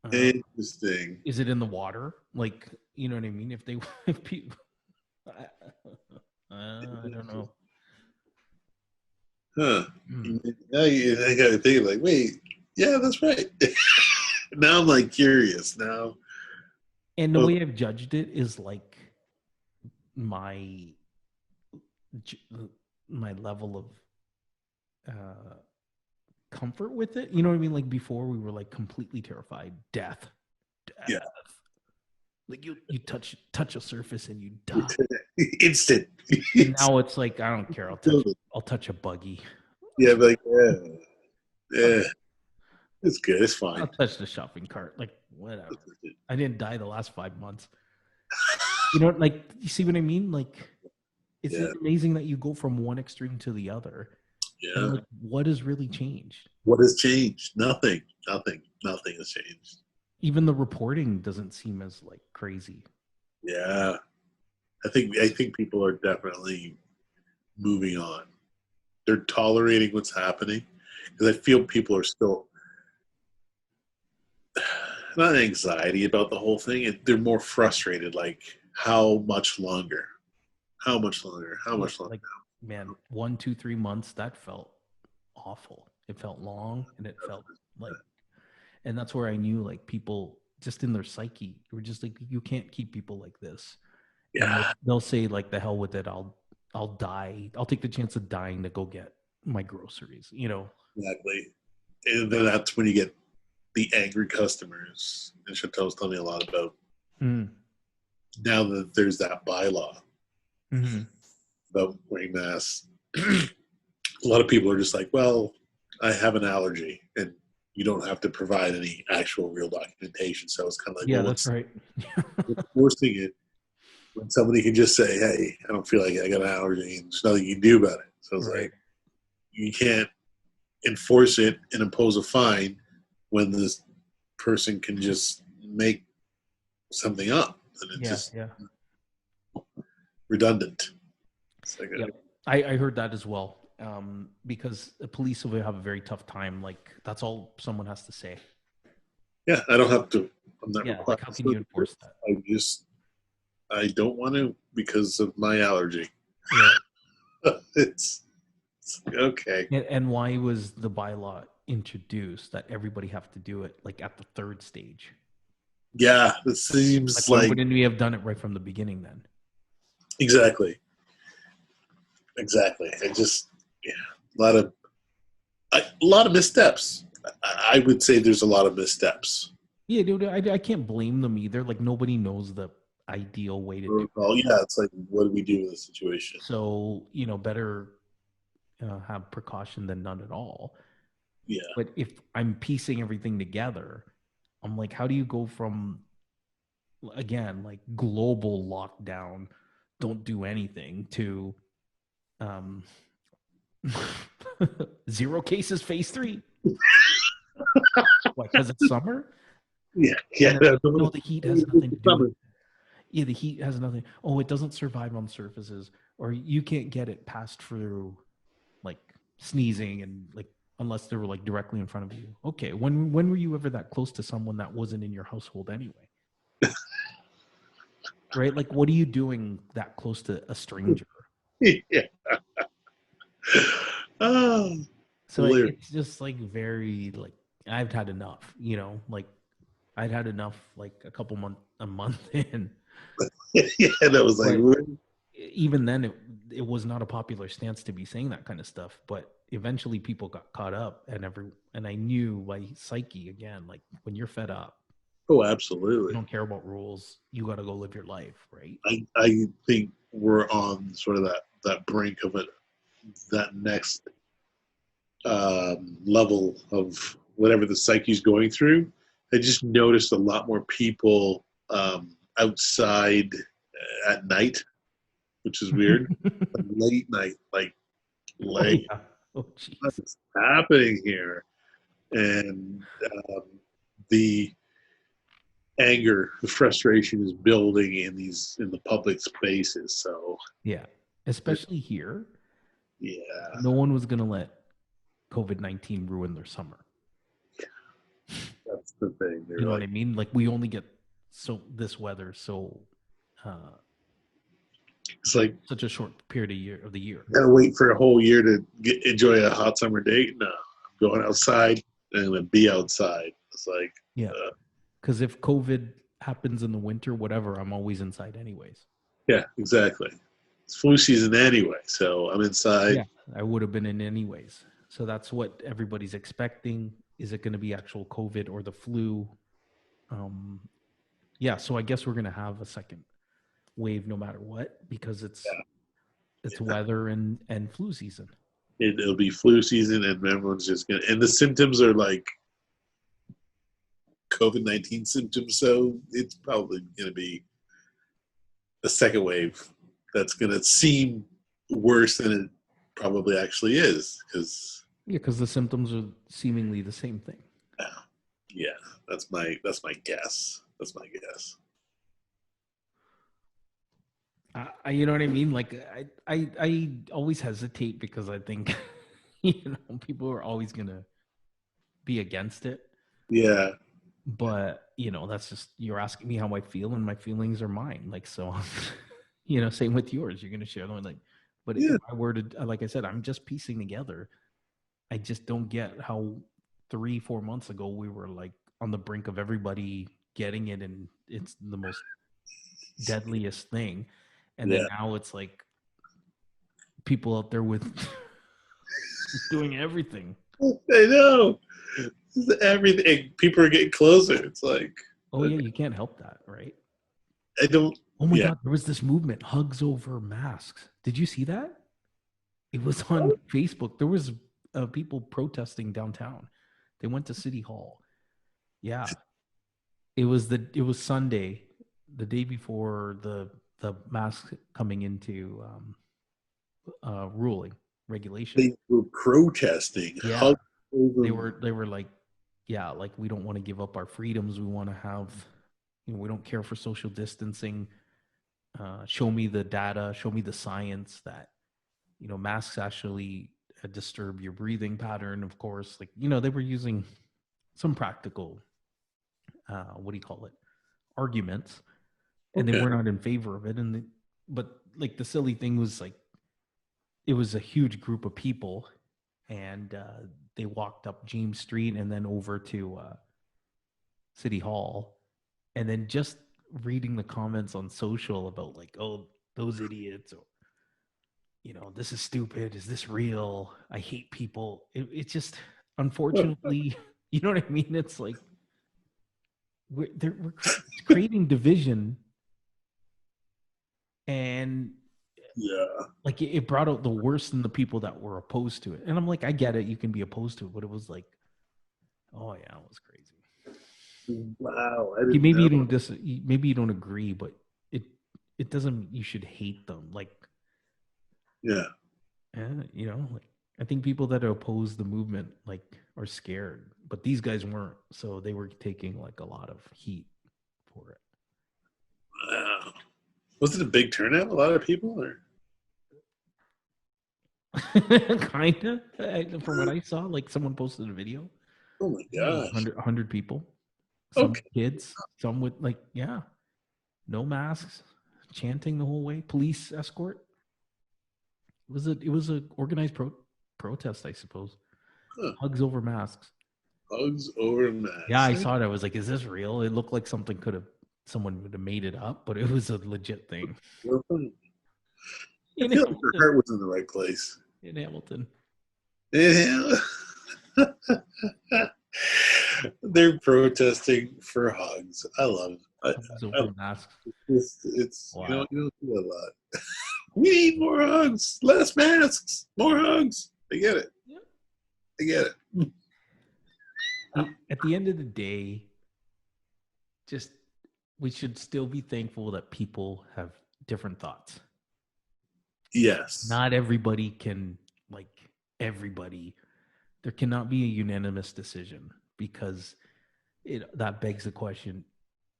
[SPEAKER 2] Uh,
[SPEAKER 1] Interesting.
[SPEAKER 2] is it in the water? Like, you know what I mean? If they, if people, I don't know.
[SPEAKER 1] Huh.
[SPEAKER 2] Hmm.
[SPEAKER 1] Now I gotta think like, wait, yeah, that's right. Now I'm like curious now.
[SPEAKER 2] And the
[SPEAKER 1] Oh,
[SPEAKER 2] way I've judged it is like my my level of uh, comfort with it. You know what I mean? Like before, we were like completely terrified, death,
[SPEAKER 1] yeah.
[SPEAKER 2] death. Like you touch a surface and you die.
[SPEAKER 1] Instant.
[SPEAKER 2] And now it's like I don't care. I'll touch a buggy.
[SPEAKER 1] Yeah, like yeah, it's good. It's
[SPEAKER 2] I'll
[SPEAKER 1] fine.
[SPEAKER 2] touch the shopping cart. Like whatever. I didn't die the last 5 months. You know, like you see what I mean? Like it's
[SPEAKER 1] Yeah,
[SPEAKER 2] amazing that you go from one extreme to the other. And
[SPEAKER 1] yeah.
[SPEAKER 2] like what has really changed?
[SPEAKER 1] What has changed? Nothing. Nothing. Nothing has changed.
[SPEAKER 2] Even the reporting doesn't seem as like crazy.
[SPEAKER 1] Yeah, I think people are definitely moving on. They're tolerating what's happening because I feel people are still not anxiety about the whole thing. They're more frustrated. Like, how much longer? How much longer? How
[SPEAKER 2] Yeah,
[SPEAKER 1] much longer?
[SPEAKER 2] like man, 1, 2, 3 months, that felt awful. It felt long and it felt like and that's where I knew like people just in their psyche were just like you can't keep people like this. And
[SPEAKER 1] Yeah,
[SPEAKER 2] they'll say like the hell with it, I'll die. I'll take the chance of dying to go get my groceries, you know.
[SPEAKER 1] exactly. And then that's when you get the angry customers. And Chantel's telling me a lot about
[SPEAKER 2] Mm.
[SPEAKER 1] now that there's that bylaw
[SPEAKER 2] Mm-hmm.
[SPEAKER 1] about wearing masks. A lot of people are just like, well, I have an allergy, and you don't have to provide any actual real documentation. So it's kind of like,
[SPEAKER 2] Yeah,
[SPEAKER 1] well,
[SPEAKER 2] that's right.
[SPEAKER 1] what's forcing it when somebody can just say, hey, I don't feel like I got an allergy, and there's nothing you can do about it. So it's
[SPEAKER 2] Right.
[SPEAKER 1] like, you can't enforce it and impose a fine when this person can just make something up. And it's
[SPEAKER 2] Yeah,
[SPEAKER 1] just
[SPEAKER 2] yeah.
[SPEAKER 1] redundant. It's like,
[SPEAKER 2] Yeah. I heard that as well. Because the police will have a very tough time. Like that's all someone has to say.
[SPEAKER 1] yeah, I don't have to, I'm not
[SPEAKER 2] Yeah,
[SPEAKER 1] required
[SPEAKER 2] like how
[SPEAKER 1] to
[SPEAKER 2] can you
[SPEAKER 1] do this.
[SPEAKER 2] enforce that?
[SPEAKER 1] I don't want to because of my allergy.
[SPEAKER 2] Right.
[SPEAKER 1] It's okay.
[SPEAKER 2] And why was the bylaw introduced that everybody have to do it like at the third stage?
[SPEAKER 1] Yeah, it
[SPEAKER 2] Like
[SPEAKER 1] seems
[SPEAKER 2] why
[SPEAKER 1] like
[SPEAKER 2] wouldn't we have done it right from the beginning then?
[SPEAKER 1] exactly, exactly. I just yeah, a lot of a lot of missteps. I would say there's a lot of missteps.
[SPEAKER 2] Yeah, dude, I can't blame them either. Like nobody knows the ideal way to do it.
[SPEAKER 1] Well, yeah, it's like what do we do in this situation?
[SPEAKER 2] So, you know, better have precaution than none at all.
[SPEAKER 1] Yeah,
[SPEAKER 2] But if I'm piecing everything together, I'm like, how do you go from again like global lockdown, don't do anything to um 0 cases phase 3? Why? Because it's summer?
[SPEAKER 1] yeah,
[SPEAKER 2] And
[SPEAKER 1] yeah.
[SPEAKER 2] they're like, no, the heat has nothing to do with
[SPEAKER 1] Summer.
[SPEAKER 2] it. Yeah, the heat has nothing. Oh, it doesn't survive on surfaces, or you can't get it passed through like sneezing and like unless they were like directly in front of you. Okay, when were you ever that close to someone that wasn't in your household anyway? Right? Like, what are you doing that close to a stranger?
[SPEAKER 1] Yeah. Oh,
[SPEAKER 2] So
[SPEAKER 1] hilarious.
[SPEAKER 2] it's just like very like I've had enough, you know, like I'd had enough like a month in.
[SPEAKER 1] Yeah, that was like,
[SPEAKER 2] But
[SPEAKER 1] what?
[SPEAKER 2] even then it was not a popular stance to be saying that kind of stuff. But eventually people got caught up and I knew my psyche again, like when you're fed up,
[SPEAKER 1] Oh,
[SPEAKER 2] you
[SPEAKER 1] absolutely.
[SPEAKER 2] don't care about rules, you gotta go live your life, right?
[SPEAKER 1] I think we're on sort of that brink of it, that next level of whatever the psyche's going through. I just noticed a lot more people outside at night, which is weird. Like late night,
[SPEAKER 2] Oh
[SPEAKER 1] like
[SPEAKER 2] yeah. Oh jeez.
[SPEAKER 1] what's happening here? And the anger, the frustration is building in the public spaces. So
[SPEAKER 2] Yeah, especially here,
[SPEAKER 1] yeah,
[SPEAKER 2] no one was gonna let COVID-19 ruin their summer.
[SPEAKER 1] that's the thing.
[SPEAKER 2] You
[SPEAKER 1] They're
[SPEAKER 2] know what
[SPEAKER 1] like,
[SPEAKER 2] I mean? Like we only get this weather uh,
[SPEAKER 1] it's like
[SPEAKER 2] such a short period of the year.
[SPEAKER 1] gotta wait for a whole year to enjoy a hot summer day. No, I'm going outside and I'm gonna be outside. It's like,
[SPEAKER 2] Yeah, because if COVID happens in the winter, whatever, I'm always inside anyways.
[SPEAKER 1] yeah, exactly. It's flu season anyway, so I'm inside.
[SPEAKER 2] Yeah, I would have been in anyways. So that's what everybody's expecting. Is it going to be actual COVID or the flu? Um, yeah, so I guess we're going to have a second wave no matter what because it's weather and flu season.
[SPEAKER 1] It'll be flu season, and everyone's just gonna. And the symptoms are like COVID-19 symptoms, so it's probably gonna be a second wave that's gonna seem worse than it probably actually is. Because
[SPEAKER 2] Yeah, because the symptoms are seemingly the same thing.
[SPEAKER 1] yeah, that's my guess. That's my guess.
[SPEAKER 2] You know what I mean? Like I always hesitate because I think people are always gonna be against it.
[SPEAKER 1] Yeah,
[SPEAKER 2] But that's just you're asking me how I feel, and my feelings are mine. Like so, same with yours. You're gonna share them. Like, but
[SPEAKER 1] yeah,
[SPEAKER 2] if I were to, like I said, I'm just piecing together. I just don't get how 3-4 months ago we were like on the brink of everybody getting it, and it's the most deadliest thing. And then
[SPEAKER 1] yeah.
[SPEAKER 2] now it's like people out there with doing everything.
[SPEAKER 1] I know. Everything. People are getting closer. It's like,
[SPEAKER 2] Oh yeah, you can't help that, right?
[SPEAKER 1] I don't.
[SPEAKER 2] Oh my
[SPEAKER 1] Yeah.
[SPEAKER 2] God, there was this movement, hugs over masks. Did you see that? It was on Facebook. There was people protesting downtown. They went to City Hall. Yeah, it was Sunday, the day before the mask coming into ruling regulation.
[SPEAKER 1] They were protesting.
[SPEAKER 2] Yeah,
[SPEAKER 1] Hug over.
[SPEAKER 2] they were like, yeah, like we don't want to give up our freedoms. We want to have, we don't care for social distancing. Show me the data. Show me the science that masks actually disturb your breathing pattern. Of course, like they were using some practical, what do you call it, arguments, and they
[SPEAKER 1] Okay.
[SPEAKER 2] were not in favor of it. But like the silly thing was like it was a huge group of people, and they walked up James Street and then over to City Hall, and then just reading the comments on social about like, oh, those idiots, or this is stupid. Is this real? I hate people. It's just, unfortunately, you know what I mean? It's like we're creating division, and
[SPEAKER 1] Yeah.
[SPEAKER 2] like it brought out the worst in the people that were opposed to it. And I'm like, I get it. You can be opposed to it, but it was like, oh yeah, it was crazy.
[SPEAKER 1] Wow. I didn't
[SPEAKER 2] Maybe
[SPEAKER 1] know.
[SPEAKER 2] you don't maybe you don't agree, but it doesn't mean you should hate them. Like,
[SPEAKER 1] Yeah.
[SPEAKER 2] like I think people that oppose the movement like are scared, but these guys weren't, so they were taking like a lot of heat for
[SPEAKER 1] Wow. Was it a big turnout? A lot of people, or
[SPEAKER 2] it. Kinda, from what I saw, like someone posted a video.
[SPEAKER 1] oh my
[SPEAKER 2] It was
[SPEAKER 1] gosh.
[SPEAKER 2] 100 people, some
[SPEAKER 1] Okay.
[SPEAKER 2] kids, some with like, yeah, no masks, chanting the whole way, police escort. It was a organized protest, I suppose.
[SPEAKER 1] Huh.
[SPEAKER 2] Hugs over masks.
[SPEAKER 1] Hugs over
[SPEAKER 2] Yeah,
[SPEAKER 1] masks.
[SPEAKER 2] I saw it. I was like, is this real? It looked like someone would have made it up, but it was a legit thing.
[SPEAKER 1] I
[SPEAKER 2] In
[SPEAKER 1] feel like her
[SPEAKER 2] Hamilton.
[SPEAKER 1] heart was in the right place.
[SPEAKER 2] In Hamilton.
[SPEAKER 1] Yeah. They're protesting for hugs. I love it.
[SPEAKER 2] Hugs over masks.
[SPEAKER 1] It's
[SPEAKER 2] Wow.
[SPEAKER 1] you don't do a lot. We need more hugs, less masks, more hugs. I get it.
[SPEAKER 2] Yeah.
[SPEAKER 1] I get it.
[SPEAKER 2] At the end of the day, just we should still be thankful that people have different thoughts.
[SPEAKER 1] Yes.
[SPEAKER 2] Not everybody can, everybody. There cannot be a unanimous decision because that begs the question: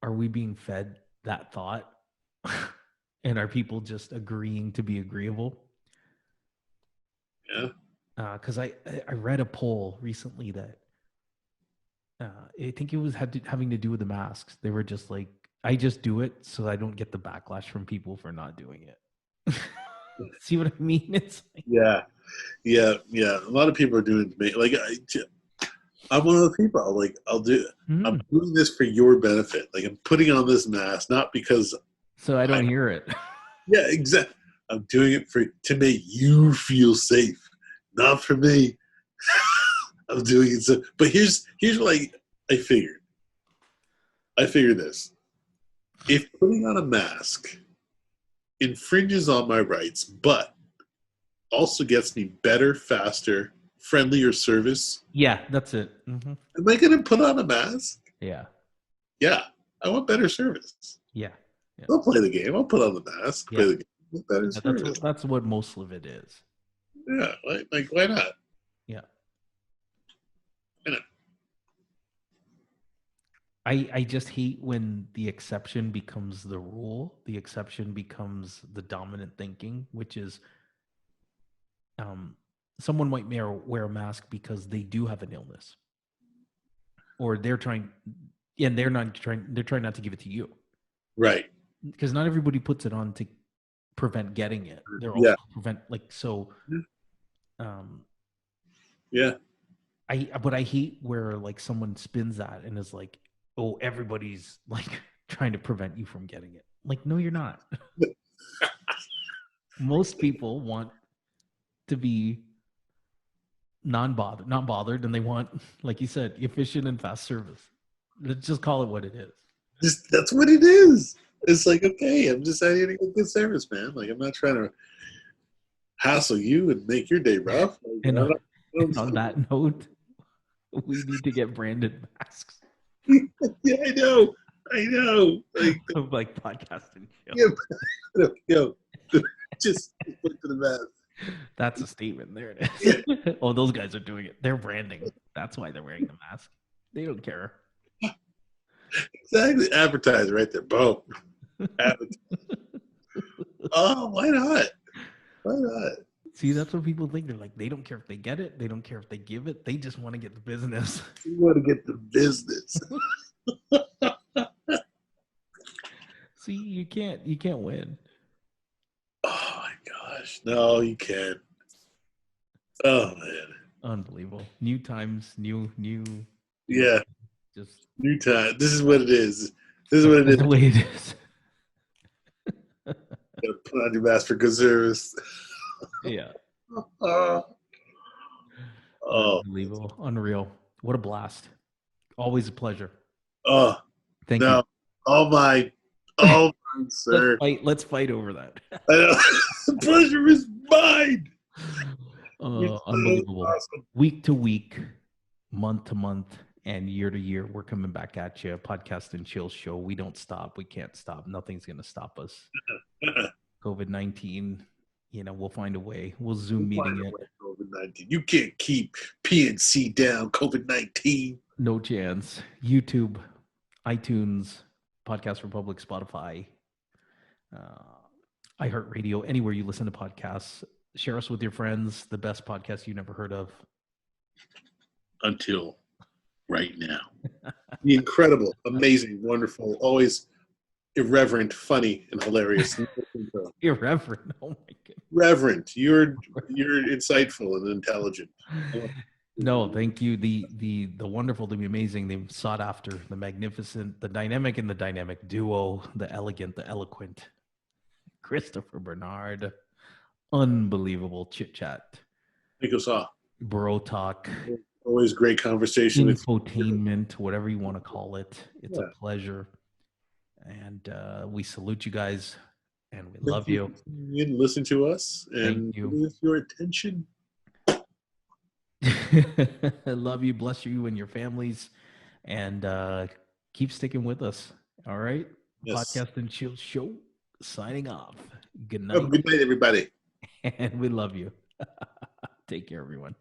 [SPEAKER 2] are we being fed that thought, and are people just agreeing to be agreeable?
[SPEAKER 1] Yeah.
[SPEAKER 2] Because I read a poll recently that I think it was having to do with the masks. They were just like, I just do it so I don't get the backlash from people for not doing it. See what I mean? It's like,
[SPEAKER 1] Yeah. Yeah. Yeah. A lot of people are doing it to me. Like, I'm one of those people. Like, I'm doing this for your benefit. Like, I'm putting on this mask, not because.
[SPEAKER 2] So I don't hear it.
[SPEAKER 1] Yeah, exactly. I'm doing it to make you feel safe, not for me. I'm doing it so. But here's what I figured. I figured this: if putting on a mask infringes on my rights, but also gets me better, faster, friendlier service,
[SPEAKER 2] Yeah, that's it. Mm-hmm.
[SPEAKER 1] am I going to put on a mask?
[SPEAKER 2] Yeah.
[SPEAKER 1] Yeah, I want better service.
[SPEAKER 2] Yeah. Yeah.
[SPEAKER 1] I'll play the game. I'll put on the mask.
[SPEAKER 2] Yeah.
[SPEAKER 1] Play the game. With better service.
[SPEAKER 2] That's what most of it is.
[SPEAKER 1] Yeah, like why not?
[SPEAKER 2] Yeah.
[SPEAKER 1] Why not?
[SPEAKER 2] I just hate when the exception becomes the rule. The exception becomes the dominant thinking, which is someone might wear a mask because they do have an illness, or they're trying they're trying not to give it to you.
[SPEAKER 1] Right.
[SPEAKER 2] Because not everybody puts it on to prevent getting it. They're also
[SPEAKER 1] Yeah.
[SPEAKER 2] prevent so
[SPEAKER 1] Yeah.
[SPEAKER 2] But I hate where like someone spins that and is like, oh, everybody's like trying to prevent you from getting it. Like, no, you're not. Most people want to be not bothered, and they want, like you said, efficient and fast service. Let's just call it what it is.
[SPEAKER 1] That's what it is. It's like, okay, I'm just out here to get good service, man. Like, I'm not trying to hassle you and make your day rough. Like,
[SPEAKER 2] And on that note, we need to get branded masks.
[SPEAKER 1] Yeah, I know.
[SPEAKER 2] Like podcasting.
[SPEAKER 1] Yo, just look to the mask.
[SPEAKER 2] That's a statement. There it is. Yeah. Oh, those guys are doing it. They're branding. That's why they're wearing the mask. They don't care.
[SPEAKER 1] Exactly. Advertise right there. Boom. Oh, why not? Why not?
[SPEAKER 2] See, that's what people think. They're like, they don't care if they get it. They don't care if they give it. They just want to get the business.
[SPEAKER 1] You want to get the business.
[SPEAKER 2] See, you can't win.
[SPEAKER 1] Oh my gosh. No, you can't. Oh man.
[SPEAKER 2] Unbelievable. New times, new
[SPEAKER 1] Yeah.
[SPEAKER 2] Just
[SPEAKER 1] new time. This is what it is. This is what it is.
[SPEAKER 2] The way it is.
[SPEAKER 1] You gotta put on your mask for good service.
[SPEAKER 2] Yeah.
[SPEAKER 1] Oh.
[SPEAKER 2] Unbelievable. Unreal. What a blast. Always a pleasure.
[SPEAKER 1] Oh.
[SPEAKER 2] Thank you.
[SPEAKER 1] Oh my sir.
[SPEAKER 2] Let's fight over that.
[SPEAKER 1] I know. The pleasure is mine.
[SPEAKER 2] Unbelievable. Awesome. Week to week, month to month, and year to year, we're coming back at you. Podcast and Chill Show. We don't stop. We can't stop. Nothing's going to stop us. COVID-19, we'll find a way. We'll Zoom meeting it.
[SPEAKER 1] COVID-19. You can't keep PNC down, COVID-19.
[SPEAKER 2] No chance. YouTube, iTunes, Podcast Republic, Spotify, iHeartRadio, anywhere you listen to podcasts. Share us with your friends. The best podcast you never heard of.
[SPEAKER 1] Until right now. The incredible, amazing, wonderful, always irreverent, funny, and hilarious.
[SPEAKER 2] Irreverent. Oh my goodness.
[SPEAKER 1] Reverent. You're insightful and intelligent.
[SPEAKER 2] No, thank you. The wonderful, the amazing, the sought after, the magnificent, the dynamic and the dynamic duo, the elegant, the eloquent, Christopher Bernard. Unbelievable chit chat.
[SPEAKER 1] Thank you, sir.
[SPEAKER 2] Bro talk.
[SPEAKER 1] Always great conversation.
[SPEAKER 2] Infotainment, whatever you want to call it. It's a pleasure. And we salute you guys, and we love you.
[SPEAKER 1] Listen to us, and with your attention.
[SPEAKER 2] I love you. Bless you and your families, and keep sticking with us. All right. Yes. Podcast and Chill Show signing off. Good night.
[SPEAKER 1] Good night, everybody.
[SPEAKER 2] And we love you. Take care, everyone.